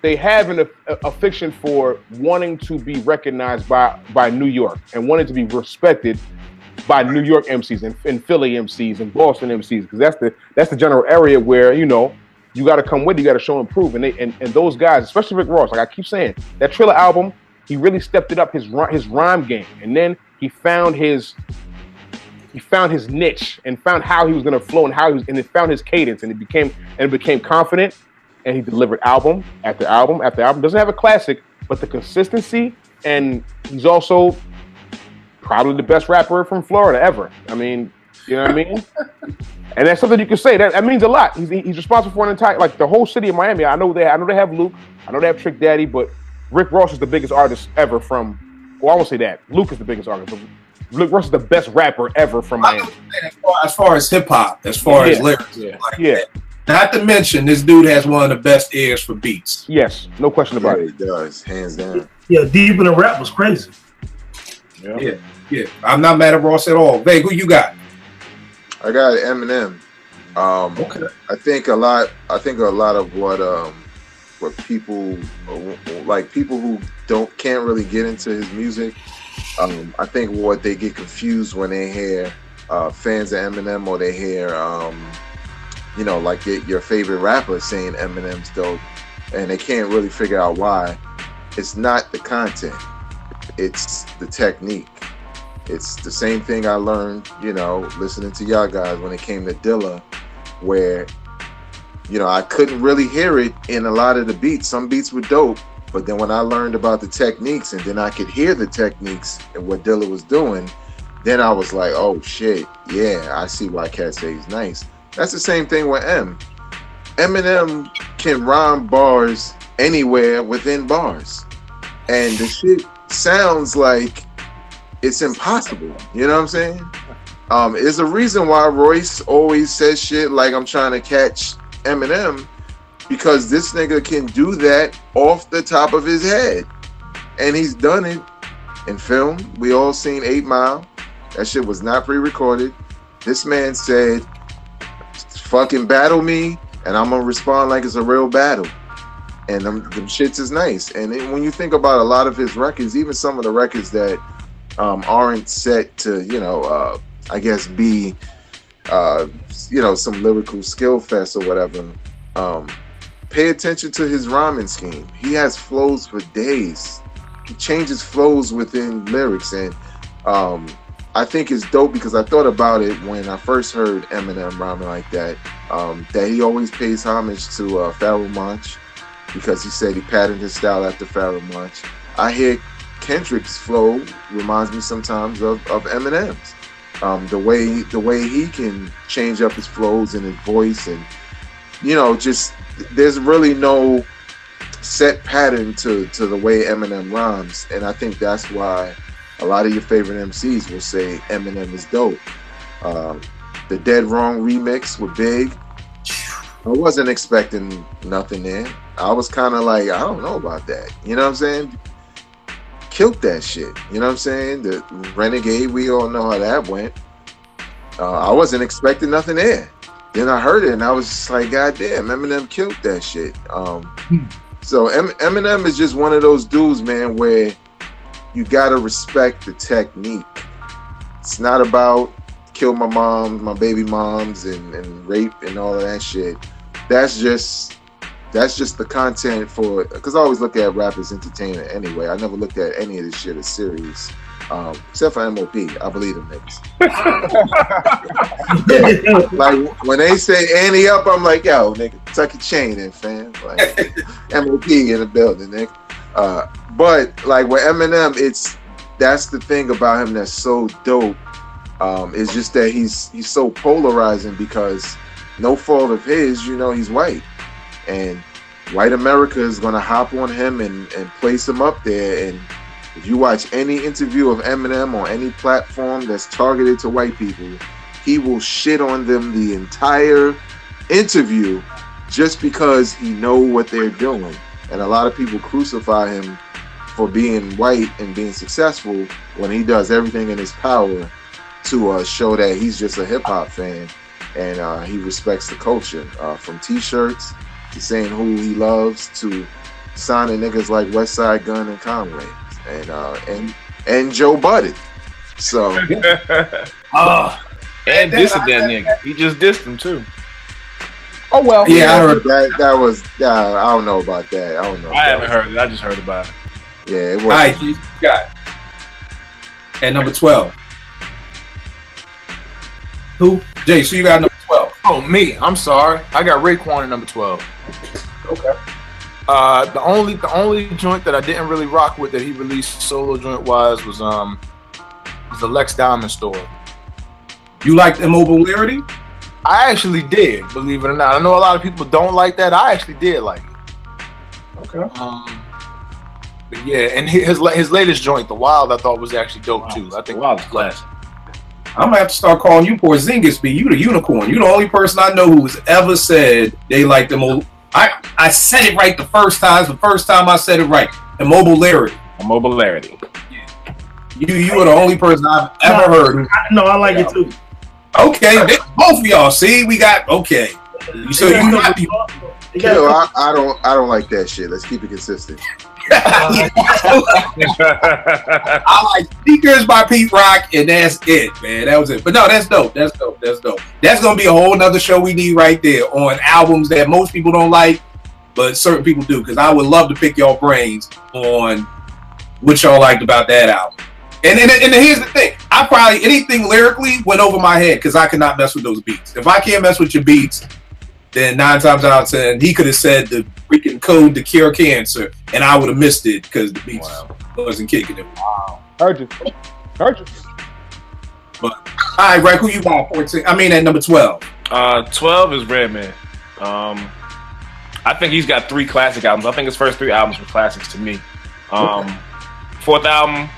have a fiction for wanting to be recognized by New York and wanting to be respected by New York MCs and Philly MCs and Boston MCs, because that's the general area where, you know, you got to come with it, you got to show and prove. And those guys, especially Rick Ross, like I keep saying, that Triller album, he really stepped it up, his rhyme game, and then he found his niche and found how he was going to flow and he found his cadence, and it became confident, and he delivered album after album after album. Doesn't have a classic, but the consistency, and he's also probably the best rapper from Florida ever. I mean, you know what I mean? And that's something you can say. That means a lot. He's responsible for an entire, like, the whole city of Miami. I know they have Luke. I know they have Trick Daddy, but Rick Ross is the biggest artist ever from. Well, I won't say that. Luke is the biggest artist. But Rick Ross is the best rapper ever from Miami. As far as hip hop, as far as lyrics, yeah. Not to mention, this dude has one of the best ears for beats. Yes, no question about it. He does, hands down. Yeah, Deep in the Rap was crazy. Yeah. I'm not mad at Ross at all. Vay, who you got? I got Eminem. Okay. I think a lot of what people like, people who can't really get into his music. I think what they get confused when they hear fans of Eminem, or they hear you know, like your favorite rapper saying Eminem's dope, and they can't really figure out why. It's not the content, it's the technique. It's the same thing I learned, you know, listening to y'all guys when it came to Dilla, where, you know, I couldn't really hear it in a lot of the beats. Some beats were dope, but then when I learned about the techniques, and then I could hear the techniques and what Dilla was doing, then I was like, oh shit, yeah, I see why cats say he's nice. That's the same thing with Eminem can rhyme bars anywhere within bars, and the shit sounds like it's impossible. You know what I'm saying? There's a reason why Royce always says shit like, I'm trying to catch Eminem, because this nigga can do that off the top of his head, and he's done it in film. We all seen 8 Mile. That shit was not pre-recorded. This man said, fucking battle me, and I'm gonna respond like it's a real battle. And them shits is nice. And when you think about a lot of his records, even some of the records that aren't set to, I guess be, some lyrical skill fest or whatever, pay attention to his rhyming scheme. He has flows for days. He changes flows within lyrics, and I think it's dope because I thought about it when I first heard Eminem rhyming like that. That he always pays homage to Pharoah Monch because he said he patterned his style after Pharoah Monch. I hear Kendrick's flow reminds me sometimes of Eminem's. The way he can change up his flows and his voice, and just there's really no set pattern to the way Eminem rhymes, and I think that's why a lot of your favorite MCs will say Eminem is dope. The Dead Wrong remix with Big, I wasn't expecting nothing there. I was kind of like, I don't know about that. You know what I'm saying? Killed that shit. You know what I'm saying? The Renegade, we all know how that went. I wasn't expecting nothing there. Then I heard it and I was just like, God damn, Eminem killed that shit. So Eminem is just one of those dudes, man, where you gotta respect the technique. It's not about kill my mom, my baby moms, and rape and all of that shit. That's just the content for, because I always look at rap as entertainment anyway. I never looked at any of this shit as serious. Except for MOP. I believe them niggas. Yeah. Like when they say Annie up, I'm like, yo, nigga, tuck your chain in, fam. Like MOP in the building, nigga. But like with Eminem, that's the thing about him that's so dope. It's just that he's so polarizing because no fault of his, he's white. And white America is gonna hop on him and place him up there. And if you watch any interview of Eminem on any platform that's targeted to white people, he will shit on them the entire interview just because he know what they're doing. And a lot of people crucify him for being white and being successful when he does everything in his power to show that he's just a hip-hop fan and he respects the culture, from t-shirts to saying who he loves to signing niggas like Westside Gunn and Conway and Joe Budden. So and dissing that nigga. He just dissed him too. Oh well. Yeah, I heard that was I don't know about that. I haven't heard it. I just heard about it. Yeah, it was. All right, you got at number 12. Who? Jay, so you got number 12. Oh, me. I'm sorry. I got Raekwon at number 12. Okay. The only joint that I didn't really rock with that he released solo joint wise was the Lex Diamond Store. You liked Immobility? I actually did, believe it or not. I know a lot of people don't like that. I actually did like it. Okay. But yeah, and his latest joint, The Wild, I thought was actually dope too. I think Wild's classic. I'm gonna have to start calling you Porzingis, B. You the unicorn. You the only person I know who has ever said they liked them. I said it right the first time. It's the first time I said it right. Immobility. You are the only person I've ever heard. No, I like it too. Okay, both of y'all. See, we got okay. So you know, I don't like that shit. Let's keep it consistent. I like Sneakers by Pete Rock, and that's it, man. That was it. But no, that's dope. That's dope. That's gonna be a whole nother show we need right there on albums that most people don't like, but certain people do. Because I would love to pick y'all brains on what y'all liked about that album. And here's the thing: I probably anything lyrically went over my head because I could not mess with those beats. If I can't mess with your beats, then 9 times out of 10, he could have said the freaking code to cure cancer, and I would have missed it because the beats wasn't kicking it. Wow. Heard you. But all right, Greg, who you got? 14. I mean, at number 12. 12 is Redman. I think he's got 3 classic albums. I think his first 3 albums were classics to me. Fourth album,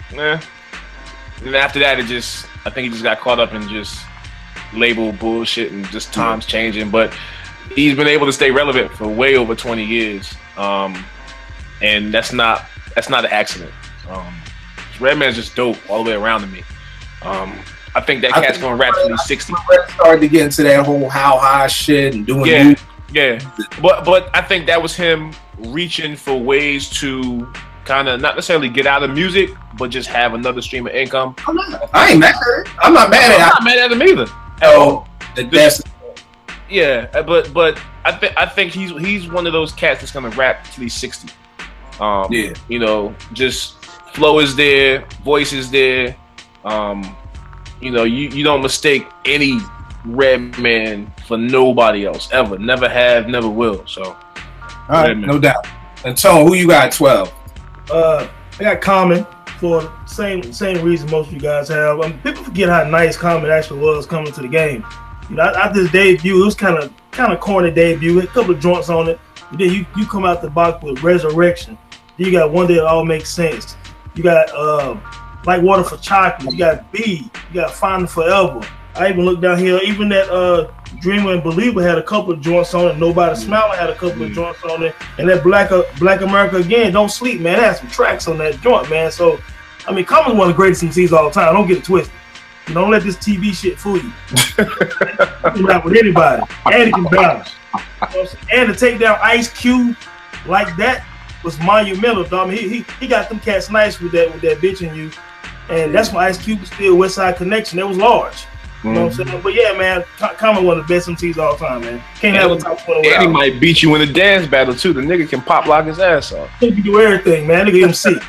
and after that, I think he just got caught up in just label bullshit and just times changing. But he's been able to stay relevant for way over 20 years, and that's not an accident. Redman's just dope all the way around to me. I think that cat's gonna rap till he's 60. Started to get into that whole how high shit and doing But I think that was him reaching for ways to kind of not necessarily get out of music, but just have another stream of income. I ain't mad at it. I'm not mad at it. I'm not mad at him either. But I think he's one of those cats that's gonna rap till he's 60. You know, just flow is there, voice is there. You know, you don't mistake any Redman for nobody else ever. Never have, never will. So, all right, no doubt. And Tone, who you got at 12? I got Common for the same reason most of you guys have. People forget how nice Common actually was coming to the game. You know, after his debut, it was kind of corny debut. A couple of joints on it. And then you come out the box with Resurrection. Then you got One Day It All Makes Sense. You got Like Water for Chocolate. You got B. You got Finding Forever. I even looked down here. Even that Dreamer and Believer had a couple of joints on it. Nobody Smiling had a couple of joints on it. And that Black America Again, Don't Sleep, man. It had some tracks on that joint, man. So, I mean, Common's one of the greatest MCs all the time. Don't get it twisted. You don't let this TV shit fool you. You can rap with anybody. And he can balance. You know and to take down Ice Cube like that was monumental, dog. I mean, he got them cats nice with that Bitch in You. And that's why Ice Cube was still West Side Connection. That was large. You know what I'm saying? But yeah, man, Common one of the best MCs all the time, man. Can't have a top 20 without. And he might beat you in a dance battle too. The nigga can pop lock his ass off. He can do everything, man. Nigga MC. You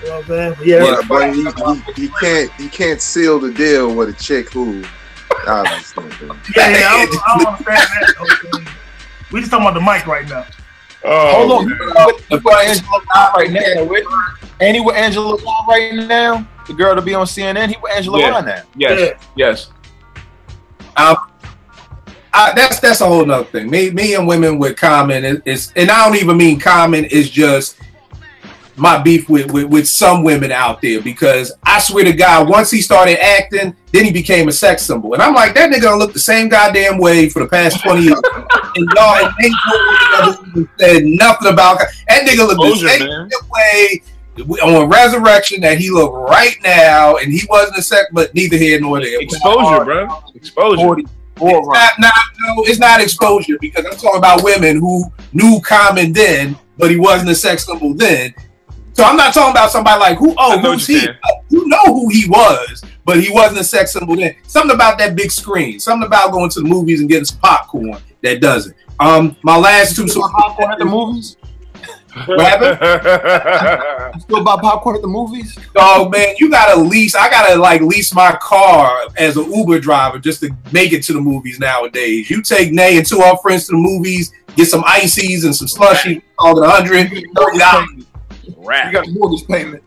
know what I'm saying? But yeah, but he can't seal the deal with a chick who. I don't understand that. We just talking about the mic right now. Hold on. With Angela Live right now. And he with Angela Live right now. The girl to be on CNN. He with Angela Live now. Yes. That's a whole nother thing. Me and women with Common is, and I don't even mean Common is just my beef with some women out there, because I swear to God, once he started acting, then he became a sex symbol. And I'm like, that nigga look the same goddamn way for the past 20 years. And y'all ain't said nothing about that nigga look the same way on Resurrection that he look right now, and he wasn't a sex, but neither here nor there. Exposure, bro. Exposure. It's not exposure, because I'm talking about women who knew Common then, but he wasn't a sex symbol then. So I'm not talking about somebody like who's he? You know who he was, but he wasn't a sex symbol then. Something about that big screen, something about going to the movies and getting some popcorn that does it. My last two popcorn at the movies. What happened? You still buy popcorn at the movies? Oh man, you gotta lease. I gotta lease my car as an Uber driver just to make it to the movies nowadays. You take Nay and two of our friends to the movies, get some ices and some slushy, all at $130. You got a mortgage payment.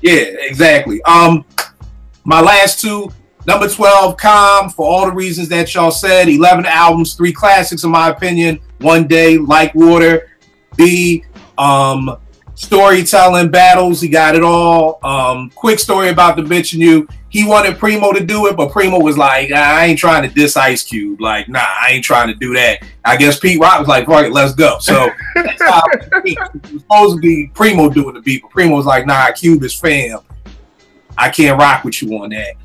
Yeah, exactly. My last two, number 12, Calm, for all the reasons that y'all said. 11 albums, 3 classics in my opinion. One Day, Like Water. B, storytelling, battles, he got it all. Quick story about the Bitch in You. He wanted Primo to do it, but Primo was like, I ain't trying to diss Ice Cube. Like, nah, I ain't trying to do that. I guess Pete Rock was like, fuck it, let's go. So that's how it was supposed to be Primo doing the beat, but Primo was like, nah, Cube is fam. I can't rock with you on that.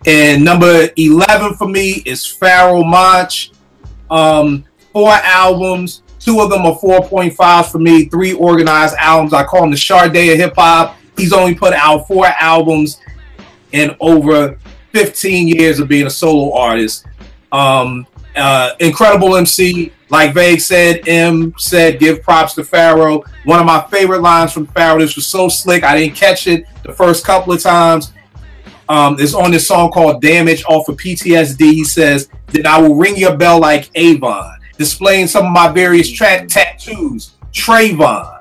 And number 11 for me is Pharoah Monch. 4 albums. 2 of them are 4.5 for me. 3 organized albums. I call him the Sade of hip hop. He's only put out 4 albums in over 15 years of being a solo artist. Incredible MC. Like Vague said, M said, give props to Pharoah. One of my favorite lines from Pharoah. This was so slick. I didn't catch it the first couple of times. It's on this song called Damage off of PTSD. He says, then I will ring your bell like Avon, displaying some of my various tattoos. Trayvon.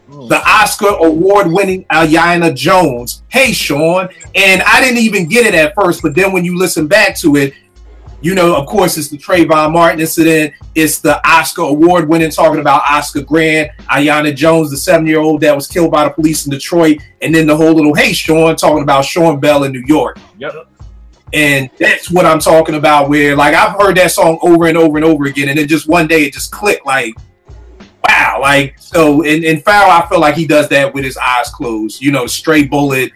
The Oscar award-winning Ayanna Jones. Hey, Sean. And I didn't even get it at first, but then when you listen back to it, you know, of course, it's the Trayvon Martin incident. It's the Oscar award-winning, talking about Oscar Grant, Ayanna Jones, the 7-year-old that was killed by the police in Detroit, and then the whole little Hey, Sean, talking about Sean Bell in New York. Yep. And that's what I'm talking about, where, like, I've heard that song over and over and over again, and then just one day it just clicked, like, wow, pow. Like, so in Foul, I feel like he does that with his eyes closed. You know, the straight bullet,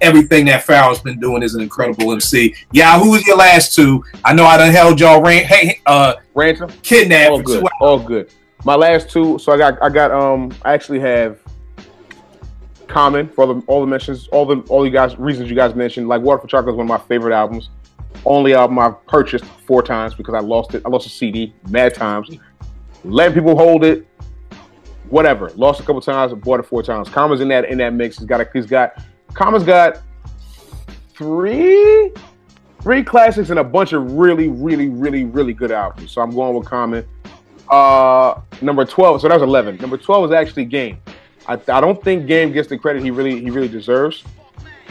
everything that Foul's been doing is an incredible MC. Yeah, who was your last two? I know I done held y'all ransom, kidnap. All good, all good. My last two. So I actually have Common for all the mentions, all you guys reasons you guys mentioned. Like Water for Chocolate is one of my favorite albums. Only album I've purchased 4 times because I lost it. I lost a CD mad times. Letting people hold it. Whatever. Lost a couple times, bought it 4 times. Common's in that mix. Common's got three classics and a bunch of really, really, really, really good albums. So I'm going with Common. Number 12. So that was 11. Number 12 is actually Game. I don't think Game gets the credit he really deserves.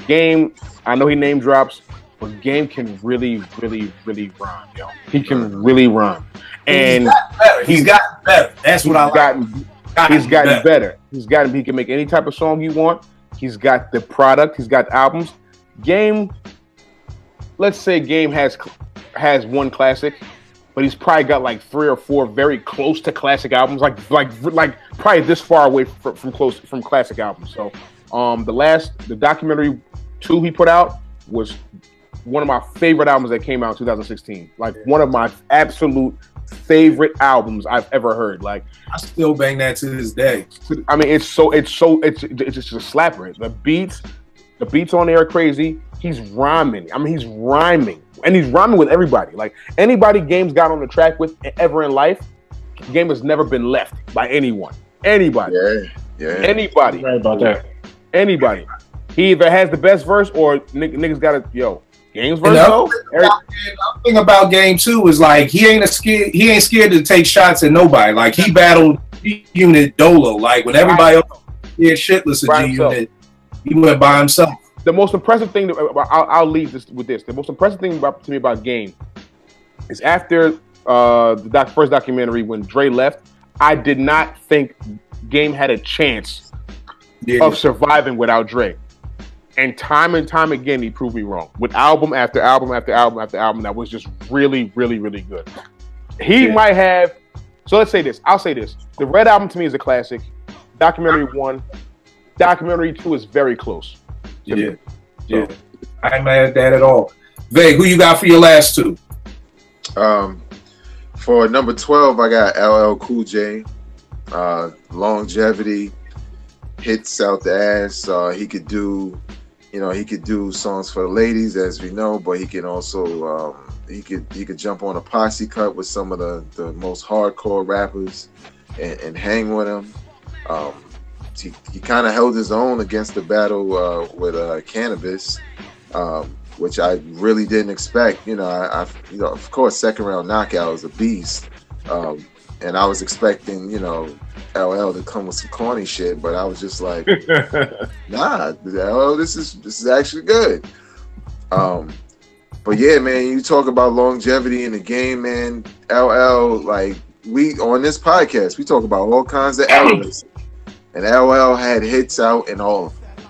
Game, I know he name drops, but Game can really, really, really rhyme, yo. He can really rhyme. And he's gotten better. That's what I like. He's gotten better. He can make any type of song you want. He's got the product. He's got albums. Game, let's say Game has one classic, but he's probably got like 3 or 4 very close to classic albums, like probably this far away from classic albums. So, the documentary 2 he put out was one of my favorite albums that came out in 2016. Like one of my absolute favorite albums I've ever heard. Like I still bang that to this day. I mean, it's just a slapper. The beats on there are crazy. He's rhyming. I mean, he's rhyming, and he's rhyming with everybody. Like anybody Game's got on the track with ever in life, Game has never been left by anyone. Anybody. Yeah. Anybody. Right about that. Anybody. He either has the best verse or niggas got to Game's verse though. The thing about Game too is like he ain't scared to take shots at nobody. Like he battled G Unit Dolo. Like when everybody else shitless at G Unit, he went by himself. The most impressive thing I'll leave this with this. The most impressive thing to me about Game is after the first documentary when Dre left, I did not think Game had a chance of surviving without Dre. And time again, he proved me wrong. With album after album after album after album, that was just really, really, really good. He might have. So let's say this. I'll say this. The Red Album to me is a classic. Documentary 1. Documentary 2 is very close. Yeah. I ain't mad at that at all. Vay, who you got for your last 2? For number 12, I got LL Cool J. Longevity, hits out the ass. He could do songs for the ladies, as we know, but he can also he could jump on a posse cut with some of the most hardcore rappers and hang with them. He kind of held his own against the battle with Cannabis, which I really didn't expect. Of course, second round knockout is a beast, and I was expecting LL to come with some corny shit, but I was just like, nah, LL, this is actually good. But yeah, man, you talk about longevity in the game, man. LL, like we on this podcast, we talk about all kinds of eras. And LL had hits out in all of them.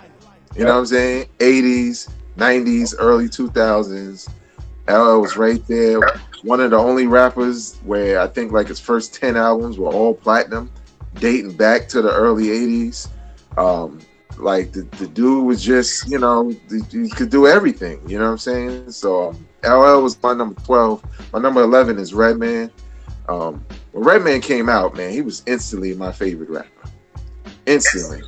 You know what I'm saying? 80s, 90s, early 2000s. LL was right there. One of the only rappers where I think like his first 10 albums were all platinum, dating back to the early 80s. Like the dude was just, he could do everything. You know what I'm saying? So LL was my number 12. My number 11 is Redman. When Redman came out, man, he was instantly my favorite rapper. Instantly.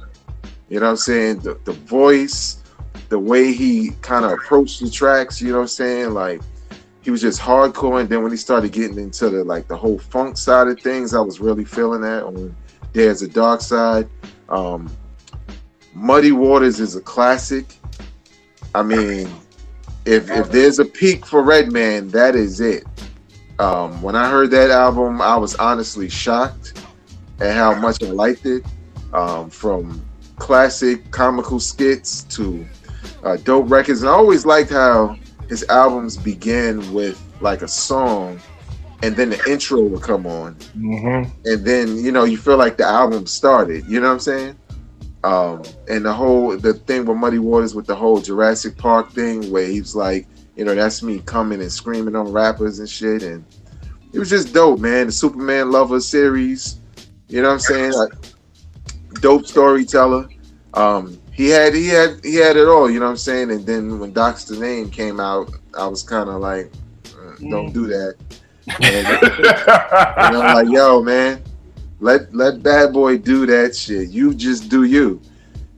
You know what I'm saying? The voice, the way he kind of approached the tracks, you know what I'm saying? Like he was just hardcore, and then when he started getting into the whole funk side of things, I was really feeling that on There's a Dark Side. Muddy Waters is a classic. I mean, if there's a peak for Redman, that is it. When I heard that album, I was honestly shocked at how much I liked it. From classic comical skits to dope records. And I always liked how his albums began with like a song and then the intro would come on. Mm-hmm. And then, you feel like the album started. You know what I'm saying? And the thing with Muddy Waters with the whole Jurassic Park thing where he was like, that's me coming and screaming on rappers and shit. And it was just dope, man. The Superman Lover series. You know what I'm saying? Like, dope storyteller. He had it all. You know what I'm saying? And then when Doc's the Name came out, I was kind of like, don't do that. And, you know, like, yo, man, let Bad Boy do that shit. You just do you.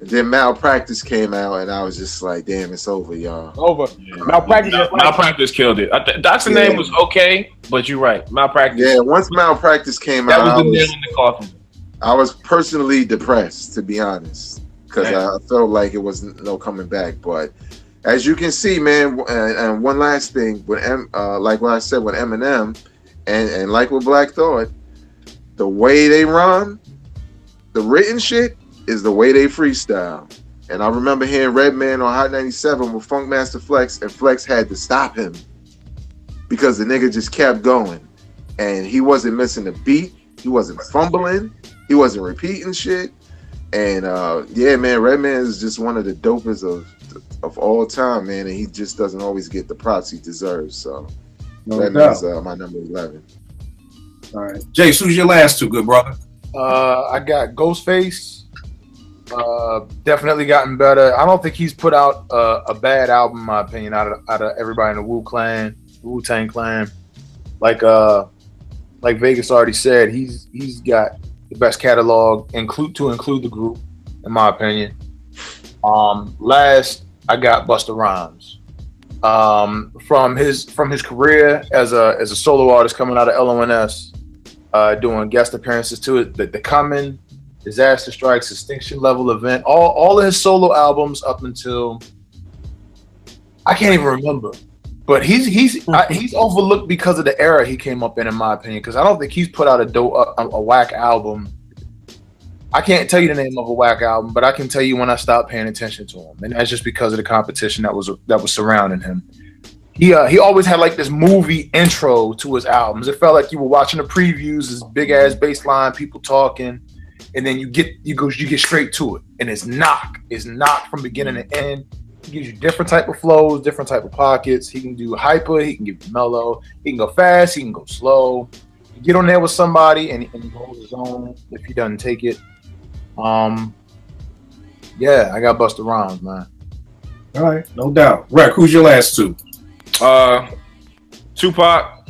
And then Malpractice came out, and I was just like, damn, it's over, y'all. Over. Yeah. Malpractice killed it. Doc's Name was okay, but you're right. Malpractice. Yeah, once Malpractice came that out, was the nail in the coffin. I was personally depressed, to be honest, because I felt like it was no coming back. But as you can see, man, and one last thing, with like what I said with Eminem, and like with Black Thought, the way they run, the written shit is the way they freestyle. And I remember hearing Redman on Hot 97 with Funkmaster Flex, and Flex had to stop him because the nigga just kept going, and he wasn't missing a beat, he wasn't fumbling, he wasn't repeating shit. And yeah, man, Redman is just one of the dopest of all time, man, and he just doesn't always get the props he deserves. So Redman's my number 11. All right, Jace, who's your last two, good brother? I got Ghostface. Definitely gotten better. I don't think he's put out a bad album, in my opinion, out of everybody in the Wu-Tang Clan. Like Vegas already said, he's got the best catalog, to include the group, in my opinion. Last, I got Busta Rhymes. From his career as a solo artist coming out of LONS, doing guest appearances to it, the Common, Disaster Strikes, Extinction Level Event, all of his solo albums up until I can't even remember. But he's overlooked because of the era he came up in my opinion. Because I don't think he's put out a whack album. I can't tell you the name of a whack album, but I can tell you when I stopped paying attention to him, and that's just because of the competition that was surrounding him. He always had like this movie intro to his albums. It felt like you were watching the previews, this big ass bass line, people talking, and then you get straight to it, and it's knock from beginning to end. He gives you different type of flows, different type of pockets. He can do hyper, he can give you mellow, he can go fast, he can go slow. You get on there with somebody and he holds his own if he doesn't take it. Yeah, I got Busta Rhymes, man. All right, no doubt. Rec, who's your last two? Tupac.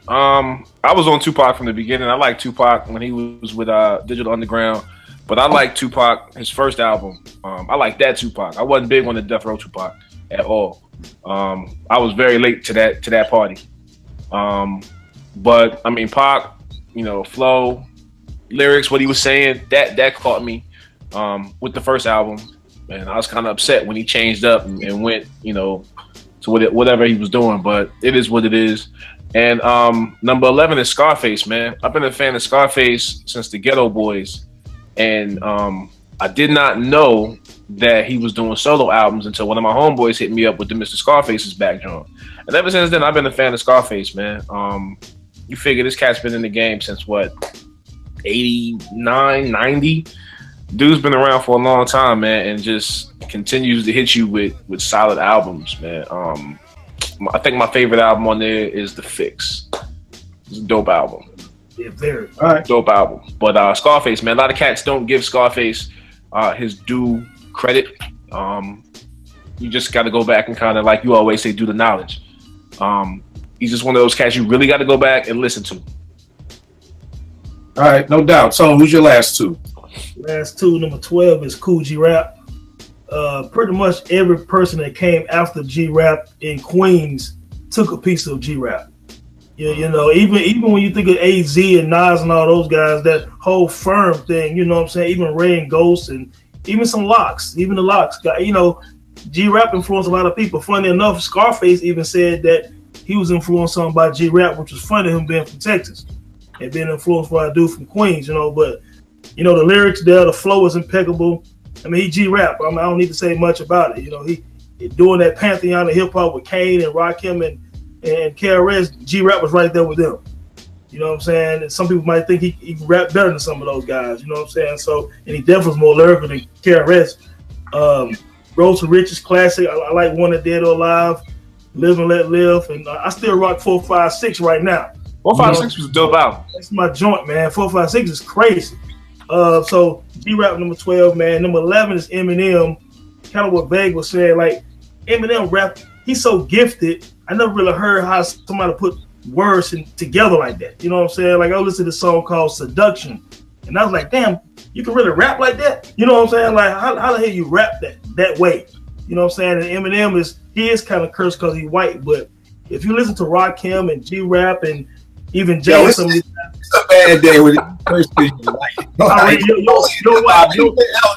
I was on Tupac from the beginning. I liked Tupac when he was with Digital Underground, but I liked Tupac, his first album. I liked that Tupac. I wasn't big on the Death Row Tupac at all. I was very late to that party. But I mean, Pac, flow, lyrics, what he was saying, that caught me with the first album, and I was kind of upset when he changed up and went, to whatever he was doing. But it is what it is. And number 11 is Scarface, man. I've been a fan of Scarface since the Ghetto Boys, and I did not know that he was doing solo albums until one of my homeboys hit me up with the Mr. Scarface's back joint. And ever since then, I've been a fan of Scarface, man. You figure this cat's been in the game since what, 89, 90? Dude's been around for a long time, man, and just continues to hit you with solid albums, man. I think my favorite album on there is The Fix. It's a dope album. Yeah, very. All right. Dope album. But Scarface, man, a lot of cats don't give Scarface his due credit. You just got to go back and kind of, like you always say, do the knowledge. He's just one of those cats you really got to go back and listen to. All right, no doubt. So who's your last two? Last two, number 12 is Kool G Rap. Pretty much every person that came after G Rap in Queens took a piece of G Rap. Even when you think of AZ and Nas and all those guys, that whole firm thing, you know what I'm saying? Even Ray and Ghost and even some Locks, even the Locks got, G Rap influenced a lot of people. Funny enough, Scarface even said that he was influenced on by G Rap, which was funny, him being from Texas and being influenced by a dude from Queens, but the lyrics there, the flow is impeccable. I mean, he G-Rap. I don't need to say much about it. He doing that pantheon of hip-hop with Kane and Rakim and KRS, G-Rap was right there with them. You know what I'm saying? And some people might think he rap better than some of those guys. You know what I'm saying? So, and he definitely was more lyrical than KRS. Road to Riches classic. I like Wanted Dead or Alive, Live and Let Live. And I still rock 4, 5, 6 right now. 456 was a dope album. That's my joint, man. 456 is crazy. So G-Rap number 12, man. Number 11 is Eminem. Kind of what Vague was saying, like Eminem rap, he's so gifted. I never really heard how somebody put words together like that. You know what I'm saying? Like I listened to this song called Seduction, and I was like, damn, you can really rap like that? You know what I'm saying? Like how the hell you rap that way? You know what I'm saying? And Eminem is kind of cursed because he's white, but if you listen to Rakim and G-Rap and even Jay, it's a bad day when first thing you like.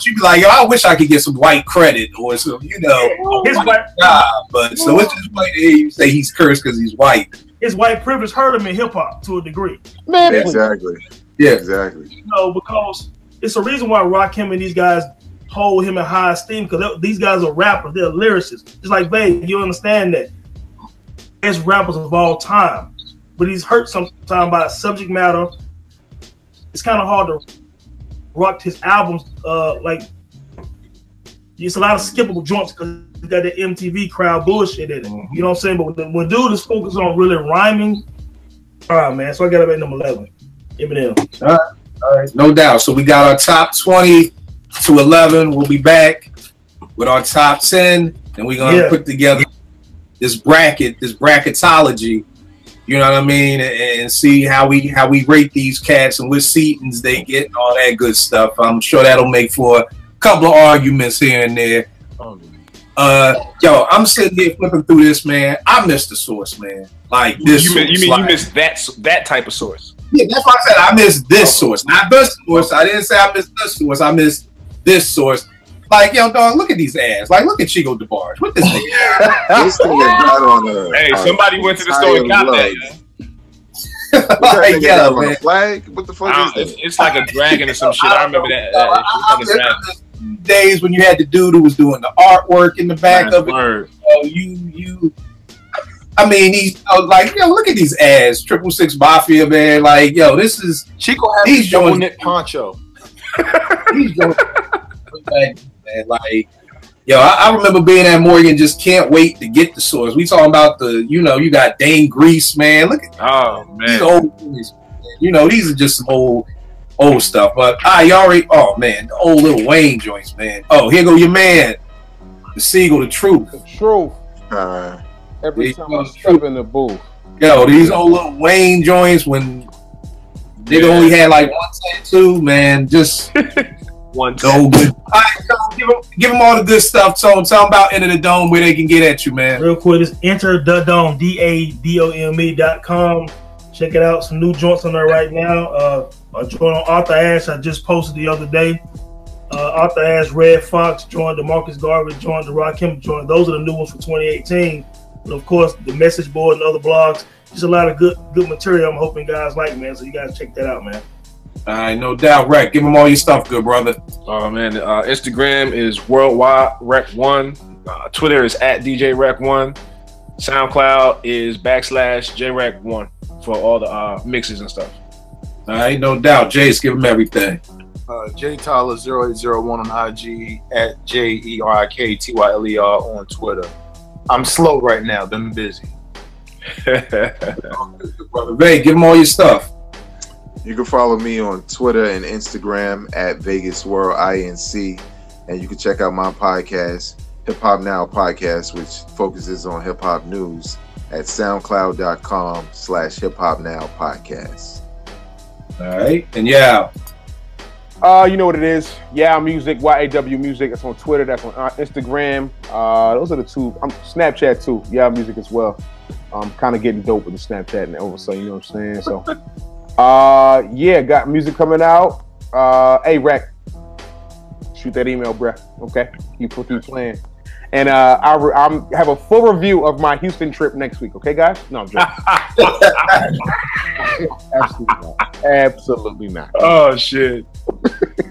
You be like, yo, I wish I could get some white credit or some, his white job. But so it's just white to hear you say he's cursed because he's white. His white privilege hurt him in hip hop to a degree. Man, exactly. Yeah, exactly. Because it's a reason why Rakim and these guys hold him in high esteem, because these guys are rappers, they're lyricists. Just like Babe, you understand that. Best rappers of all time. But he's hurt sometimes by subject matter. It's kind of hard to rock his albums. Like it's a lot of skippable joints because he got the MTV crowd bullshit in it. You know what I'm saying? But when dude is focused on really rhyming, all right, man. So I got it at number 11, Eminem. All right, no doubt. So we got our top 20 to 11. We'll be back with our top 10, and we're gonna put together this bracketology. You know what I mean, and see how we rate these cats and which seatings they get and all that good stuff. I'm sure that'll make for a couple of arguments here and there. Yo, I'm sitting here flipping through this, man. I missed the source, man. Like this. You missed that type of source? Yeah, that's why I said I missed this source, not the source. I didn't say I missed the source. I missed this source. Like, yo, dog, look at these ass. Like, look at Chico DeBarge. What this nigga? This thing got on hey, somebody went to the store and got that. Like, yeah, man. A flag? What the fuck is that? It's like a dragon or some shit. I remember that. I remember days when you had the dude who was doing the artwork in the back of it. I mean, he's like, yo, look at these ass. 666 Mafia, man. Like, yo, this is Chico has he's double knit poncho. He's going man. Like, yo, I remember being at Morgan, just can't wait to get the source. We talking about you got Dane Grease, man. Look at these old movies, man. These are just some old stuff. But the old Lil Wayne joints, man. Oh, here go your man, the Seagull, the Truth. The Truth. Every time I step in the booth. Yo, these old Lil Wayne joints when they only had like 1 tattoo, man. Just one go good. All right, so give them all the good stuff. So tell them about Enter the Dome, where they can get at you, man. Real quick, it's Enter the Dome, DADOME.com. Check it out. Some new joints on there right now. A joint on Arthur Ashe I just posted the other day. Arthur Ashe, Red Fox joined, the Marcus Garvey joined, the Rakim joined. Those are the new ones for 2018. But of course, the message board and other blogs. Just a lot of good material. I'm hoping guys like, man. So you guys check that out, man. All right, no doubt, Rec. Give them all your stuff, good brother. Oh man, Instagram is Worldwide Rec1. Twitter is @DJRec1. SoundCloud is /JRec1 for all the mixes and stuff. All right, no doubt. Jace, give them everything. JTyler0801 on IG, @JERIKTYLER on Twitter. I'm slow right now. Been busy. Brother Ray, give them all your stuff. You can follow me on Twitter and Instagram @VegasWorldINC, and you can check out my podcast, Hip Hop Now Podcast, which focuses on hip hop news at SoundCloud.com/Hip Hop Now Podcast. All right, and yeah. You know what it is. Yeah, Music, YAW Music. That's on Twitter. That's on Instagram. Those are the two. Snapchat too. Yeah, Music as well. I'm kind of getting dope with the Snapchat and also, you know what I'm saying? So, yeah, got music coming out. Hey, Rack, shoot that email, bruh. Okay, keep playing. And I have a full review of my Houston trip next week. Okay, guys? No, I'm joking. Absolutely not. Absolutely not. Oh shit.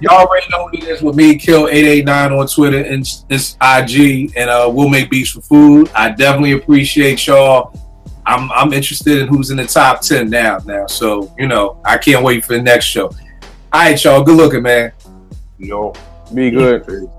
Y'all already know what it is with me, Kill889 on Twitter and this IG, and we'll make beats for food. I definitely appreciate y'all. I'm interested in who's in the top 10 now. So, I can't wait for the next show. All right, y'all. Good looking, man. Yo, be good.